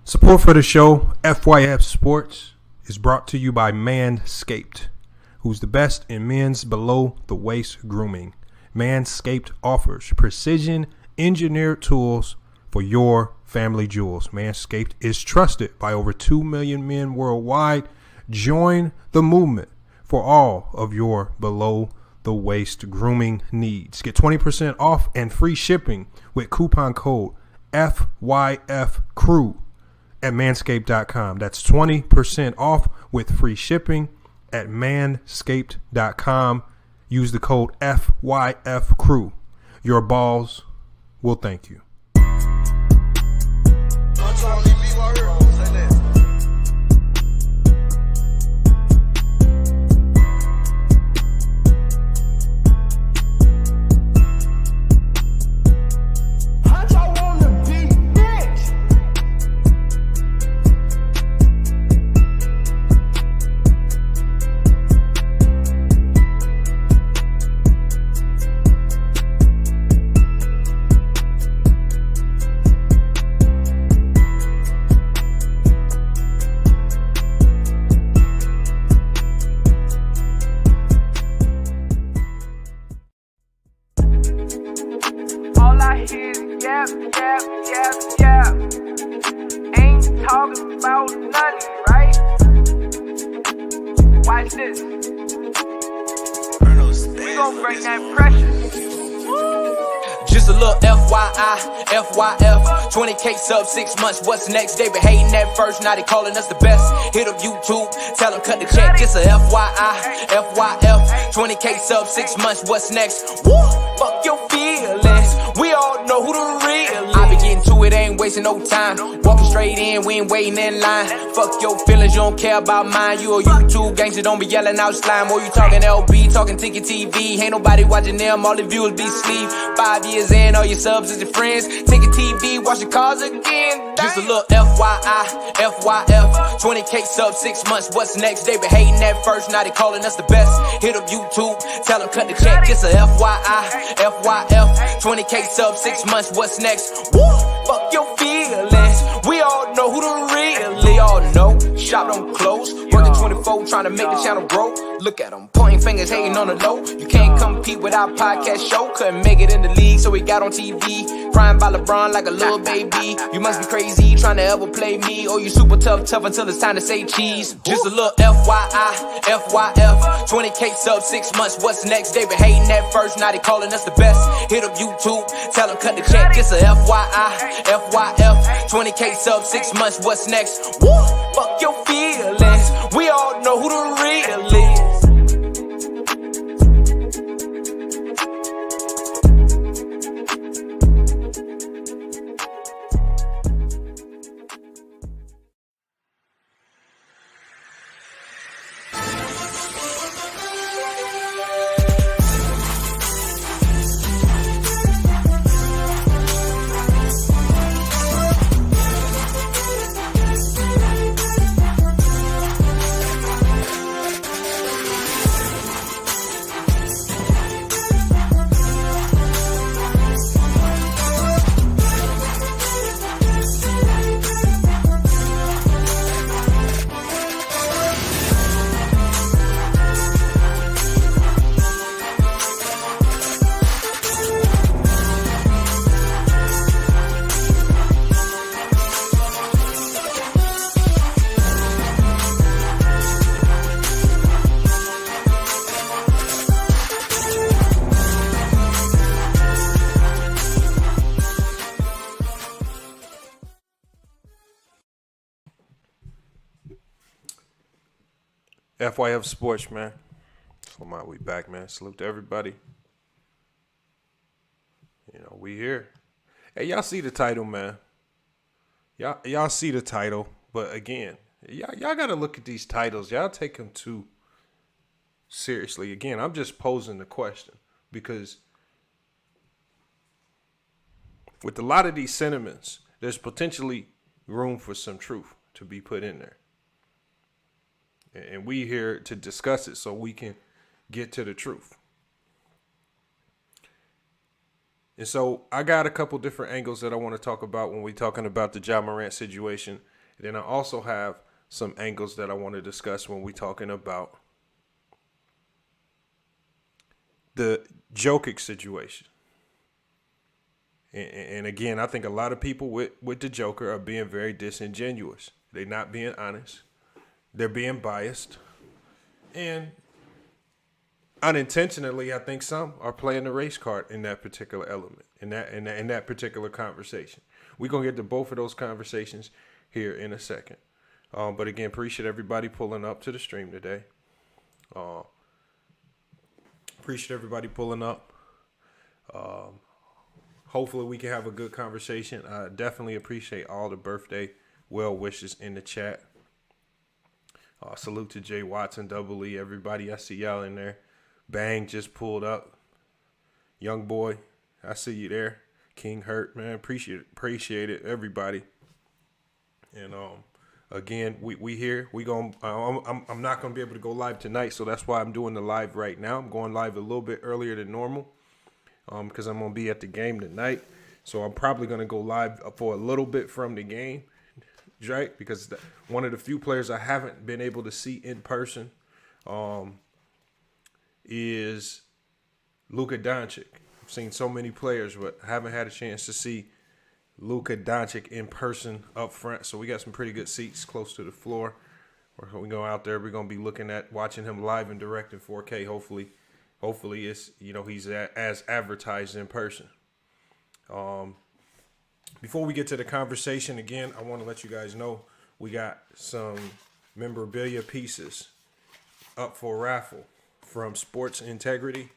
Support for the show, FYF Sports, is brought to you by Manscaped, who's the best in men's below-the-waist grooming. Manscaped offers precision-engineered tools for your family jewels. Manscaped is trusted by over 2 million men worldwide. Join the movement for all of your below-the-waist grooming needs. Get 20% off and free shipping with coupon code FYFCREW at manscaped.com. That's 20% off with free shipping at manscaped.com. Use the code FYFCREW. Your balls will thank you. FYF, 20K sub 6 months, what's next? They been hating at first, now they calling us the best. Hit up YouTube, tell them cut the check. It's a FYF, 20K sub 6 months, what's next? Woo, fuck your feelings, we all know who the real is. I be getting to it, ain't wasting no time. Walking straight in, we ain't waiting in line. Fuck your feelings, you don't care about mine. You a YouTube gangster, don't be yelling out slime. Or you talking LB, talking Ticket TV. Ain't nobody watching them, all the viewers be sleep. 5 years in, all your subs is your friends. Ticket TV, watch your cars again. Just a little FYF, 20K sub 6 months, what's next? They been hating at first, now they calling us the best. Hit up YouTube, tell them cut the check. Just a FYF, 20K sub 6 months, what's next? Woo, fuck your feelings, we all know who the real is. All know, shop don't close, working 24, trying to make the channel grow. Look at them, pointing fingers, hating on the low. You can't compete with our podcast show. Couldn't make it in the league, so we got on TV. Crying by LeBron like a little baby. You must be crazy, trying to ever play me. Or you super tough until it's time to say cheese. Just a little FYF, 20K sub 6 months, what's next? They been hating at first, now they calling us the best. Hit up YouTube, tell them cut the check. Just a FYF, 20K sub 6 months, what's next? Woo, fuck your feelings, we all know who the real is. FYF Sports, man. So we back, man. Salute to everybody. You know, we here. Hey, y'all see the title, man. Y'all see the title. But again, y'all got to look at these titles. Y'all take them too seriously. Again, I'm just posing the question because with a lot of these sentiments, there's potentially room for some truth to be put in there. And we here to discuss it so we can get to the truth. And so I got a couple different angles that I want to talk about when we're talking about the Ja Morant situation. And then I also have some angles that I want to discuss when we're talking about the Jokic situation. And again, I think a lot of people with the Joker are being very disingenuous. They're not being honest. They're being biased. And unintentionally, I think some are playing the race card in that particular element, in that particular conversation. We're going to get to both of those conversations here in a second. But again, appreciate everybody pulling up to the stream today. Appreciate everybody pulling up. Hopefully we can have a good conversation. I definitely appreciate all the birthday well wishes in the chat. Salute to Jay Watson, Double E, everybody. I see y'all in there. Bang just pulled up. Young boy, I see you there. King Hurt, man, appreciate it, everybody. And again, we here. I'm not gonna be able to go live tonight, so that's why I'm doing the live right now. I'm going live a little bit earlier than normal, because I'm gonna be at the game tonight. So I'm probably gonna go live for a little bit from the game, right? Because one of the few players I haven't been able to see in person, is Luka Doncic. I've seen so many players, but haven't had a chance to see Luka Doncic in person up front. So we got some pretty good seats close to the floor. We're going to go out there. We're going to be looking at watching him live and direct in 4K. Hopefully it's, he's as advertised in person. Before we get to the conversation, again, I want to let you guys know we got some memorabilia pieces up for raffle from Sports Integrity,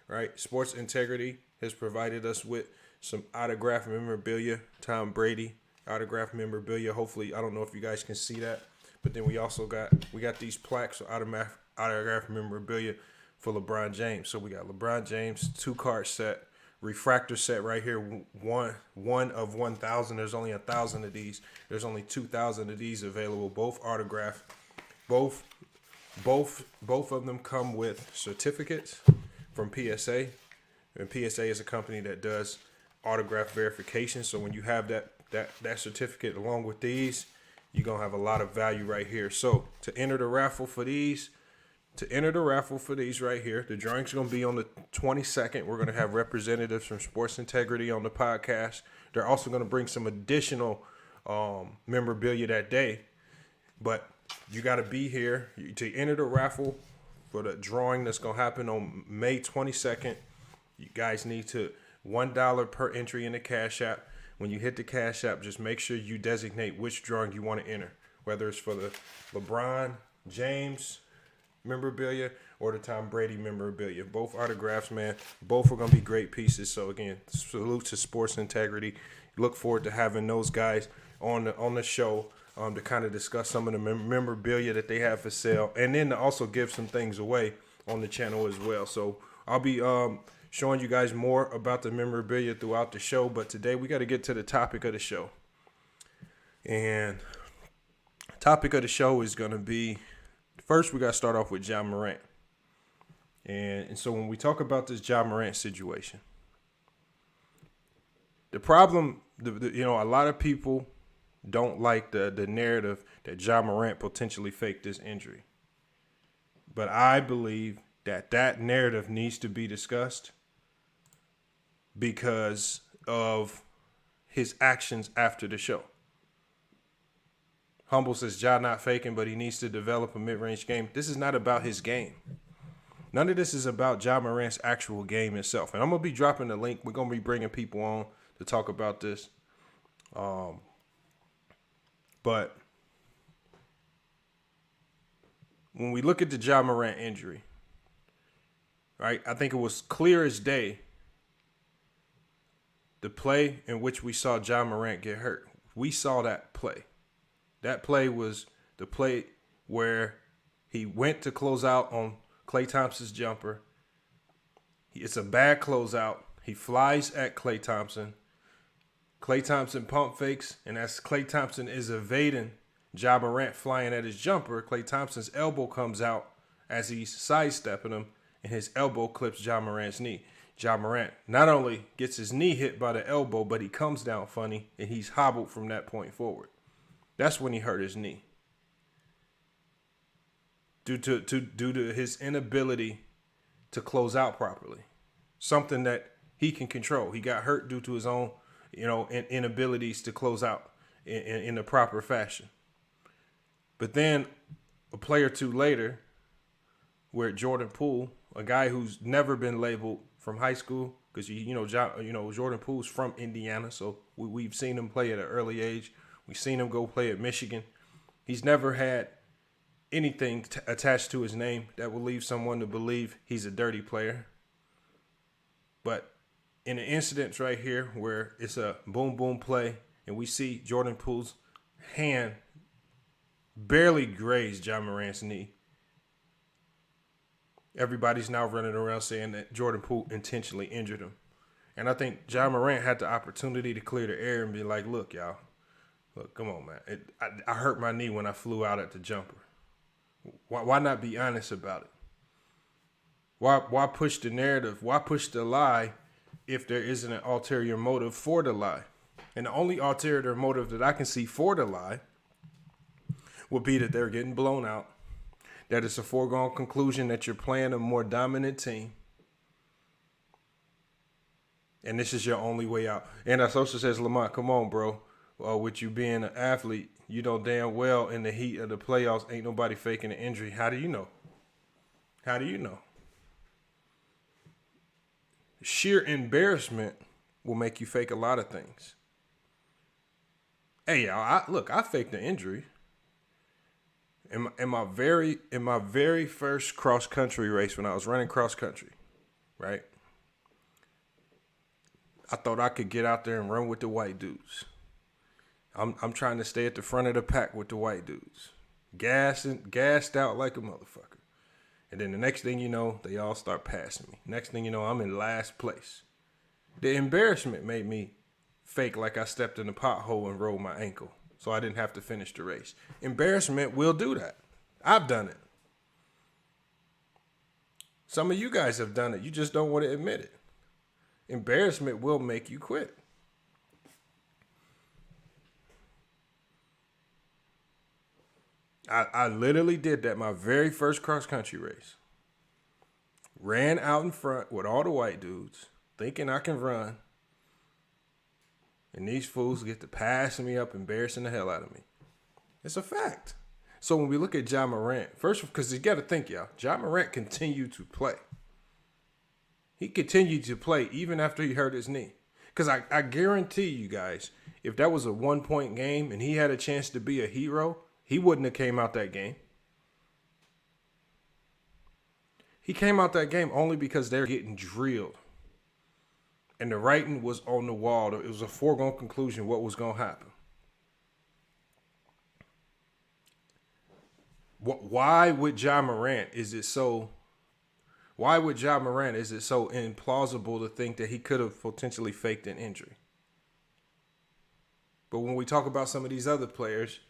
right? Sports Integrity has provided us with some autographed memorabilia, Tom Brady autographed memorabilia. Hopefully, I don't know if you guys can see that, but then we also got these plaques or autographed memorabilia for LeBron James. So we got LeBron James 2-card set, refractor set right here, one of 1,000. There's only 1,000 of these. There's only 2,000 of these available, both autographed. Both of them come with certificates from PSA, and PSA is a company that does autograph verification. So when you have that certificate along with these, you're gonna have a lot of value right here. So to enter the raffle for these right here, the drawing's gonna be on the 22nd. We're gonna have representatives from Sports Integrity on the podcast. They're also gonna bring some additional memorabilia that day, but you got to be here to enter the raffle for the drawing that's going to happen on May 22nd. You guys need to $1 per entry in the Cash App. When you hit the Cash App, just make sure you designate which drawing you want to enter, whether it's for the LeBron James memorabilia or the Tom Brady memorabilia. Both autographs, man. Both are going to be great pieces. So, again, salute to Sports Integrity. Look forward to having those guys on the show. To kind of discuss some of the memorabilia that they have for sale, and then to also give some things away on the channel as well. So I'll be showing you guys more about the memorabilia throughout the show, but today we got to get to the topic of the show. And the topic of the show is going to be, first we got to start off with Ja Morant. And so when we talk about this Ja Morant situation, the problem, a lot of people don't like the narrative that Ja Morant potentially faked this injury. But I believe that narrative needs to be discussed because of his actions after the show. Humble says Ja not faking, but he needs to develop a mid-range game. This is not about his game. None of this is about Ja Morant's actual game itself. And I'm going to be dropping the link. We're going to be bringing people on to talk about this. But when we look at the Ja Morant injury, right, I think it was clear as day the play in which we saw Ja Morant get hurt. We saw that play. That play was the play where he went to close out on Klay Thompson's jumper. It's a bad closeout. He flies at Klay Thompson. Klay Thompson pump fakes, and as Klay Thompson is evading Ja Morant flying at his jumper, Klay Thompson's elbow comes out as he's sidestepping him, and his elbow clips Ja Morant's knee. Ja Morant not only gets his knee hit by the elbow, but he comes down funny, and he's hobbled from that point forward. That's when he hurt his knee. Due to his inability to close out properly. Something that he can control. He got hurt due to his own, inabilities to close out in the proper fashion. But then a play or two later, where Jordan Poole, a guy who's never been labeled from high school, because Jordan Poole's from Indiana, so we've seen him play at an early age. We've seen him go play at Michigan. He's never had anything attached to his name that will leave someone to believe he's a dirty player. But in an incident right here where it's a boom, boom play, and we see Jordan Poole's hand barely graze Ja Morant's knee, everybody's now running around saying that Jordan Poole intentionally injured him. And I think Ja Morant had the opportunity to clear the air and be like, look, y'all, come on, man. I hurt my knee when I flew out at the jumper. Why not be honest about it? Why push the narrative? Why push the lie if there isn't an ulterior motive for the lie? And the only ulterior motive that I can see for the lie would be that they're getting blown out, that it's a foregone conclusion that you're playing a more dominant team, and this is your only way out. And as Sosa says, Lamont, come on, bro. With you being an athlete, you know damn well in the heat of the playoffs, ain't nobody faking an injury. How do you know? How do you know? Sheer embarrassment will make you fake a lot of things. Hey, y'all, I faked an injury. In my very first cross country race, when I was running cross country, right? I thought I could get out there and run with the white dudes. I'm trying to stay at the front of the pack with the white dudes, gassed out like a motherfucker. And then the next thing you know, they all start passing me. Next thing you know, I'm in last place. The embarrassment made me fake like I stepped in a pothole and rolled my ankle, so I didn't have to finish the race. Embarrassment will do that. I've done it. Some of you guys have done it. You just don't want to admit it. Embarrassment will make you quit. I literally did that my very first cross-country race. Ran out in front with all the white dudes, thinking I can run. And these fools get to passing me up, embarrassing the hell out of me. It's a fact. So when we look at Ja Morant, first, because you got to think, y'all, Ja Morant continued to play. He continued to play even after he hurt his knee. Because I guarantee you guys, if that was a 1-point game and he had a chance to be a hero, he wouldn't have came out that game. He came out that game only because they're getting drilled. And the writing was on the wall. It was a foregone conclusion what was going to happen. Why would Ja Morant is it so implausible to think that he could have potentially faked an injury? But when we talk about some of these other players,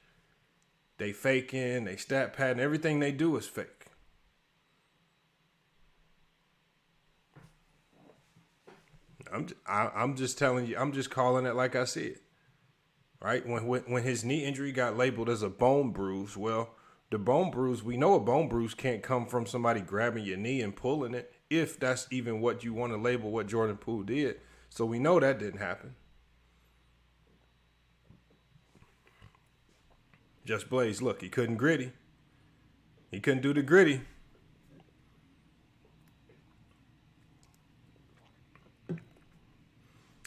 they faking, they stat padding, everything they do is fake. I'm just telling you, I'm just calling it like I see it. Right? When his knee injury got labeled as a bone bruise, well, the bone bruise, we know a bone bruise can't come from somebody grabbing your knee and pulling it, if that's even what you want to label what Jordan Poole did. So we know that didn't happen. Just Blaze, look, he couldn't gritty. He couldn't do the gritty.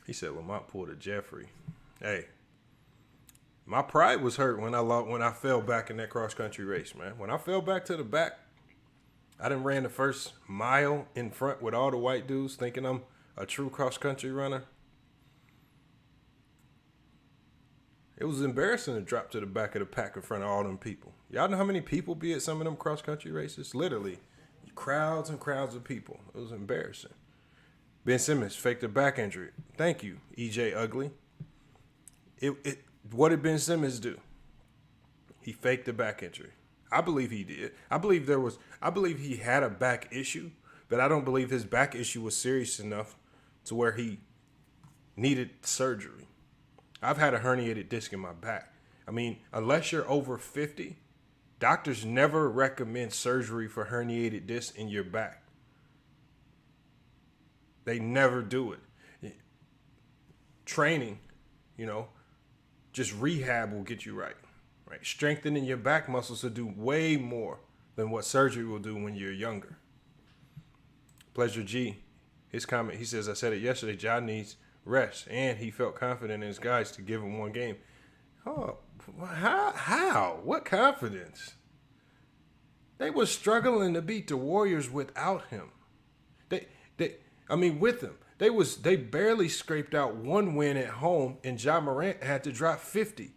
He said Lamont pulled a Jeffrey. Hey, my pride was hurt when I fell back in that cross-country race, man. When I fell back to the back, I done ran the first mile in front with all the white dudes thinking I'm a true cross-country runner. It was embarrassing to drop to the back of the pack in front of all them people. Y'all know how many people be at some of them cross-country races? Literally, crowds and crowds of people. It was embarrassing. Ben Simmons faked a back injury. Thank you, EJ Ugly. What did Ben Simmons do? He faked the back injury. I believe he did. I believe he had a back issue, but I don't believe his back issue was serious enough to where he needed surgery. I've had a herniated disc in my back. I mean, unless you're over 50, doctors never recommend surgery for herniated discs in your back. They never do it. Training, just rehab will get you right. Right? Strengthening your back muscles will do way more than what surgery will do when you're younger. Pleasure G, his comment, he says, I said it yesterday, Ja needs rest, and he felt confident in his guys to give him one game. Oh, how? What confidence? They were struggling to beat the Warriors without him. With him. They barely scraped out one win at home, and Ja Morant had to drop 50.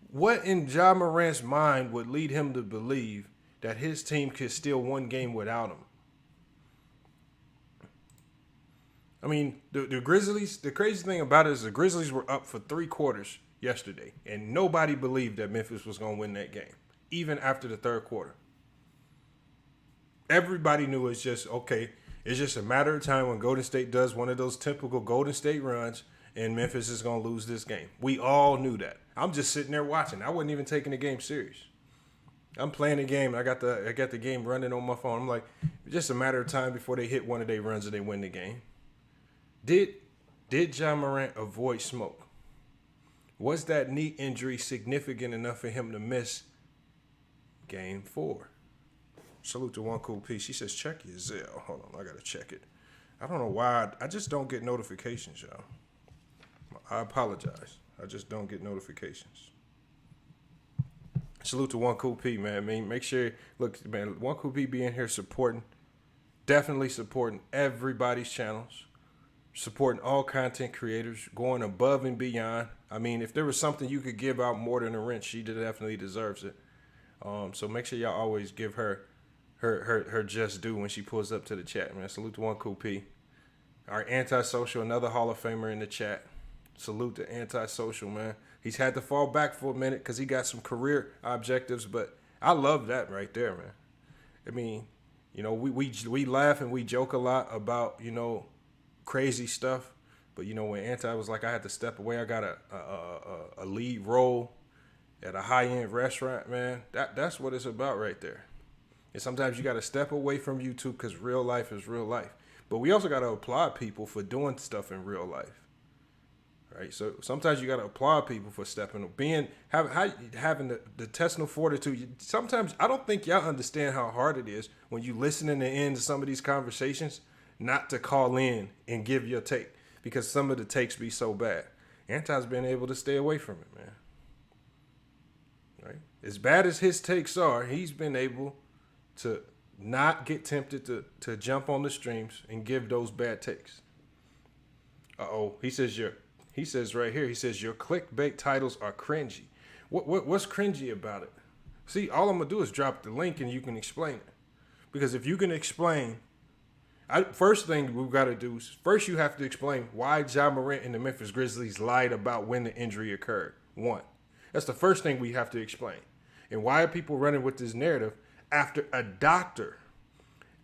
What in Ja Morant's mind would lead him to believe that his team could steal one game without him? I mean, the Grizzlies, the crazy thing about it is the Grizzlies were up for 3 quarters yesterday, and nobody believed that Memphis was going to win that game, even after the third quarter. Everybody knew it's just a matter of time when Golden State does one of those typical Golden State runs, and Memphis is going to lose this game. We all knew that. I'm just sitting there watching. I wasn't even taking the game serious. I'm playing the game. I got the game running on my phone. I'm like, it's just a matter of time before they hit one of their runs and they win the game. Did Ja Morant avoid smoke? Was that knee injury significant enough for him to miss Game 4? Salute to One Cool P. She says, check your Zelle. Hold on, I got to check it. I don't know why. I just don't get notifications, y'all. I apologize. I just don't get notifications. Salute to One Cool P, man. I mean, make sure, look, man, One Cool P being here supporting, definitely supporting everybody's channels, supporting all content creators, going above and beyond. I mean, if there was something you could give out more than a rent, she definitely deserves it. So make sure y'all always give her just due when she pulls up to the chat, man. Salute to One Cool P. Our Antisocial, another Hall of Famer in the chat. Salute to Antisocial, man. He's had to fall back for a minute because he got some career objectives, but I love that right there, man. I mean, we laugh and we joke a lot about, crazy stuff, but when Anti was like, I had to step away, I got a lead role at a high-end restaurant, man. That's what it's about right there. And sometimes you got to step away from YouTube because real life is real life. But we also got to applaud people for doing stuff in real life. Right? So sometimes you got to applaud people for stepping, having the intestinal fortitude. Sometimes I don't think y'all understand how hard it is when you listen in the end to some of these conversations not to call in and give your take because some of the takes be so bad. Anti's been able to stay away from it, man. Right? As bad as his takes are, he's been able to not get tempted to jump on the streams and give those bad takes. He says right here, your clickbait titles are cringy. What's cringy about it? See, all I'm gonna do is drop the link and you can explain it. Because if you can explain, first thing we've got to do is first you have to explain why Ja Morant and the Memphis Grizzlies lied about when the injury occurred. One, that's the first thing we have to explain. And why are people running with this narrative after a doctor,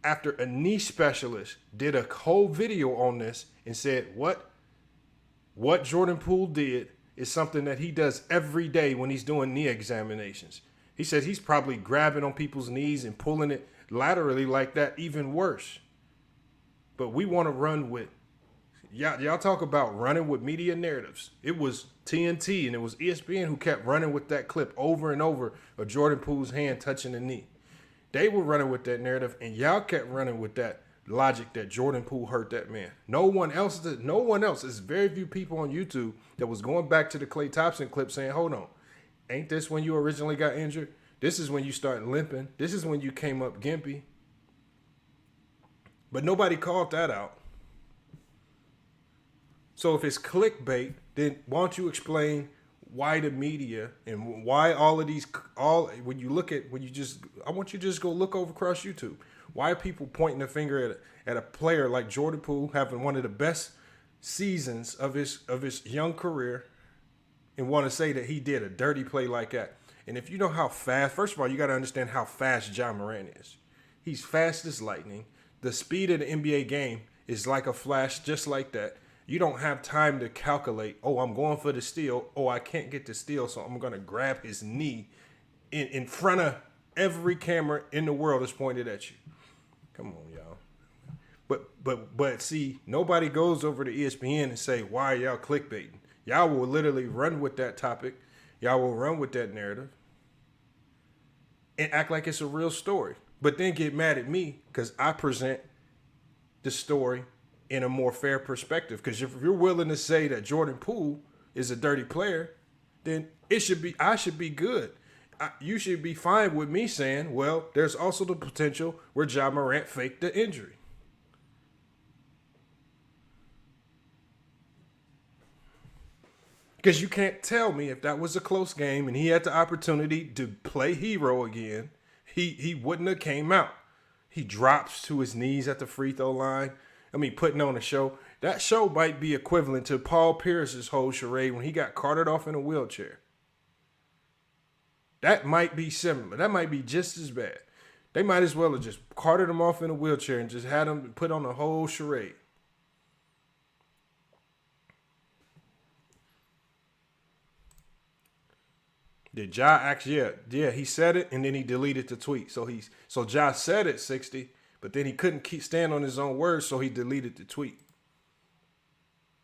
after a knee specialist did a whole video on this and said what Jordan Poole did is something that he does every day when he's doing knee examinations. He said he's probably grabbing on people's knees and pulling it laterally like that, even worse. But we want to run with, y'all talk about running with media narratives. It was TNT and it was ESPN who kept running with that clip over and over of Jordan Poole's hand touching the knee. They were running with that narrative, and y'all kept running with that logic that Jordan Poole hurt that man. No one else. There's very few people on YouTube that was going back to the Klay Thompson clip saying, hold on, ain't this when you originally got injured? This is when you started limping. This is when you came up gimpy. But nobody called that out. So if it's clickbait, then why don't you explain why the media and why all of these, I want you to just go look over across YouTube. Why are people pointing the finger at a player like Jordan Poole having one of the best seasons of his young career, and want to say that he did a dirty play like that. And if you know how fast, first of all, you got to understand how fast Ja Morant is. He's fast as lightning. The speed of the NBA game is like a flash, just like that. You don't have time to calculate, oh, I'm going for the steal. Oh, I can't get the steal, so I'm going to grab his knee in front of every camera in the world is pointed at you. Come on, y'all. But see, nobody goes over to ESPN and say, why are y'all clickbaiting? Y'all will literally run with that topic. Y'all will run with that narrative and act like it's a real story. But then get mad at me because I present the story in a more fair perspective. Because if you're willing to say that Jordan Poole is a dirty player, then I should be good. You should be fine with me saying, well, there's also the potential where Ja Morant faked the injury. Because you can't tell me if that was a close game and he had the opportunity to play hero again, he wouldn't have came out. He drops to his knees at the free throw line. I mean, putting on a show. That show might be equivalent to Paul Pierce's whole charade when he got carted off in a wheelchair. That might be similar. That might be just as bad. They might as well have just carted him off in a wheelchair and just had him put on a whole charade. Did Ja actually? Yeah, he said it and then he deleted the tweet. So Ja said it 60, but then he couldn't stand on his own words, so he deleted the tweet.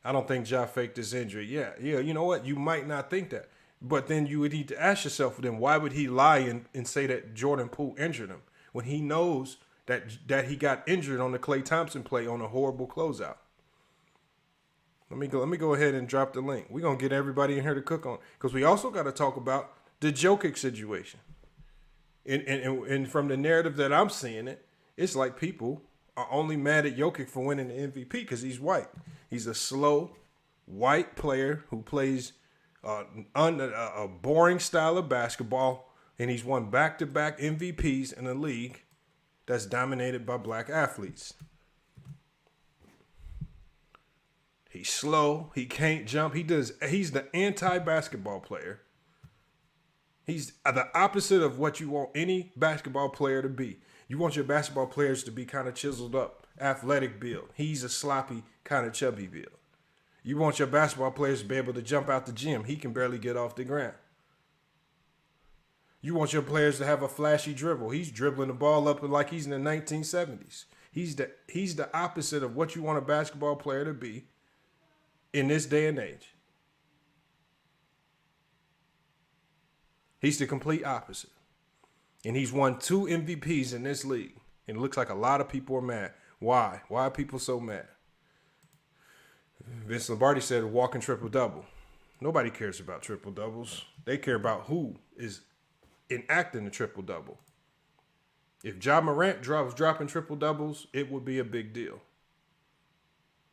I don't think Ja faked his injury. Yeah, you know what? You might not think that. But then you would need to ask yourself, then why would he lie and say that Jordan Poole injured him when he knows that he got injured on the Klay Thompson play on a horrible closeout? Let me go ahead and drop the link. We're going to get everybody in here to cook on, because we also got to talk about the Jokic situation. And from the narrative that I'm seeing it's like people are only mad at Jokic for winning the MVP because he's white. He's a slow white player who plays a boring style of basketball, and he's won back-to-back MVPs in a league that's dominated by black athletes. He's slow. He can't jump. He's the anti-basketball player. He's the opposite of what you want any basketball player to be. You want your basketball players to be kind of chiseled up, athletic build. He's a sloppy, kind of chubby build. You want your basketball players to be able to jump out the gym. He can barely get off the ground. You want your players to have a flashy dribble. He's dribbling the ball up like he's in the 1970s. He's the opposite of what you want a basketball player to be in this day and age. He's the complete opposite. And he's won 2 MVPs in this league. And it looks like a lot of people are mad. Why? Why are people so mad? Vince Lombardi said walking triple-double. Nobody cares about triple-doubles. They care about who is enacting the triple-double. If Ja Morant was dropping triple-doubles, it would be a big deal.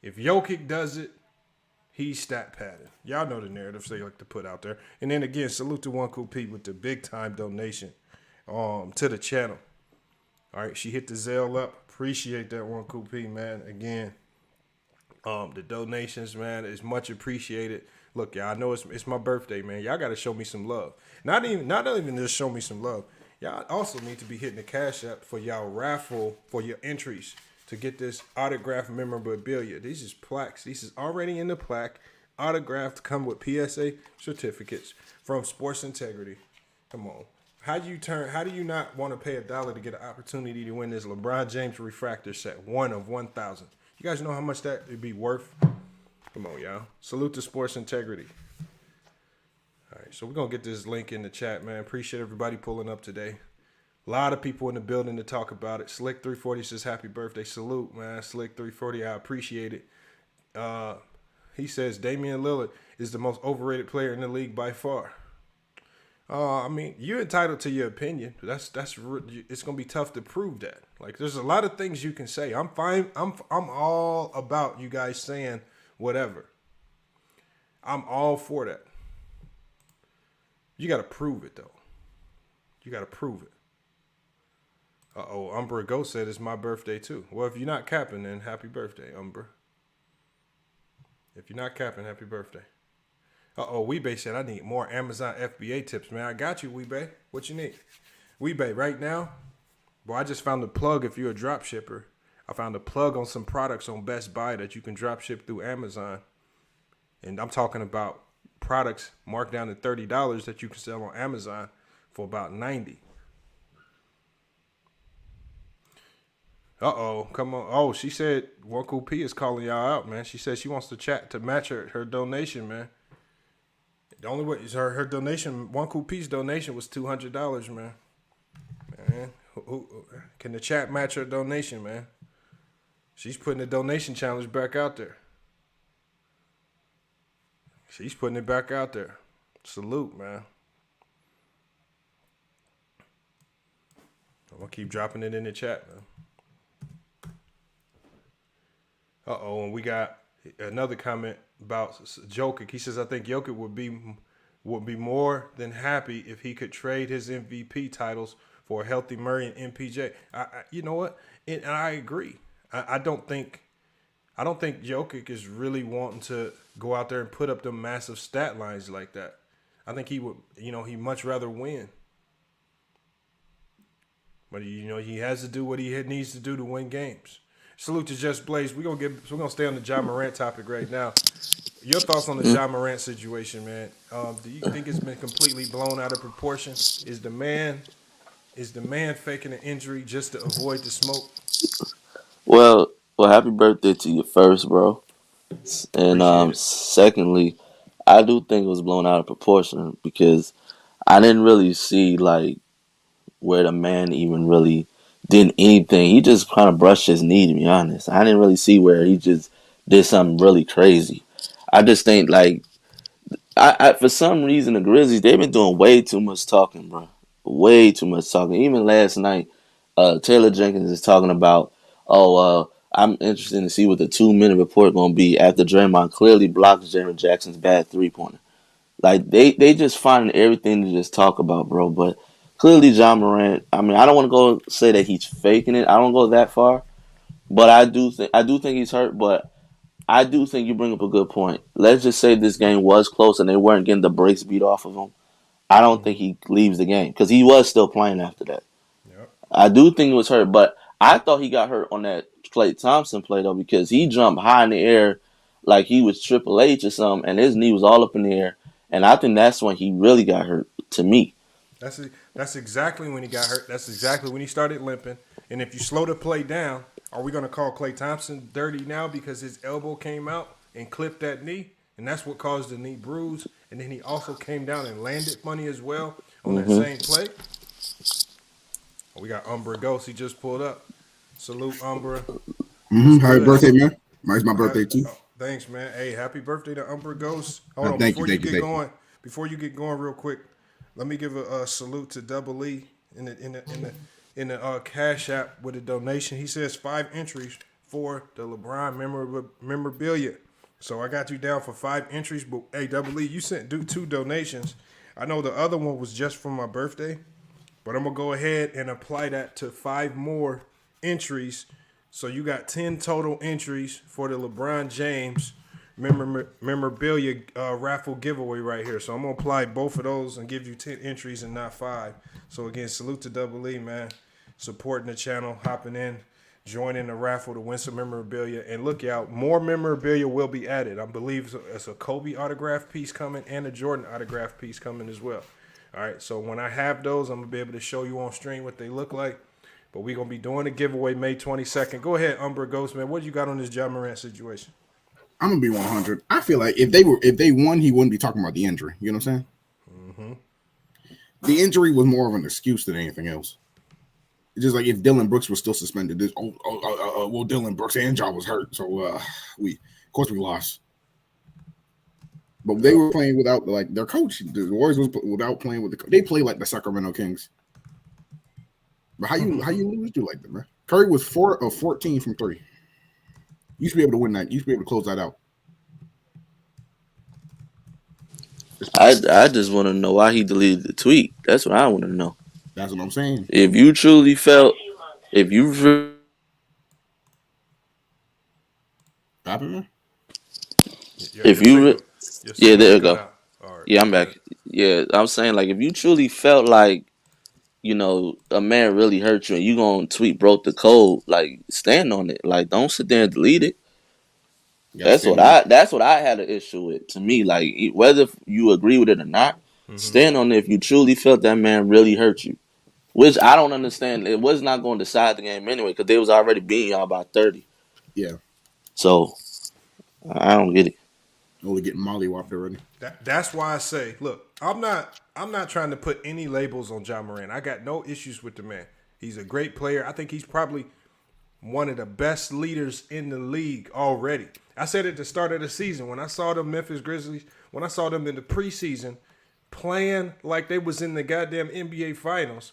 If Jokic does it, he's stat padding. Y'all know the narratives they like to put out there. And then again, salute to One Cool Pete with the big-time donation to the channel. All right, she hit the Zelle up. Appreciate that, One Cool Pete, man. Again, the donations, man, is much appreciated. Look, y'all, I know it's my birthday, man. Y'all got to show me some love. Not even just show me some love. Y'all also need to be hitting the Cash App for y'all raffle for your entries to get this autographed memorabilia. These is plaques. These is already in the plaque. Autographed, come with PSA certificates from Sports Integrity. Come on. How do you not want to pay $1 to get an opportunity to win this LeBron James refractor set, 1 of 1,000? You guys know how much that would be worth? Come on, y'all. Salute to Sports Integrity. All right, so we're going to get this link in the chat, man. Appreciate everybody pulling up today. A lot of people in the building to talk about it. Slick340 says happy birthday. Salute, man. Slick340, I appreciate it. He says Damian Lillard is the most overrated player in the league by far. I mean, you're entitled to your opinion. It's gonna be tough to prove that. Like, there's a lot of things you can say. I'm fine. I'm all about you guys saying whatever. I'm all for that. You got to prove it though. You got to prove it. Umber Go said it's my birthday too. Well, if you're not capping, then happy birthday, Umber. If you're not capping, happy birthday. Weebay said I need more Amazon FBA tips, man. I got you, Weebay. What you need? Weebay, right now, well, I just found a plug if you're a drop shipper. I found a plug on some products on Best Buy that you can drop ship through Amazon. And I'm talking about products marked down to $30 that you can sell on Amazon for about $90. Come on. Oh, she said One Cool P is calling y'all out, man. She said she wants to chat to match her donation, man. The only way is her donation. One Cool P's donation was $200, man. Man, who can the chat match her donation, man? She's putting the donation challenge back out there. She's putting it back out there. Salute, man. I'm gonna keep dropping it in the chat, man. And we got another comment about Jokic. He says, I think Jokic would be more than happy if he could trade his MVP titles for a healthy Murray and MPJ. You know what? And I agree. I don't think Jokic is really wanting to go out there and put up the massive stat lines like that. I think he would, he'd much rather win. But he has to do what he needs to do to win games. Salute to Just Blaze. We're gonna stay on the Ja Morant topic right now. Your thoughts on the Ja Morant situation, man? Do you think it's been completely blown out of proportion? Is the man faking an injury just to avoid the smoke? Well, happy birthday to you first, bro. And Appreciate it. secondly, I do think it was blown out of proportion because I didn't really see like where the man even really did anything. He just kind of brushed his knee, to be honest. I didn't really see where he just did something really crazy. I just think like I for some reason the Grizzlies, they've been doing way too much talking, bro. Way too much talking. Even last night, Taylor Jenkins is talking about, I'm interested to see what the 2-minute report gonna be after Draymond clearly blocked Jaren Jackson's bad 3-pointer. Like they just finding everything to just talk about, bro. But clearly, Ja Morant. I mean, I don't want to go say that he's faking it. I don't go that far, but I do think he's hurt. But I do think you bring up a good point. Let's just say this game was close and they weren't getting the brakes beat off of him. I don't think he leaves the game because he was still playing after that. Yep. I do think he was hurt, but I thought he got hurt on that Klay Thompson play though because he jumped high in the air like he was Triple H or something, and his knee was all up in the air. And I think that's when he really got hurt. To me, That's exactly when he got hurt. That's exactly when he started limping. And if you slow the play down, are we going to call Klay Thompson dirty now because his elbow came out and clipped that knee? And that's what caused the knee bruise. And then he also came down and landed funny as well on that same play. We got Umbra Ghost. He just pulled up. Salute, Umbra. Happy birthday, man. It's my birthday, too. Thanks, man. Hey, happy birthday to Umbra Ghost. Hold on. Before you get going real quick, let me give a salute to Double E in the Cash App with a donation. He says 5 entries for the LeBron memorabilia. So I got you down for 5 entries. But hey, Double E, you sent 2 donations. I know the other one was just for my birthday, but I'm gonna go ahead and apply that to 5 more entries. So you got 10 total entries for the LeBron James memorabilia raffle giveaway right here. So I'm gonna apply both of those and give you 10 entries and not 5. So again, salute to Double E, man, supporting the channel, hopping in, joining the raffle to win some memorabilia. And look out, more memorabilia will be added. I believe it's a Kobe autograph piece coming and a Jordan autograph piece coming as well. All right, so when I have those, I'm gonna be able to show you on stream what they look like. But we're gonna be doing a giveaway May 22nd. Go ahead, Umbra Ghost, man. What you got on this Ja Morant situation? I'm gonna be 100. I feel like if they won, he wouldn't be talking about the injury. You know what I'm saying? Mm-hmm. The injury was more of an excuse than anything else. It's just like if Dylan Brooks was still suspended. Well, Dylan Brooks and Ja was hurt, so of course we lost. But they were playing without like their coach. The Warriors was without playing with the coach. They play like the Sacramento Kings. But how you lose to like that, man? Curry was 4 of 14 from 3. You should be able to win that. You should be able to close that out. I just want to know why he deleted the tweet. That's what I want to know. That's what I'm saying. If you truly felt, if you Happened, man? there you go. Yeah, I'm Go back. ahead. Yeah, I'm saying like if you truly felt like a man really hurt you and you gonna tweet broke the code, like stand on it. Like don't sit there and delete it. You gotta stand on That's what I had an issue with. To me, like whether you agree with it or not, stand on it if you truly felt that man really hurt you. Which I don't understand. It was not going to decide the game anyway because they was already beating y'all by 30. Yeah, So I don't get it. only getting mollywopped already. That's why I say, look, I'm not trying to put any labels on Ja Morant. I got no issues with the man. He's a great player. I think he's probably one of the best leaders in the league already. I said at the start of the season when I saw the Memphis Grizzlies, when I saw them in the preseason playing like they was in the goddamn NBA Finals,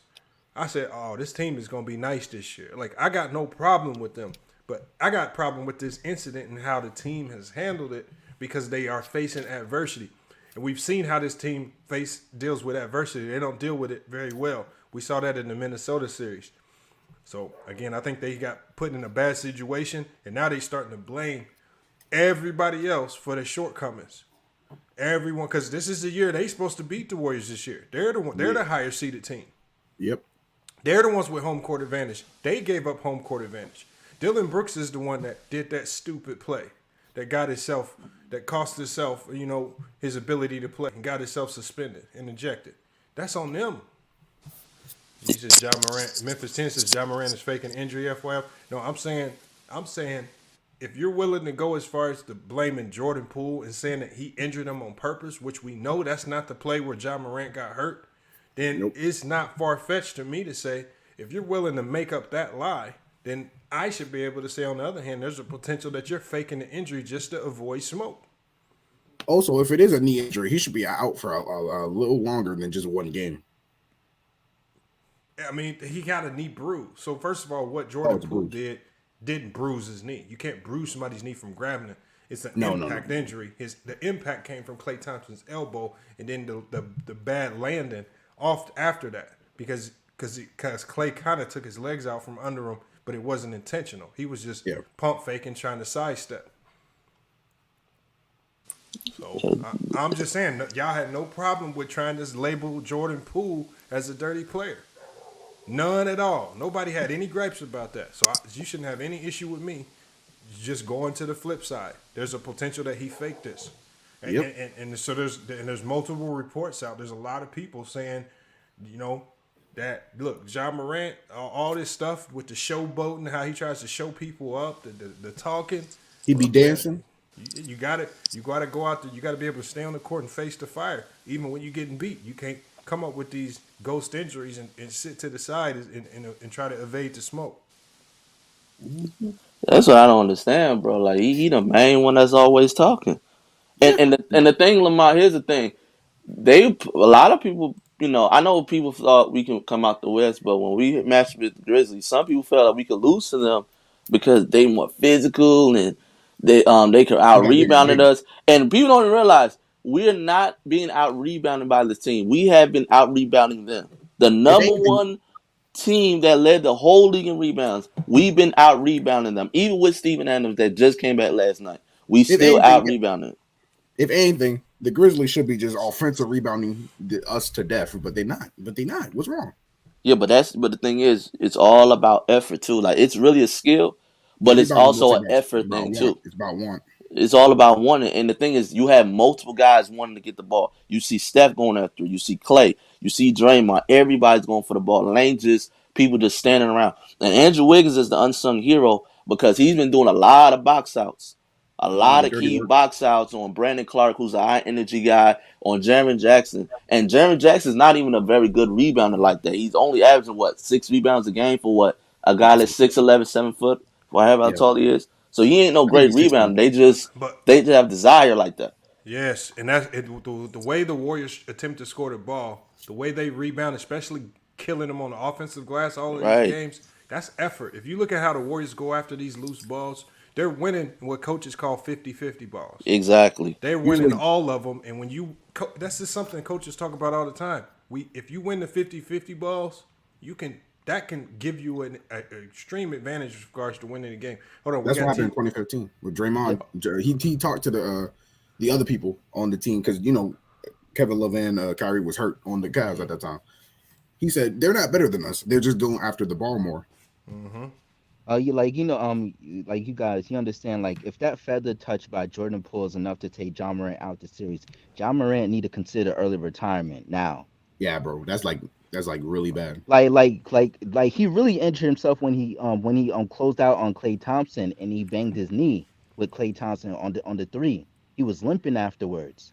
I said, "Oh, this team is gonna be nice this year." Like I got no problem with them, but I got problem with this incident and how the team has handled it because they are facing adversity, and we've seen how this team deals with adversity. They don't deal with it very well. We saw that in the Minnesota series. So again, I think they got put in a bad situation, and now they starting to blame everybody else for their shortcomings. Everyone, because this is the year they supposed to beat the Warriors this year. They're the one. They're the higher seeded team. Yep. They're the ones with home court advantage. They gave up home court advantage. Dylan Brooks is the one that did that stupid play that cost himself, his ability to play and got himself suspended and ejected. That's on them. He says Ja Morant. Memphis 10 says Ja Morant is faking injury. FYF. No, I'm saying, if you're willing to go as far as to blaming Jordan Poole and saying that he injured him on purpose, which we know that's not the play where Ja Morant got hurt, then Nope. it's not far fetched to me to say if you're willing to make up that lie, then I should be able to say on the other hand, there's a potential that you're faking the injury just to avoid smoke. Also, if it is a knee injury, he should be out for a little longer than just one game. I mean, he got a knee bruise. So first of all, what Jordan it's a Poole bruise. didn't bruise his knee. You can't bruise somebody's knee from grabbing it. It's an No. impact injury. The impact came from Klay Thompson's elbow, and then the bad landing off after that because Klay kind of took his legs out from under him, but it wasn't intentional. He was just pump faking, trying to sidestep. So I'm just saying, y'all had no problem with trying to label Jordan Poole as a dirty player. None at all. Nobody had any gripes about that. So you shouldn't have any issue with me just going to the flip side. There's a potential that he faked this. And so there's multiple reports out. There's a lot of people saying, that look, Ja Morant, all this stuff with the showboating, how he tries to show people up, the talking. He be dancing. You got it. You got to go out there. You got to be able to stay on the court and face the fire, even when you're getting beat. You can't come up with these ghost injuries and sit to the side and try to evade the smoke. That's what I don't understand, bro. Like he the main one that's always talking. And the thing, Lamar, here's the thing. A lot of people, I know people thought we can come out the West, but when we matched with the Grizzlies, some people felt like we could lose to them because they more physical and they could out rebounded us. And people don't even realize we're not being out rebounded by this team. We have been out rebounding them. The number one team that led the whole league in rebounds, we've been out rebounding them. Even with Steven Adams that just came back last night, we still out rebounding. If anything, the Grizzlies should be just offensive rebounding us to death, but they're not. What's wrong? Yeah, but the thing is, it's all about effort too. Like it's really a skill, but it's also an effort thing too. It's about want. It's all about wanting. And the thing is, you have multiple guys wanting to get the ball. You see Steph going after it. You see Klay. You see Draymond. Everybody's going for the ball. And ain't just people just standing around. And Andrew Wiggins is the unsung hero because he's been doing a lot of box outs. A lot of key box outs on Brandon Clark, who's a high energy guy, on Jaren Jackson. And Jaren Jackson's not even a very good rebounder like that. He's only averaging, 6 rebounds a game for a guy that's 6'11", 7 foot, however how tall he is. So he ain't no great rebounder. They just have desire like that. Yes, and that's the way the Warriors attempt to score the ball, the way they rebound, especially killing them on the offensive glass, all of these games, that's effort. If you look at how the Warriors go after these loose balls, they're winning what coaches call 50-50 balls. Exactly. They're winning all of them, and when that's just something coaches talk about all the time. If you win the 50-50 balls, that can give you an extreme advantage with regards to winning the game. Hold on, that's what happened in 2015 with Draymond. He talked to the other people on the team because Kevin Love and Kyrie was hurt on the Cavs at that time. He said they're not better than us. They're just going after the ball more. Like you guys, you understand, like if that feather touch by Jordan Poole is enough to take Ja Morant out the series, Ja Morant need to consider early retirement now. Yeah, bro, that's like really bad. Like he really injured himself when he closed out on Klay Thompson and he banged his knee with Klay Thompson on the three. He was limping afterwards.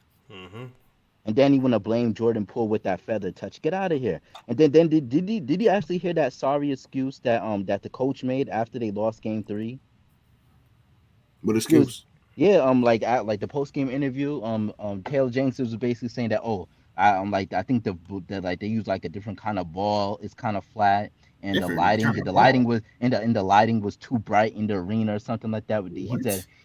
And then he want to blame Jordan Poole with that feather touch. Get out of here. And then did you actually hear that sorry excuse that the coach made after they lost Game 3? What excuse? Like the post game interview, Taylor Jenkins was basically saying that I think that like they use like a different kind of ball. It's kind of flat, and the lighting was too bright in the arena or something like that.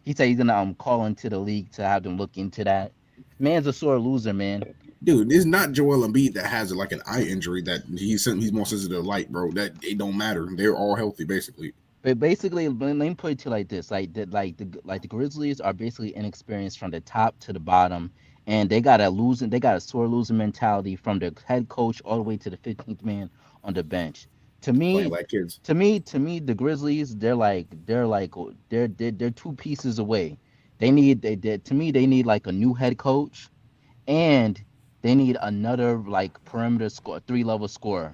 He said he's gonna call into the league to have them look into that. Man's a sore loser, man. Dude, it's not Joel Embiid that has like an eye injury that he's more sensitive to light, bro. That it don't matter. They're all healthy, basically. But basically, let me put it to you like this: like the Grizzlies are basically inexperienced from the top to the bottom, and they got a sore losing mentality from the head coach all the way to the 15th man on the bench. To me, like kids. To me, the Grizzlies, they're two pieces away. They need like a new head coach, and they need another like perimeter score, 3-level scorer.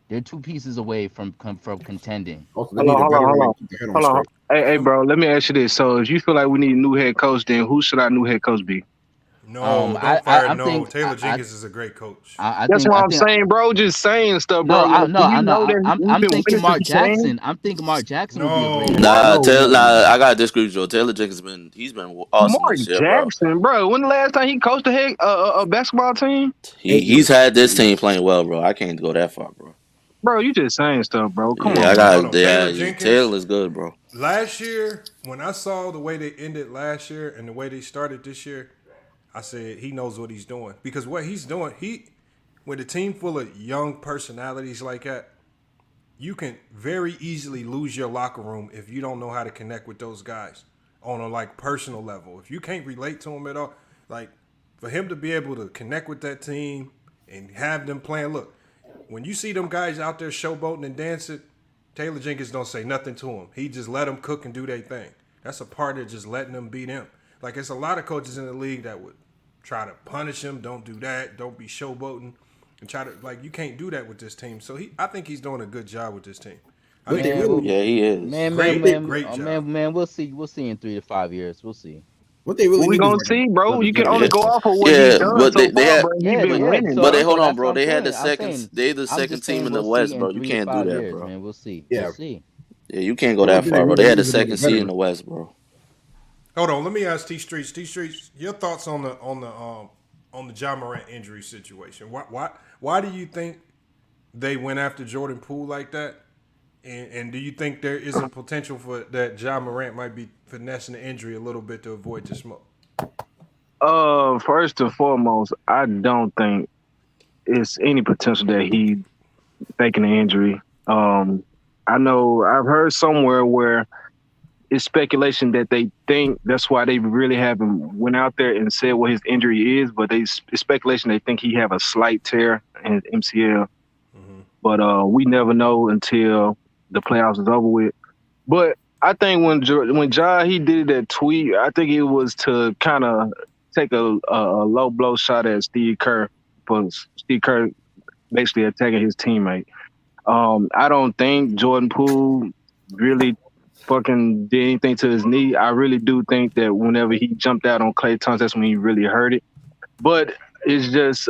They're 2 pieces away from contending. Also, Hold on. Hey, bro, let me ask you this. So if you feel like we need a new head coach, then who should our new head coach be? No, don't fire. Taylor Jenkins is a great coach. That's what I'm saying, bro. Just saying stuff, bro. I'm thinking Mark Jackson. I'm thinking Mark Jackson would be a great. I gotta disagree with you. Taylor Jenkins he's been awesome Mark this year, Jackson, bro. When the last time he coached a basketball team? He's had this team playing well, bro. I can't go that far, bro. Bro, you just saying stuff, bro. Come on. Taylor's good, bro. Last year, when I saw the way they ended last year and the way they started this year, I said he knows what he's doing. Because what he's doing, with a team full of young personalities like that, you can very easily lose your locker room if you don't know how to connect with those guys on a like personal level. If you can't relate to them at all, like for him to be able to connect with that team and have them playing, look, when you see them guys out there showboating and dancing, Taylor Jenkins don't say nothing to them. He just let them cook and do their thing. That's a part of just letting them be them. Like, it's a lot of coaches in the league that would try to punish him. Don't do that. Don't be showboating. And try to, like, you can't do that with this team. So I think he's doing a good job with this team. He is. Great job. Man, we'll see in 3 to 5 years. We'll see. What they really we gonna see, bro. You can only go off of what he's done but so far, bro. He's been winning. But hold on, bro. They had the second. They're the second team in the West, bro. You can't do that, bro. Man, we'll see. Yeah. We'll see. Yeah, you can't go that far, bro. They had the second seed in the West, bro. Hold on, let me ask T Streets. T Streets, your thoughts on the Ja Morant injury situation? Why do you think they went after Jordan Poole like that? And do you think there is a potential for that Ja Morant might be finessing the injury a little bit to avoid the smoke? First and foremost, I don't think it's any potential that he faking an injury. I know I've heard somewhere where it's speculation that they think that's why they really haven't went out there and said what his injury is, but it's speculation they think he have a slight tear in his MCL. Mm-hmm. But we never know until the playoffs is over with. But I think when Ja he did that tweet, I think it was to kind of take a low blow shot at Steve Kerr for Steve Kerr basically attacking his teammate. I don't think Jordan Poole really fucking did anything to his knee. I really do think that whenever he jumped out on Klay Thompson, that's when he really hurt it. But it's just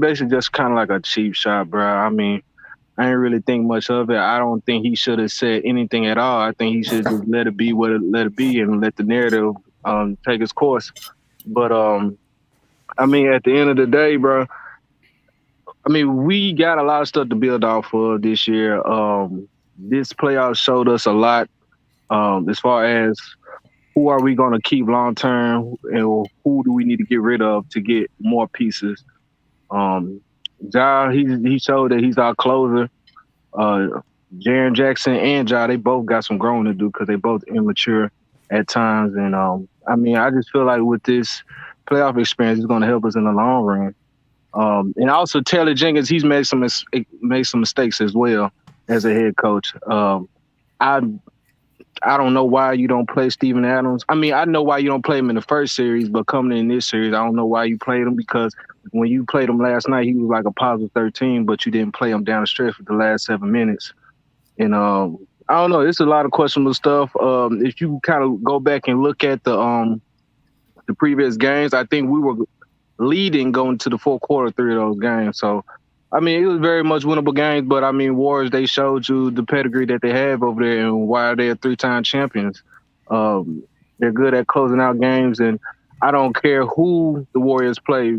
basically just kind of like a cheap shot, bro. I mean, I didn't really think much of it. I don't think he should have said anything at all. I think he should just let it be what it let it be and let the narrative take its course. But I mean, at the end of the day, bro, I mean, we got a lot of stuff to build off of this year. This playoff showed us a lot as far as who are we going to keep long term and who do we need to get rid of to get more pieces. Ja, he showed that he's our closer. Jaren Jackson and Ja, they both got some growing to do because they both immature at times. And I mean, I just feel like with this playoff experience is going to help us in the long run. And also Taylor Jenkins, he's made some mistakes as well as a head coach. I don't know why you don't play Steven Adams. I mean, I know why you don't play him in the first series, but coming in this series, I don't know why you played him, because when you played him last night, he was like a positive 13, but you didn't play him down the stretch for the last 7 minutes. And I don't know. It's a lot of questionable stuff. If you kind of go back and look at the previous games, I think we were leading going to the fourth quarter 3 of those games. So, I mean, it was very much winnable games, but I mean, Warriors, they showed you the pedigree that they have over there and why they're 3-time champions. They're good at closing out games, and I don't care who the Warriors play,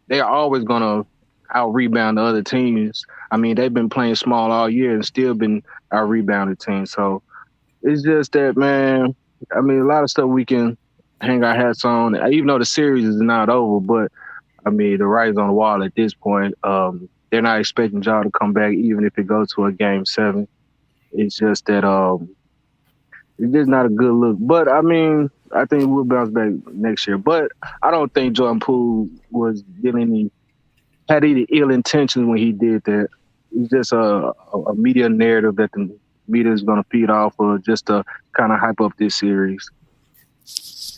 they are always going to out-rebound the other teams. I mean, they've been playing small all year and still been out-rebounded teams. So it's just that, man, I mean, a lot of stuff we can hang our hats on, even though the series is not over, but I mean, the writing's on the wall at this point. They're not expecting Ja to come back, even if it goes to a game 7. It's just that it's just not a good look. But I mean, I think we'll bounce back next year. But I don't think Jordan Poole had any ill intentions when he did that. It's just a media narrative that the media is going to feed off of just to kind of hype up this series.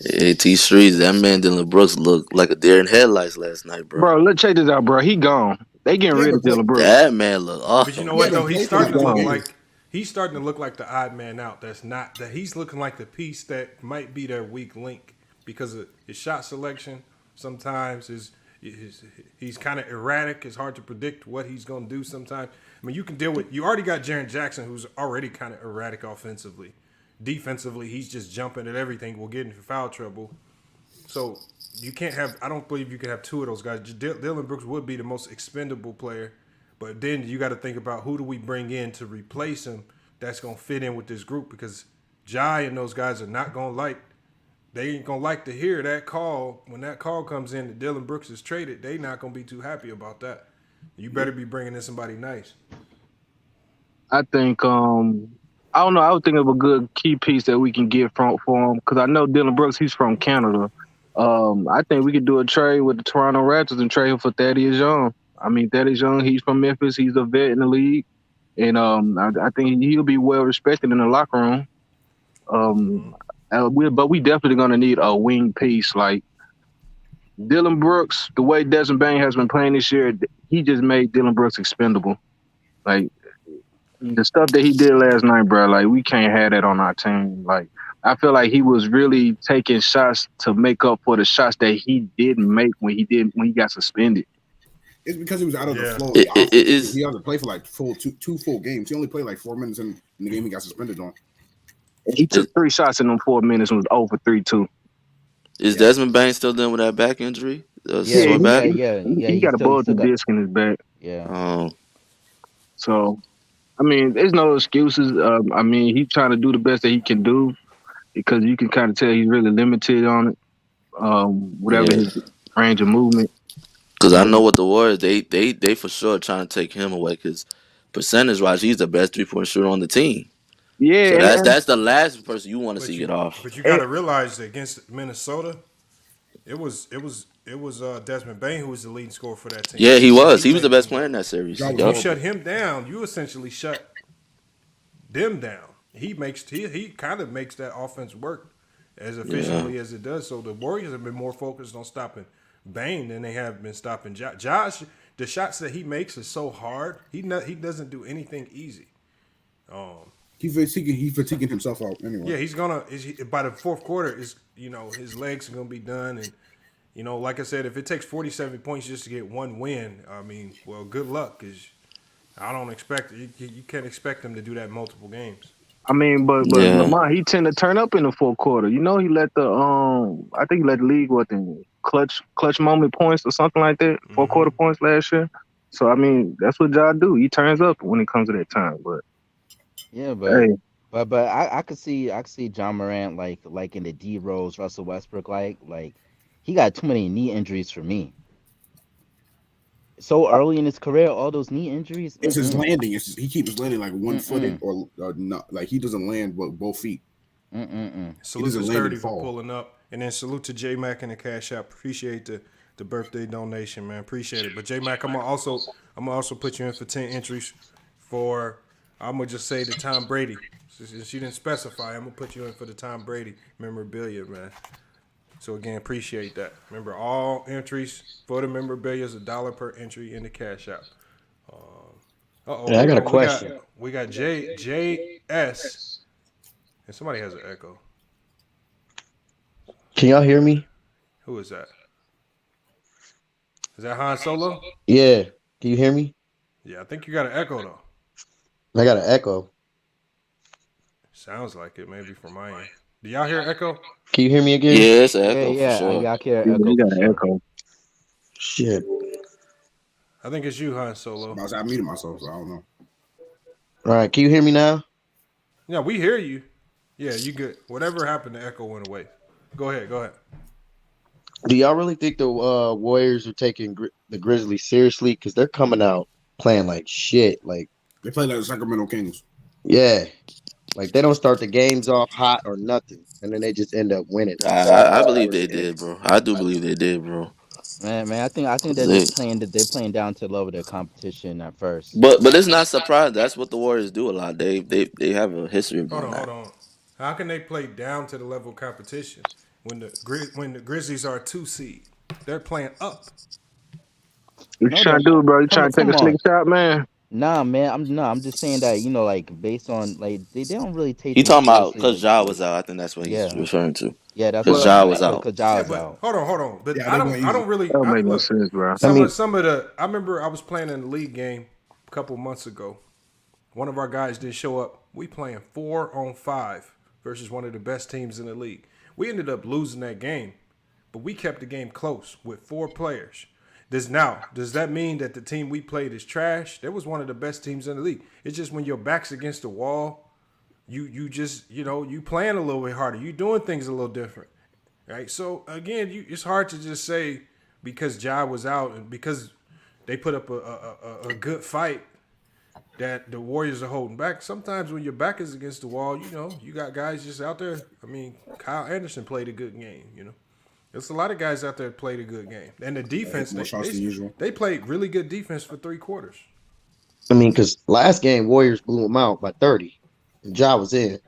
Hey, T Streets, that man Dylan Brooks looked like a deer in headlights last night, bro. Bro, let's check this out, bro. He gone. They getting rid of Dylan Brooks. That man look awful. But you know what though? He's starting to look like the odd man out. He's looking like the piece that might be their weak link because of his shot selection. Sometimes he's kind of erratic. It's hard to predict what he's going to do sometimes. I mean, you already got Jaren Jackson, who's already kind of erratic offensively. Defensively, he's just jumping at everything. We'll get into foul trouble. So you can't have. I don't believe you can have 2 of those guys. Dylan Brooks would be the most expendable player, but then you got to think about who do we bring in to replace him that's going to fit in with this group, because Ja and those guys are not going to like. They ain't going to like to hear that call. When that call comes in that Dylan Brooks is traded, they not going to be too happy about that. You better be bringing in somebody nice. I think I don't know. I would think of a good key piece that we can get for him, because I know Dylan Brooks, he's from Canada. I think we could do a trade with the Toronto Raptors and trade him for Thaddeus Young. I mean, Thaddeus Young, he's from Memphis. He's a vet in the league. And I think he'll be well respected in the locker room. But we definitely going to need a wing piece. Like Dylan Brooks, the way Desmond Bane has been playing this year, he just made Dylan Brooks expendable. Like, the stuff that he did last night, bro, like, we can't have that on our team. Like, I feel like he was really taking shots to make up for the shots that he didn't make when he got suspended. It's because he was out of the flow. He had to play for like two full games. He only played like 4 minutes in the game he got suspended on. He took 3 shots in them 4 minutes and was over 3-2. Is Desmond Bane still dealing with that back injury? Yeah. He got a bulging disc in his back. Yeah. So, I mean, there's no excuses. I mean, he's trying to do the best that he can do, because you can kind of tell he's really limited on it, whatever his range of movement. Because I know what the Warriors, they for sure trying to take him away, because percentage-wise, he's the best 3-point shooter on the team. Yeah. So that's the last person you want to see get off. But you got to realize that against Minnesota, it was Desmond Bane who was the leading scorer for that team. Yeah, he was. He was the best player in that series. If you shut him down, you essentially shut them down. He kind of makes that offense work as efficiently as it does. So the Warriors have been more focused on stopping Bane than they have been stopping Josh. The shots that he makes is so hard. He doesn't do anything easy. He's fatiguing himself out anyway. Yeah, he's gonna. By the fourth quarter, his legs are gonna be done, and like I said, if it takes 47 points just to get one win, I mean, well, good luck, because I don't expect you can't expect him to do that in multiple games. I mean, but Lamar, he tend to turn up in the fourth quarter. He let I think he led the league in clutch moment points or something like that, fourth quarter points last year. So I mean, that's what Ja do. He turns up when it comes to that time. But yeah, but I could see Ja Morant like in the D Rose, Russell Westbrook like he got too many knee injuries for me. So early in his career, all those knee injuries. It's his landing. He keeps landing like one-footed or not. Like he doesn't land with both feet. Salute to doesn't land in Sturdy the for fall. pulling up, and then salute to J Mac and the Cash App. Appreciate the birthday donation, man. Appreciate it. But J Mac, I'm gonna also put you in for 10 entries for. I'm gonna just say the Tom Brady. Since you didn't specify, I'm gonna put you in for the Tom Brady memorabilia, man. So again, appreciate that. Remember, all entries for the memorabilia is $1 per entry in the Cash App. Yeah, I got a question. We got JS, and somebody has an echo. Can y'all hear me? Who is that? Is that Han Solo? Yeah. Can you hear me? Yeah, I think you got an echo though. I got an echo. Sounds like it, maybe from my end. Do y'all hear echo? Can you hear me again? Yeah, it's an Yeah, echo for sure. y'all hear Yeah, echo. you got for an sure. echo. Shit. I think it's you, Han Solo. I muted myself, so I don't know. All right. Can you hear me now? Yeah, we hear you. Yeah, you good. Whatever happened, the echo went away. Go ahead. Do y'all really think the Warriors are taking the Grizzlies seriously? Because they're coming out playing like shit. Like, They play like the Sacramento Kings. yeah. Like, they don't start the games off hot or nothing. And then they just end up winning. I believe they did, bro. I do believe they did, bro. Man, I think they're just playing down to the level of their competition at first. But it's not surprising. That's what the Warriors do a lot. They have a history of doing that. Hold on. How can they play down to the level of competition when the Grizzlies are a 2 seed? They're playing up. What you trying to do, bro? You trying to take a come sneak on. shot, man? Nah, man. I'm just saying that like based on like they don't really take. He them talking about seriously, because like, Ja was out. I think that's what he's yeah, referring to. yeah. That's Because what Ja I'm was saying. out. Because Ja Yeah, was but out. hold on. But Yeah, I they went don't really. That don't make no Look, sense, bro. some of the. I remember I was playing in the league game a couple months ago. One of our guys didn't show up. We playing 4-on-5 versus one of the best teams in the league. We ended up losing that game, but we kept the game close with 4 players. Does that mean that the team we played is trash? That was one of the best teams in the league. It's just when your back's against the wall, you just you playing a little bit harder. You doing things a little different, right? So again, it's hard to just say because Ja was out and because they put up a good fight that the Warriors are holding back. Sometimes when your back is against the wall, you got guys just out there. I mean, Kyle Anderson played a good game, There's a lot of guys out there that played a good game. And the defense, More shots than usual. they played really good defense for 3 quarters. I mean, because last game, Warriors blew them out by 30. And Ja was in.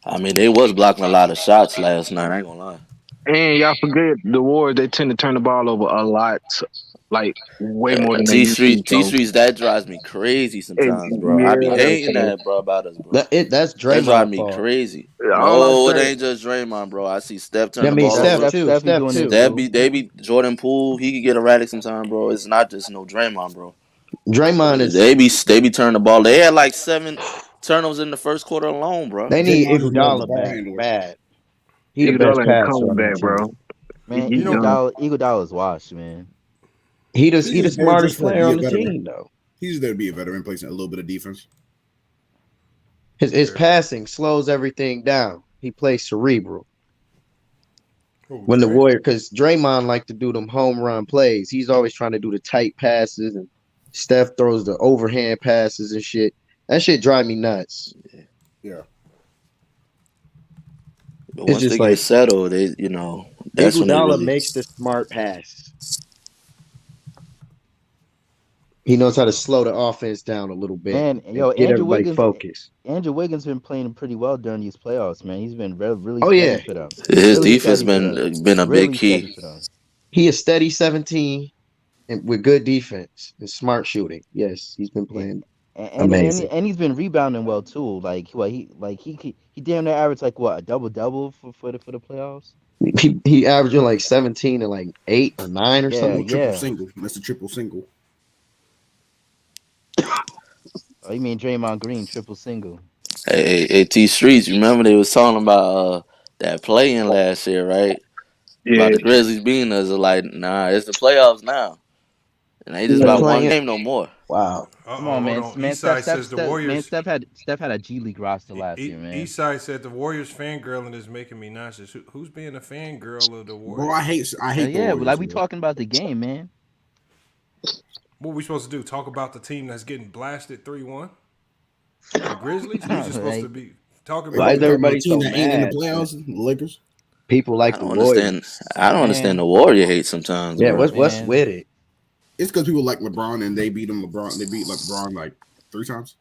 I mean, they was blocking a lot of shots last night. I ain't gonna lie. And y'all forget the Warriors. They tend to turn the ball over a lot, like way more than they used to. T Streets, that drives me crazy sometimes, bro. I be Yeah, hating that, bro, about us, bro. That's That drive Draymond's me fault. crazy. all I'm No, it saying, ain't just Draymond, bro. I see Steph turn I the mean, ball Steph over. too. Steph be Steph doing too. it They be Jordan Poole. He could get erratic sometime, bro. It's not just no Draymond, bro. Draymond is. They be turning the ball. They had like 7 turnovers in the first quarter alone, bro. They need Draymond is more of a Iguodala ball back handler. bad. He the best Iguodala ain't passer coming on that back, team. bro. Man, He done. Iguodala's washed, man. He the He's there smartest just for player be on a the veteran. team, though. He's there to be a veteran, placing a little bit of defense. His passing slows everything down. He plays cerebral. When the Warrior, because Draymond like to do them home run plays. He's always trying to do the tight passes, and Steph throws the overhand passes and shit. That shit drive me nuts. Yeah. But It's once just they get like settled, that's when they Iguodala really. makes the smart pass. He knows how to slow the offense down a little bit Man, and yo, get everybody focused. Andrew Wiggins been playing pretty well during these playoffs, man. He's been really Oh steady yeah, for them. His Really defense steady for them. been a big Really steady key. for them. he is steady 17 and with good defense and smart shooting. Yes, he's been Yeah. playing And amazing. he's been rebounding well too. Like he damn near averaged like what, a double for the playoffs. He averaging like 17 and like 8 or 9 or Yeah, something. Triple single. That's a triple single. Oh, you mean Draymond Green triple single? Hey, T Streets. Remember they was talking about that play-in last year, right? Yeah, About the Grizzlies beating us. Like, nah, it's the playoffs now, and they just Yeah, about one playing. game no more. Wow. Come on, man. Hold on. Man, Eastside says the Warriors. Steph had a G League roster last year, man. Eastside said the Warriors fangirling is making me nauseous. Who's being a fangirl of the Warriors? Bro, I hate the Yeah, Warriors, but like we bro. talking about the game, man. What we supposed to do? Talk about the team that's getting blasted 3-1? The Grizzlies? Who's just supposed to be Talk Like, about Why is talking about everybody a team so that ain't in the mad? playoffs, the Lakers. People I like the don't understand. Warriors. I don't understand the Warrior hate sometimes, Yeah, bro. what's Man. with it? It's because people like LeBron and they beat him. They beat LeBron like 3 times.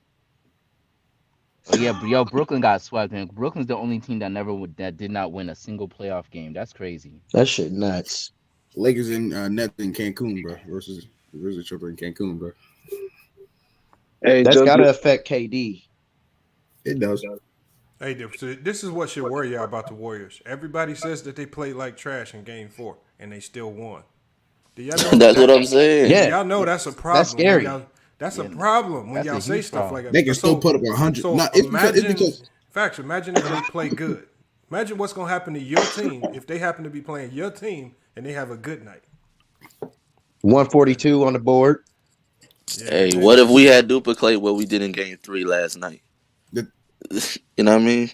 Oh yeah, yo, Brooklyn got swept, and Brooklyn's the only team that did not win a single playoff game. That's crazy. That shit nuts. Lakers and Nets in Cancun, bro, versus the Grizzlies children in Cancun, bro. Hey, That's Joe, gotta affect KD. It does. Hey, so this is what should worry y'all about the Warriors. Everybody says that they played like trash in Game 4, and they still won. Do y'all know That's what I'm saying. Yeah. Y'all know that's a problem. That's scary. That's a problem when That's a y'all say huge stuff problem. like that. They can still put up 100. So No, it's imagine, because facts. Imagine if they play good. Imagine what's gonna happen to your team if they happen to be playing your team and they have a good night. 142 on the board. Yeah, Hey, man. what if we had duplicate what we did in Game 3 last night? The- You know what I mean?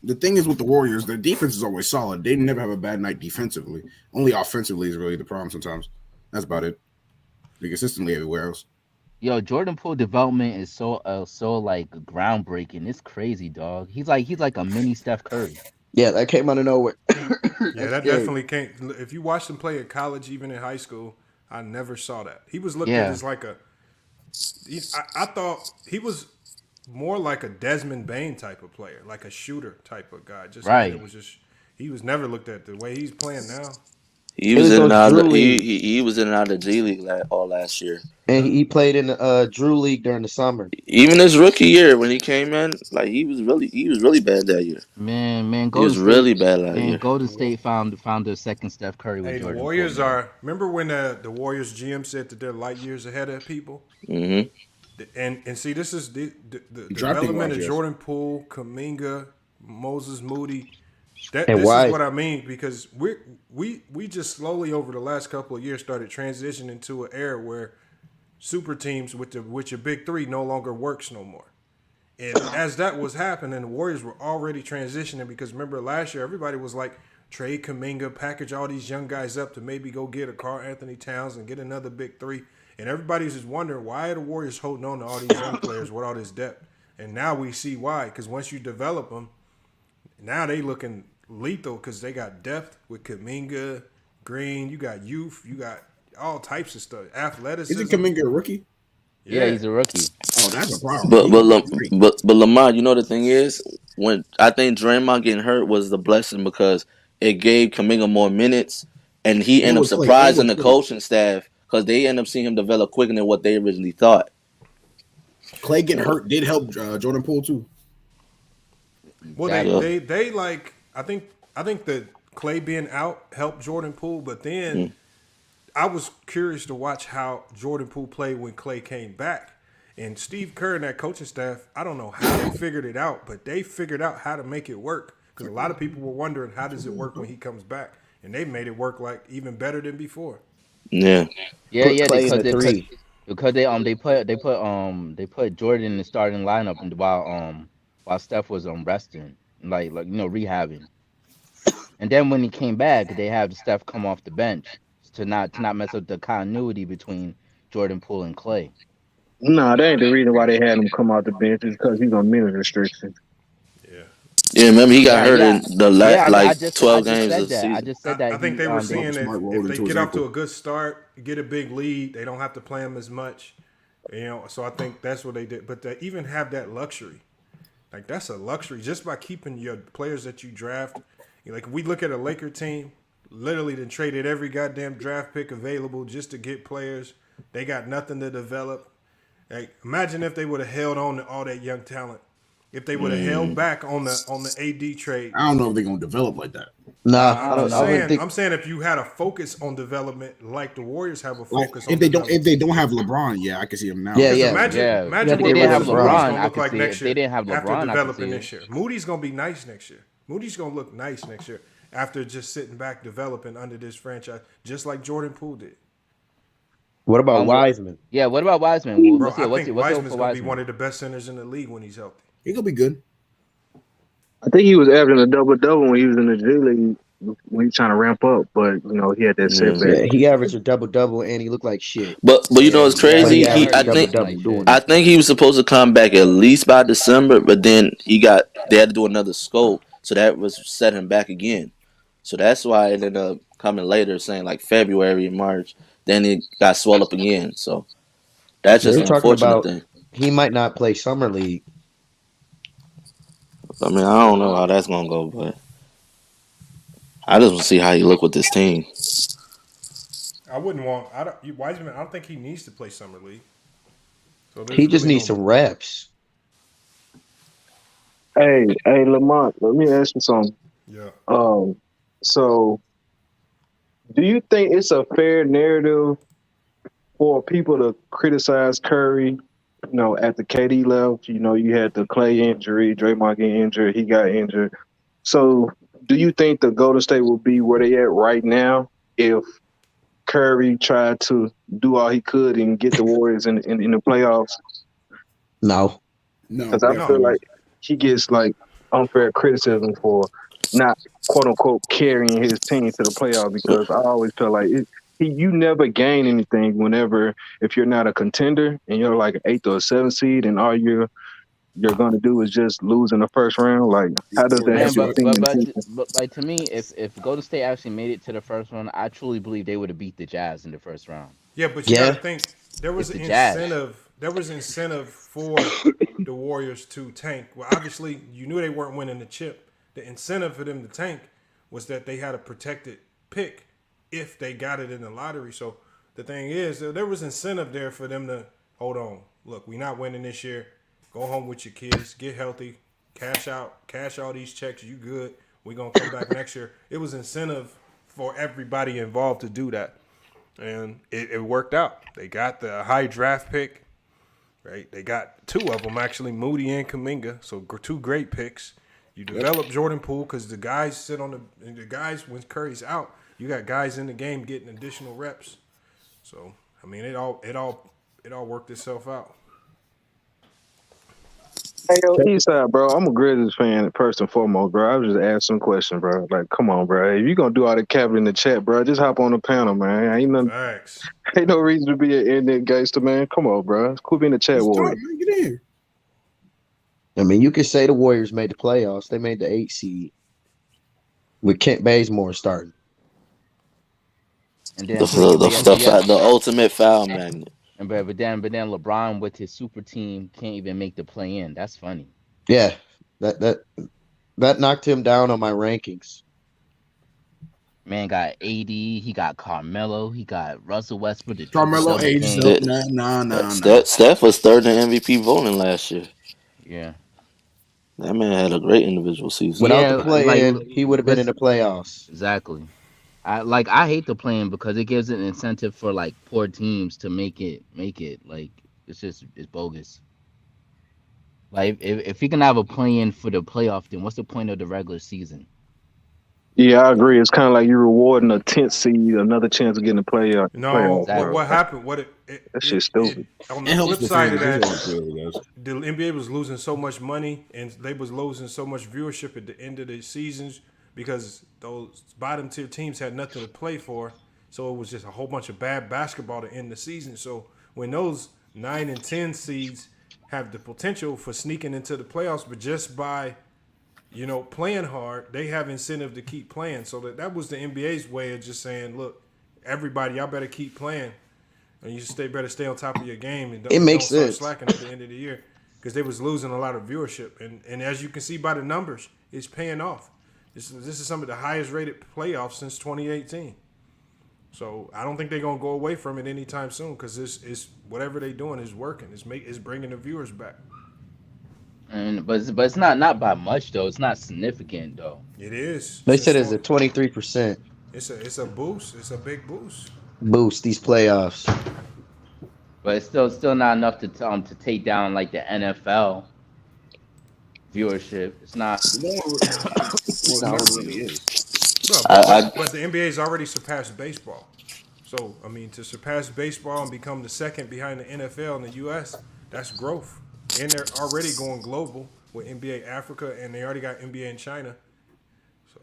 the thing is with the Warriors, their defense is always solid. They never have a bad night defensively. Only offensively is really the problem sometimes. That's about it. They consistently everywhere else. Yo, Jordan Poole development is so like groundbreaking. It's crazy, dog. He's like a mini Steph Curry. Yeah, that came out of nowhere. Yeah, that definitely can't. If you watched him play in college, even in high school, I never saw that. He was looked at as like a. I thought he was more like a Desmond Bain type of player, like a shooter type of guy. Just Right. It was just he was never looked at the way he's playing now. He was was in and on out. Drew League. He was in and out of G League all last year. And he played in the Drew League during the summer. Even his rookie year when he came in, like he was really bad that year. Man, He Golden was State, really bad last year. Golden State found their second Steph Curry with Hey, the Jordan Warriors Poole, man. are. Remember when the Warriors GM said that they're light years ahead of people? Mm-hmm. And see, this is the Drafting development wise, of yes. Jordan Poole, Kuminga, Moses Moody. This And is why? what I mean because we just slowly over the last couple of years started transitioning to an era where super teams with your big three no longer works no more. And as that was happening, the Warriors were already transitioning because remember last year everybody was like trade Kuminga, package all these young guys up to maybe go get a Karl Anthony Towns and get another big three. And everybody's just wondering why are the Warriors holding on to all these young players with all this depth. And now we see why because once you develop them, now they looking lethal because they got depth with Kuminga, Green. You got youth. You got all types of stuff. Athleticism. Isn't Kuminga a rookie? Yeah, he's a rookie. Oh, that's a problem. But Lamar, you know the thing is, when I think Draymond getting hurt was the blessing because it gave Kuminga more minutes, and he ended up surprising the coaching staff because they end up seeing him develop quicker than what they originally thought. Clay getting hurt did help Jordan Poole too. Well, they like I think that Clay being out helped Jordan Poole, but then I was curious to watch how Jordan Poole played when Clay came back. And Steve Kerr and that coaching staff, I don't know how they figured it out, but they figured out how to make it work. Because a lot of people were wondering how does it work when he comes back, and they made it work like even better than before. Yeah, Clay in the three. because they put Jordan in the starting lineup and while Steph was resting, like rehabbing. And then when he came back, they had Steph come off the bench to not mess up the continuity between Jordan Poole and Clay. No, that ain't the reason why they had him come out the bench. Is because he's on minute restriction. Yeah, remember he got hurt in the last 12 games of the season. I just said that. I think they were seeing if they get off to ankle. a good start, get a big lead, they don't have to play him as much. So I think that's what they did. But to even have that luxury, like that's a luxury just by keeping your players that you draft. Like we look at a Laker team, literally they traded every goddamn draft pick available just to get players. They got nothing to develop. Like imagine if they would have held on to all that young talent. If they would have held back on the AD trade. I don't know if they're gonna develop like that. I'm saying if you had a focus on development, like the Warriors have a focus on if they don't have LeBron, yeah, I can see them now. Imagine what they didn't have LeBron's LeBron. gonna look like next year. They didn't have LeBron after developing I could this see year. Moody's gonna be nice next year. Moody's gonna look nice next year after just sitting back developing under this franchise, just like Jordan Poole did. What about Wiseman? Yeah, what about Wiseman? Bro, I think Wiseman's gonna be one of the best centers in the league when he's healthy. He gonna be good. I think he was averaging a double-double when he was in the G League when he's trying to ramp up, but he had that Yeah. setback. Yeah, he averaged a double and he looked like shit. But you know it's Yeah, But he crazy. I averaged heard a I he was think looking double like doing shit. I it. think he was supposed to come back at least by December, but then they had to do another scope, so that was set him back again. So that's why it ended up coming later, saying like February and March. Then it got swelled up again. So that's just They're the talking unfortunate about thing. he might not play summer league. I mean, I don't know how that's gonna go, but I just want to see how he look with this team. I wouldn't want. Wiseman. I don't think he needs to play summer league. So there's He just really needs no. some reps. Hey, Lamont, let me ask you something. Yeah. So do you think it's a fair narrative for people to criticize Curry? At the KD left, you had the Clay injury, Draymond getting injured, he got injured. So, do you think the Golden State will be where they at right now if Curry tried to do all he could and get the Warriors in the playoffs? No. No, Because I No. feel definitely. like he gets like unfair criticism for not quote unquote carrying his team to the playoff. Because I always feel like you never gain anything if you're not a contender and you're like an 8th or a 7th seed and all you're gonna do is just lose in the first round. Like, how does that Man, help your but team but in but the future? but like to me, if Golden State actually made it to the first round, I truly believe they would have beat the Jazz in the first round. Yeah, but you got to Yeah. think there It's was the Jazz. incentive. There was incentive for the Warriors to tank. Well, obviously, you knew they weren't winning the chip. The incentive for them to tank was that they had a protected pick if they got it in the lottery. So the thing is, there was incentive there for them to hold on. Look, we're not winning this year. Go home with your kids. Get healthy. Cash all these checks. You good? We're gonna come back next year. It was incentive for everybody involved to do that. And it worked out. They got the high draft pick, right? They got two of them actually, Moody and Kuminga. So two great picks. You develop Jordan Poole because the guys sit on the guys when Curry's out. You got guys in the game getting additional reps. So I mean, it all worked itself out. Hey, yo, Eastside, bro, I'm a Grizzlies fan first and foremost, bro. I was just asking some question, bro. Like, come on, bro. If you gonna do all the capping in the chat, bro, just hop on the panel, man. Facts. Ain't no reason to be an internet gangster, man. Come on, bro. It's cool being a chat Let's talk, warrior. man. Get in here. I mean, you could say the Warriors made the playoffs. They made the 8 seed with Kent Bazemore starting. And The then the ultimate foul magnet. and but then LeBron with his super team can't even make the play in. That's funny. Yeah, that knocked him down on my rankings. Man got AD, he got Carmelo, he got Russell Westbrook, the Carmelo triple-double ages game. up. Nah. Steph was third in MVP voting last year. Yeah. That man had a great individual season. Without Yeah, the play-in, he would have been in the playoffs. exactly. I hate the plan because it gives an incentive for like poor teams to make it. Like it's bogus. Like if you can have a plan for the playoff, then what's the point of the regular season? Yeah, I agree. It's kind of like you're rewarding a 10th seed another chance of getting a playoff. No, Exactly. what happened? That shit's stupid. On It the helps flip the side of fans. that, It does. the NBA was losing so much money and they was losing so much viewership at the end of the seasons because those bottom tier teams had nothing to play for. So it was just a whole bunch of bad basketball to end the season. So when those 9 and 10 seeds have the potential for sneaking into the playoffs, but just by playing hard, they have incentive to keep playing. So that was the NBA's way of just saying, look, everybody, y'all better keep playing. And you better stay on top of your game and It makes don't start sense. slacking at the end of the year because they was losing a lot of viewership. And as you can see by the numbers, it's paying off. This is some of the highest rated playoffs since 2018. So I don't think they're gonna go away from it anytime soon because it's whatever they're doing is working. It's bringing the viewers back. And but it's not by much though. It's not significant though. It is. They said it's a 23% It's a boost. It's a big boost. boost these playoffs. But it's still not enough to take down like the NFL viewership. It's not. Well, it really is. No, I but the NBA's already surpassed baseball. So I mean, to surpass baseball and become the second behind the NFL in the U.S., that's growth. And they're already going global with NBA Africa, and they already got NBA in China. So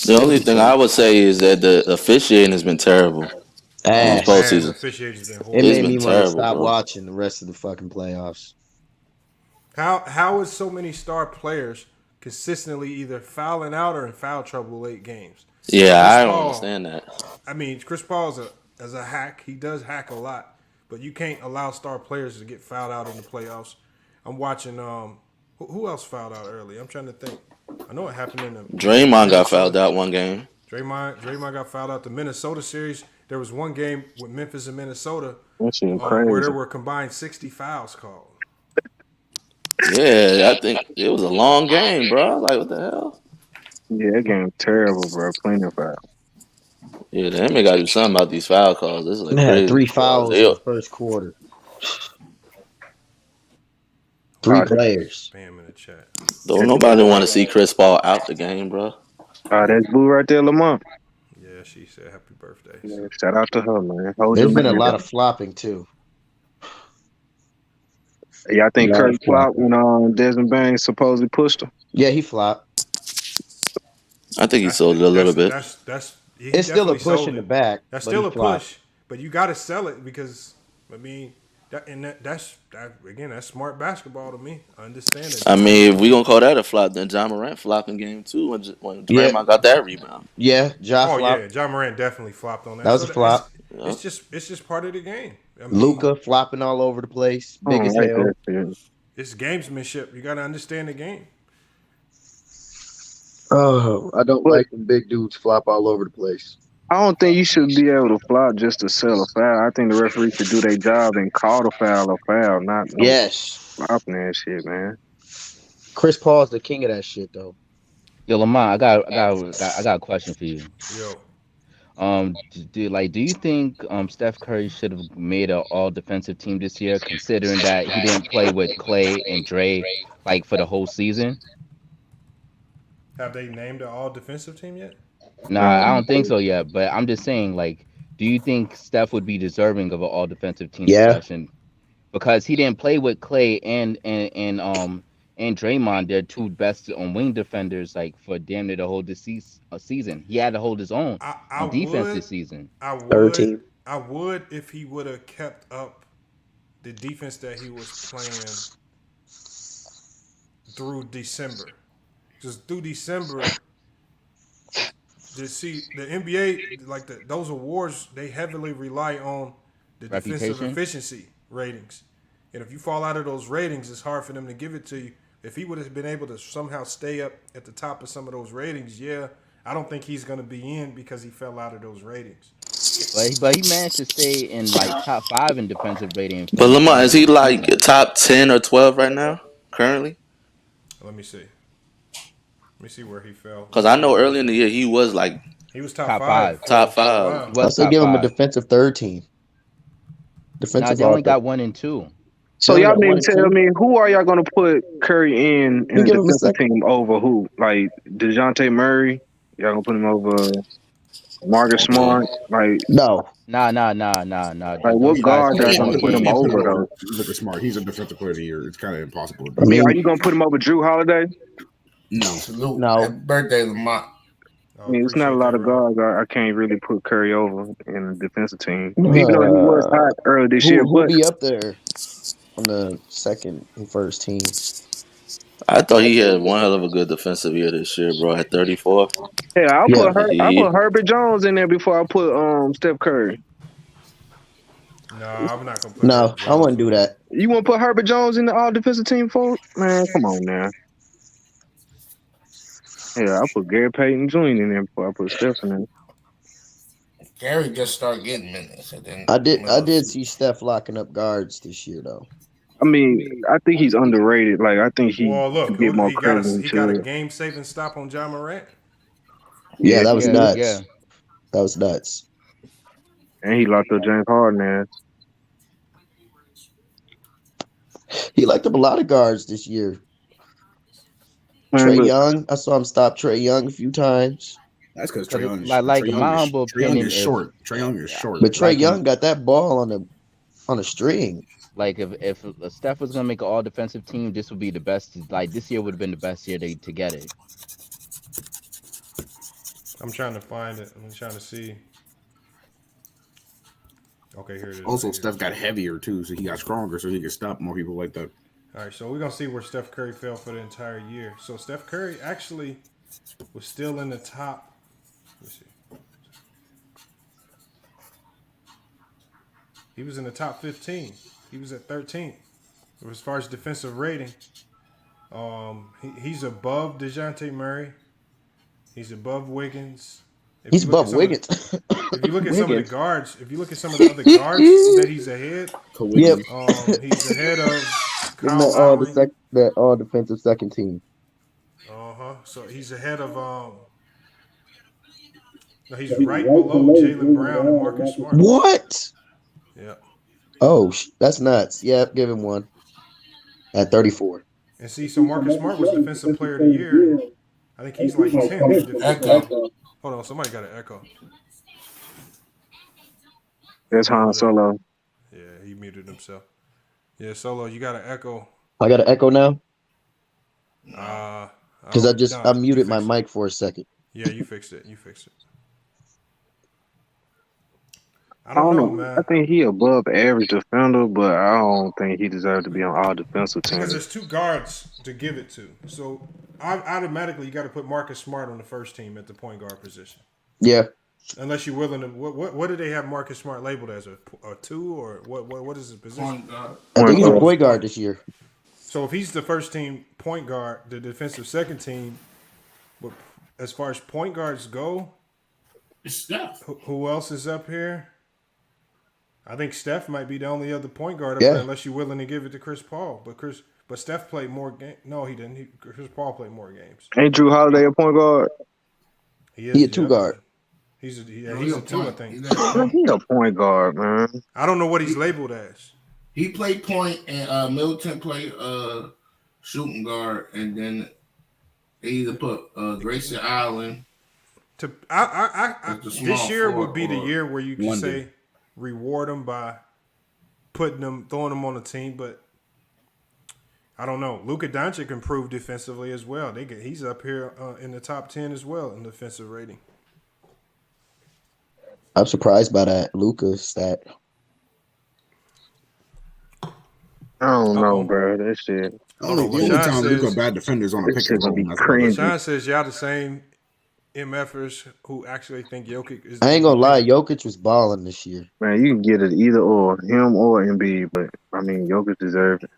The only thing I would say is that the officiating has been terrible in this Oh Ass. man, the postseason. officiating's been It It's made horrible. been me want to terrible, stop bro. watching the rest of the fucking playoffs. How is so many star players consistently either fouling out or in foul trouble late games? Yeah, Chris I don't Paul. understand that. I mean, Chris Paul's as a hack. He does hack a lot, but you can't allow star players to get fouled out in the playoffs. I'm watching. Who else fouled out early? I'm trying to think. I know it happened in the Draymond got Minnesota. fouled out one game. Draymond got fouled out the Minnesota series. There was one game with Memphis and Minnesota That shit where crazy. there were combined 60 fouls called. Yeah, I think it was a long game, bro. Like, what the hell? Yeah, that game's terrible, bro. Plenty of foul. Yeah, the NBA got to do something about these foul calls. This is like They had crazy. 3 fouls in They, the first quarter. Oh, 3 that- players. Spam in the chat. don't nobody want to see Chris Paul out the game, bro. That's Boo right there, Lamont. Yeah, she said happy birthday. Yeah, shout out to her, man. Hold There's your been a man lot down. of flopping too. Yeah, I think Yeah, Curry that's flopped when Desmond Bain supposedly pushed him. Yeah, he flopped. I think he sold it a little bit. He It's still a definitely push sold in the it. back. That's but still he a flopped. push, but you got to sell it because I mean that's smart basketball to me. I understand it. I mean, if we gonna call that a flop, then Ja Morant flopped in game 2 when Yeah. Draymond got that rebound. Yeah, Ja Oh flopped. yeah, Ja Morant definitely flopped on that. That was a flop. It's just part of the game. I mean, Luka flopping all over the place. I Big don't as like hell. that shit. it's gamesmanship. You got to understand the game. Oh, I don't like when big dudes flop all over the place. I don't think you should be able to flop just to sell a foul. I think the referee should do their job and call the foul a foul, not no Yes. flopping that shit, man. Chris Paul's the king of that shit though. Yo, Lamont, I got a question for you. Yo, Do you think Steph Curry should have made an all defensive team this year, considering that he didn't play with Clay and Dre like for the whole season? have they named an all defensive team yet? Nah, I don't think so yet. But I'm just saying, like, do you think Steph would be deserving of an all defensive team Yeah. discussion? Because he didn't play with Clay and Draymond, they're two best wing defenders, like for damn near the whole season. He had to hold his own on defense this season. Third team. I would if he would have kept up the defense that he was playing through December. Just through December, the NBA, like those awards, they heavily rely on the defensive Reputation? efficiency ratings. And if you fall out of those ratings, it's hard for them to give it to you. If he would have been able to somehow stay up at the top of some of those ratings, yeah, I don't think he's going to be in because he fell out of those ratings. But he managed to stay in like top 5 in defensive rating. But Lamar, is he like top 10 or 12 right now, currently? Let me see. Let me see where he fell. Because I know early in the year he was like He was top Top 5. five. top 5. I still give him a defensive third team. Nah, Defensive they only all- got 1 and 2. So They y'all only got need one to and tell two? me, who are y'all gonna put Curry in We the give him a defensive second. team over who? Like DeJounte Murray? Y'all gonna put him over Marcus Smart? Like No. Nah. what Those guard guys y'all play gonna put him games. over though? Lucas Smart. He's a defensive player of the year. It's kind of impossible. To I do. mean, Are you gonna put him over Drew Holiday? No. Salute. No. Happy birthday, Lamont. I mean, it's not a lot of guards. guards I can't really put Curry over in the defensive team. Even though he was hot early this year, who but be up there on the second and first team? I thought he had one hell of a good defensive year this year, bro. At 34. yeah, I'll Yeah. put Herbert Jones in there before I put Steph Curry. No, I'm not going to put No, Herb I wouldn't Jones do that. You want to put Herbert Jones in the all defensive team for? Man, come on now. Yeah, I'll put Gary Payton Jr. in there before I put Steph in there. Gary just started getting minutes. And then I did see Steph locking up guards this year though. I mean, I think he's underrated. Like, I think he Well, look, could get more he got credit than he got a should. game-saving stop on Ja Morant. Yeah, that was Yeah, nuts. yeah. That was nuts. And he locked up James Harden ass. He locked up a lot of guards this year. Man, Trey look, Young, I saw him stop Trey Young a few times. That's because Trey Young is Like, Trae in Young my is- humble Trae Young opinion, is if- short. Trey Young is short. But Trey Like, Young got that ball on a string. Like if Steph was gonna make an all defensive team, this would be the best. Like this year would have been the best year to get it. I'm trying to find it. I'm trying to see. Okay, here it is. Also, right Steph got heavier too, so he got stronger, so he could stop more people like that. All right, so we're gonna see where Steph Curry fell for the entire year. So Steph Curry actually was still in the top. Let me see. He was in the top 15. He was at 13th as far as defensive rating. He's above DeJounte Murray. He's above Wiggins. He's above Wiggins. If you look at some of the guards, if you look at some of the other guards that he's ahead, Yep. He's ahead of In Kyle Lowry. the all defensive second team. So he's ahead of no, he's right below Jaylen Brown and Marcus Smart. What? Yeah. Oh, that's nuts. Yep, give him one at 34. And see, so Marcus Smart was Defensive Player of the Year. I think he's like 10th. Echo. Hold on, somebody got an echo. That's Han Solo. Yeah, he muted himself. Yeah, Solo, you got an echo. I got an echo now because Because I muted my mic for a second. Yeah, you fixed it. I I don't don't know, know. man. I think he above average defender, but I don't think he deserves to be on all defensive Because teams. there's two guards to give it to. So automatically you got to put Marcus Smart on the first team at the point guard position. Yeah, Unless you're willing to. What do they have Marcus Smart labeled as? A 2 or what is his position? Point guard. I think he's a guard. point guard this year. So if he's the first team point guard, the defensive second team, but as far as point guards go, It's Steph. who else is up here? I think Steph might be the only other point guard up Yeah. there, unless you're willing to give it to Chris Paul. But Steph played more games. No, he didn't. Chris Paul played more games. Ain't Drew Holiday a point guard? He a two guard. He's a He's 2, I think. He a point guard, man. I don't know what he's labeled as. He played point, and Middleton played shooting guard, and then they either put Grayson Allen. This year would be the year where you can London. say reward them by throwing them on the team, but I don't know. Luka Doncic improved defensively as well. He's up here in the top 10 as well in defensive rating. I'm surprised by that Luka stat. I don't know, bro. That shit. I don't know. The only Sean time says- Luka bad defenders on a This pick and shit's roll. gonna be That's crazy. Sean says y'all the same MFers who actually think Jokic is. I ain't gonna lie, Jokic was balling this year. Man, you can get it either or, him or Embiid, but I mean, Jokic deserved it.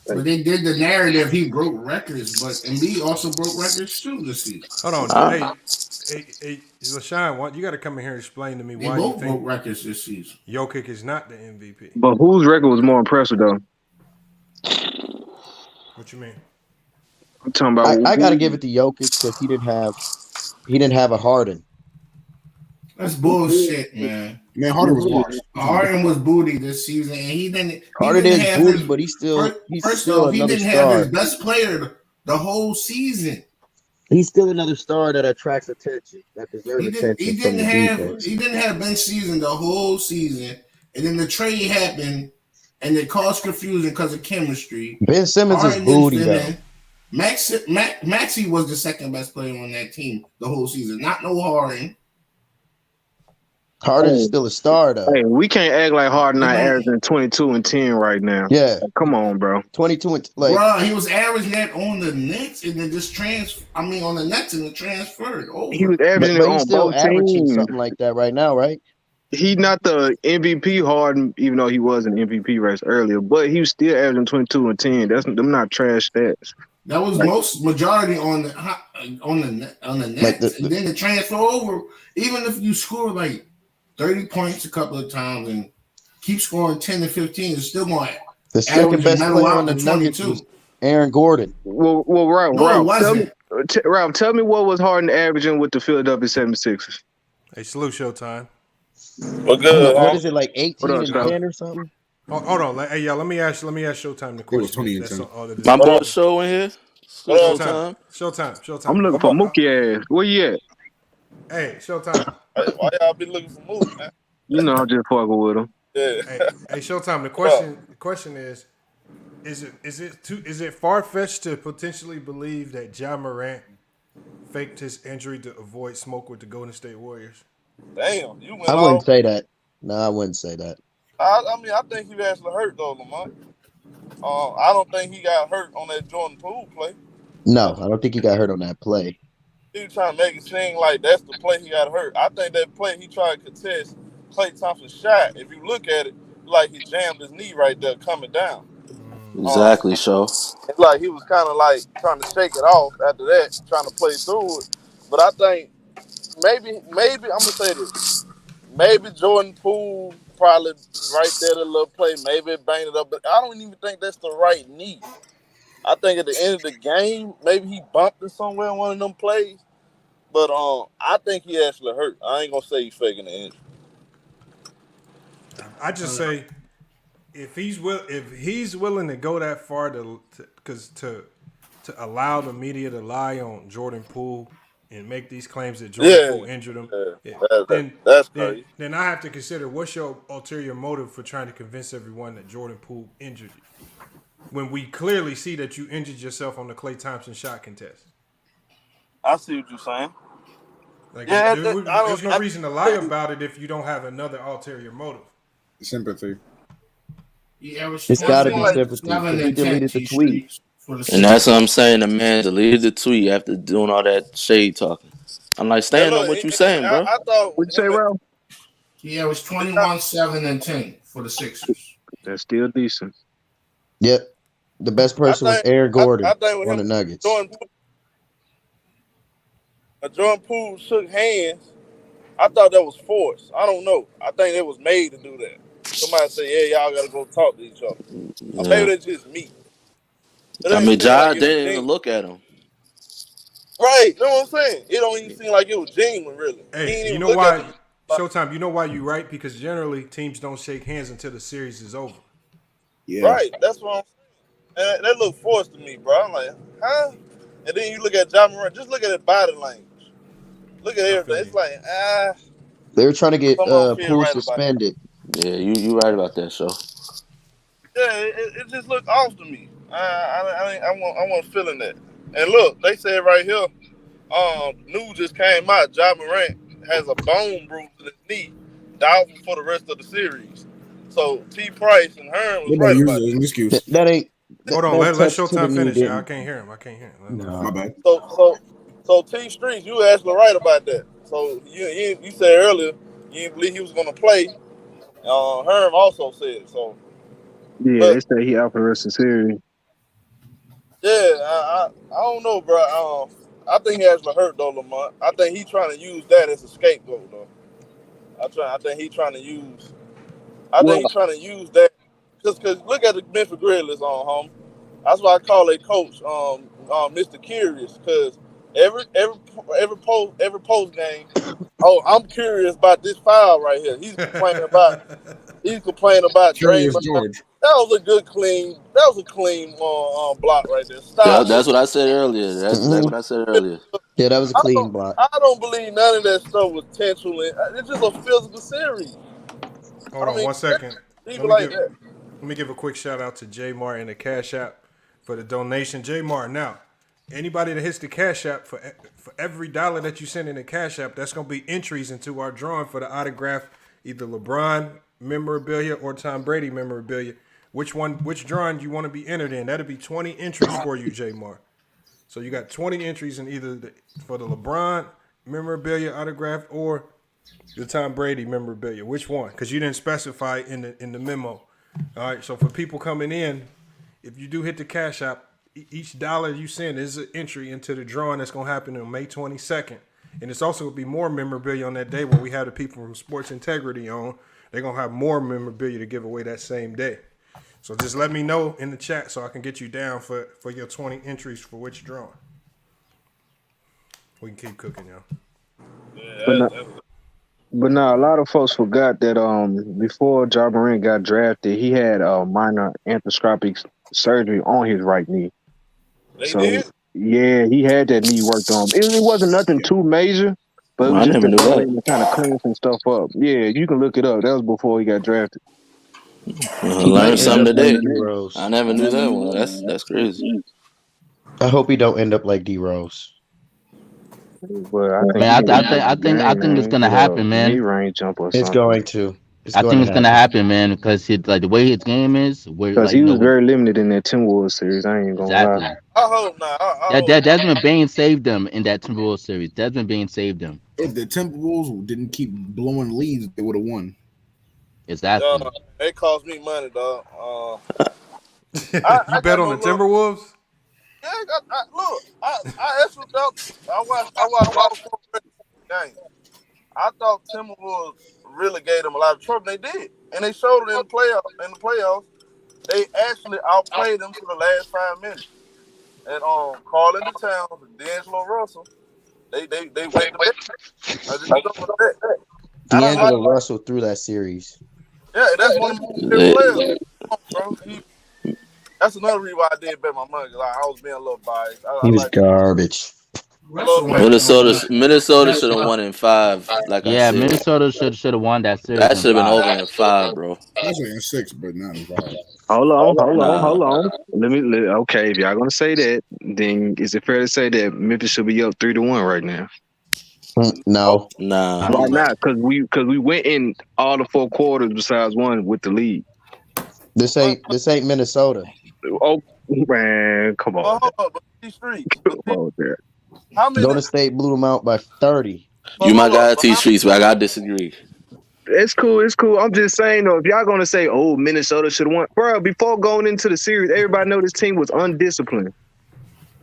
But they did the narrative he broke records, but Embiid also broke records too this season. Hold on, hey, LaShawn, you got to come in here and explain to me They why you both broke think records this season. Jokic is not the MVP. But whose record was more impressive, though? What you mean? I'm talking about. I gotta give it to Jokic because he didn't have a Harden. That's bullshit, man. Man, Harden was washed. Harden was booty this season, and he didn't. Harden didn't is have booty, his- but he's First still off, he another didn't have star. his best player the whole season. He's still another star that attracts attention. That deserves He attention from the defense. didn't have bench season the whole season, and then the trade happened, and it caused confusion because of chemistry. Ben Simmons is Harden booty didn't though. fit in. Maxey was the second best player on that team the whole season. Not no Harden. Harden's still a star though. Hey, we can't act like Harden not He don't- averaging 22 and 10 right now. Yeah, Come on, bro. 22 and like Bruh, he was averaging that on the Nets and then just on the Nets and then transferred over. He was but averaging it he's on still both averaging teams. something like that right now, right? He not the MVP Harden, even though he was in the MVP race earlier, but he was still averaging 22 and 10. Them not trash stats. That was majority on the Nets, Like and then the transfer over. Even if you score like 30 points a couple of times and keep scoring 10 to 15, it's still going. The second best Average player on the medal out to Nuggets 22. was Aaron Gordon. Well, Ralph, No, it Ralph, wasn't. tell me what was Harden averaging with the Philadelphia 76ers? Hey, salute Showtime. Well, good. What is it, like 18 What up, and Charles? 10 or something? Hold on. Hey, y'all, let me ask Showtime the question. 20 and That's 10. all that is. My boy Show in here. Showtime. I'm looking for Mookie ass. Where you at? Hey, Showtime. Hey, why y'all be looking for movies, man? You know I'm just fucking with him. Yeah. Hey, Showtime. The question is it far fetched to potentially believe that Ja Morant faked his injury to avoid smoke with the Golden State Warriors? Damn, you went I wouldn't all. say that. No, I wouldn't say that. I mean, I think he actually hurt though, Lamont. I don't think he got hurt on that Jordan Poole play. No, I don't think he got hurt on that play. He was trying to make it seem like that's the play he got hurt. I think that play he tried to contest Klay Thompson's shot. If you look at it, like he jammed his knee right there coming down. Exactly, so. It's like he was kind of like trying to shake it off after that, trying to play through it. But I think maybe I'm gonna say this. Maybe Jordan Poole probably right there the little play. Maybe it banged it up, but I don't even think that's the right knee. I think at the end of the game, maybe he bumped it somewhere in one of them plays. But I think he actually hurt. I ain't gonna say he's faking the injury. I just say if he's willing to go that far to allow the media to lie on Jordan Poole and make these claims that Jordan Poole injured him, That's crazy. Then I have to consider what's your ulterior motive for trying to convince everyone that Jordan Poole injured you when we clearly see that you injured yourself on the Klay Thompson shot contest. I see what you're saying. Like, there's no reason to lie about it if you don't have another ulterior motive. Sympathy. Yeah, It's got to be sympathy. He deleted the tweet. And that's what I'm saying. The man deleted the tweet after doing all that shade talking. I'm like, stand on what you saying, bro. I thought. What'd you say, Ralph? Yeah, it was 21, 7, and 10 for the Sixers. That's still decent. Yep. The best person was Aaron Gordon on the Nuggets. Jordan Poole shook hands. I thought that was forced. I don't know. I think it was made to do that. Somebody said, "Yeah, y'all gotta go talk to each other." Yeah. Or maybe that's just me. I mean, Ja didn't even look at him. Right, you know what I'm saying? It don't even seem like it was genuine, really. Hey, you know why? Showtime, you know why you right? Because generally teams don't shake hands until the series is over. Yeah. Right, that's what I'm saying. And that looked forced to me, bro. I'm like, huh? And then you look at Ja Morant, just look at his body language. Look at everything. It's like, They were trying to get Poole suspended. Yeah, you right about that, show. Yeah, it just looked off to me. I wasn't feeling that. And look, they said right here, news just came out. Ja Morant has a bone bruise in his knee, doubtful for the rest of the series. So T. Price and Hearn was right about an excuse. That ain't. Hold on, let Showtime finish. I can't hear him. No, my bad. So T. Streets, you were actually right about that. So you said earlier you didn't believe he was going to play. Herm also said it. So yeah, they say he out for the rest of the series. Yeah, I don't know, bro. I think he actually hurt though, Lamont. I think he's trying to use that as a scapegoat though. I think he's trying to use. He's trying to use that because look at the Memphis Grizzlies on home. That's why I call their coach Mr. Curious because every post game. Oh, I'm curious about this foul right here. He's complaining about Curious Draymond. George. That was a clean block right there. That's what I said earlier. That's what I said earlier. Yeah, that was a clean block. I don't believe none of that stuff was intentional. It's just a physical series. Hold on 1 second. Let me give a quick shout out to J Martin and the Cash App for the donation. J Martin, now anybody that hits the Cash App for every $1 that you send in the Cash App, that's gonna be entries into our drawing for the autograph, either LeBron memorabilia or Tom Brady memorabilia. Which drawing you want to be entered in? That'll be 20 entries for you, J Mar. So you got 20 entries in either for the LeBron memorabilia autograph or the Tom Brady memorabilia. Which one? Because you didn't specify in the memo. All right. So for people coming in, if you do hit the Cash App, each $1 you send is an entry into the drawing that's gonna happen on May 22nd, and it's also gonna be more memorabilia on that day when we have the people from Sports Integrity on. They're gonna have more memorabilia to give away that same day. So just let me know in the chat so I can get you down for your 20 entries for which drawing. We can keep cooking, y'all. But now a lot of folks forgot that before Ja Morant got drafted, he had a minor arthroscopic surgery on his right knee. Yeah, he had that knee worked on. It wasn't nothing too major, but it was just to kind of clean some stuff up. Yeah, you can look it up. That was before he got drafted. Learned something today. I never knew that one. That's crazy. I hope he don't end up like D Rose. But I think Man, I think it's gonna happen, mid man. range jump or It's something. going to. I think it's gonna happen, man, because like the way his game is, where Because like he was very limited in that Timberwolves series. I ain't gonna lie. exactly. I hope not. I That hope. Desmond Bain saved them in that Timberwolves series. Desmond Bain saved them. If the Timberwolves didn't keep blowing leads, they would have won. Exactly. It cost me money, dog. You I bet got on no the Timberwolves? Yeah, I actually thought I watched all 4 games. I thought Timberwolves really gave them a lot of trouble. They did, and they showed it in the playoffs. In the playoffs, they actually outplayed them for the last 5 minutes. And Carl into Towns and D'Angelo Russell, they went to bed. I just don't know that. D'Angelo Russell threw that series. Yeah, that's one of my favorite players. Bro. That's another reason why I did bet my money. Like, I was being a little biased. He was garbage. Minnesota should have won in 5. Like I Yeah, said, Minnesota should have won that series. that should have been 5. over in 5, bro. Actually in 6, but not in 5. Hold on. Okay, if y'all gonna say that, then is it fair to say that Memphis should be up 3-1 right now? No. Nah. Why not? Because we went in all the 4 quarters besides one with the lead. This ain't Minnesota. Oh man, come on. Hold on, but these streets. How many? Golden State blew them out by 30. You my guy at T Streets, but I gotta disagree. It's cool. I'm just saying though, if y'all gonna say, "Oh, Minnesota should have won," bro, before going into the series, everybody know this team was undisciplined.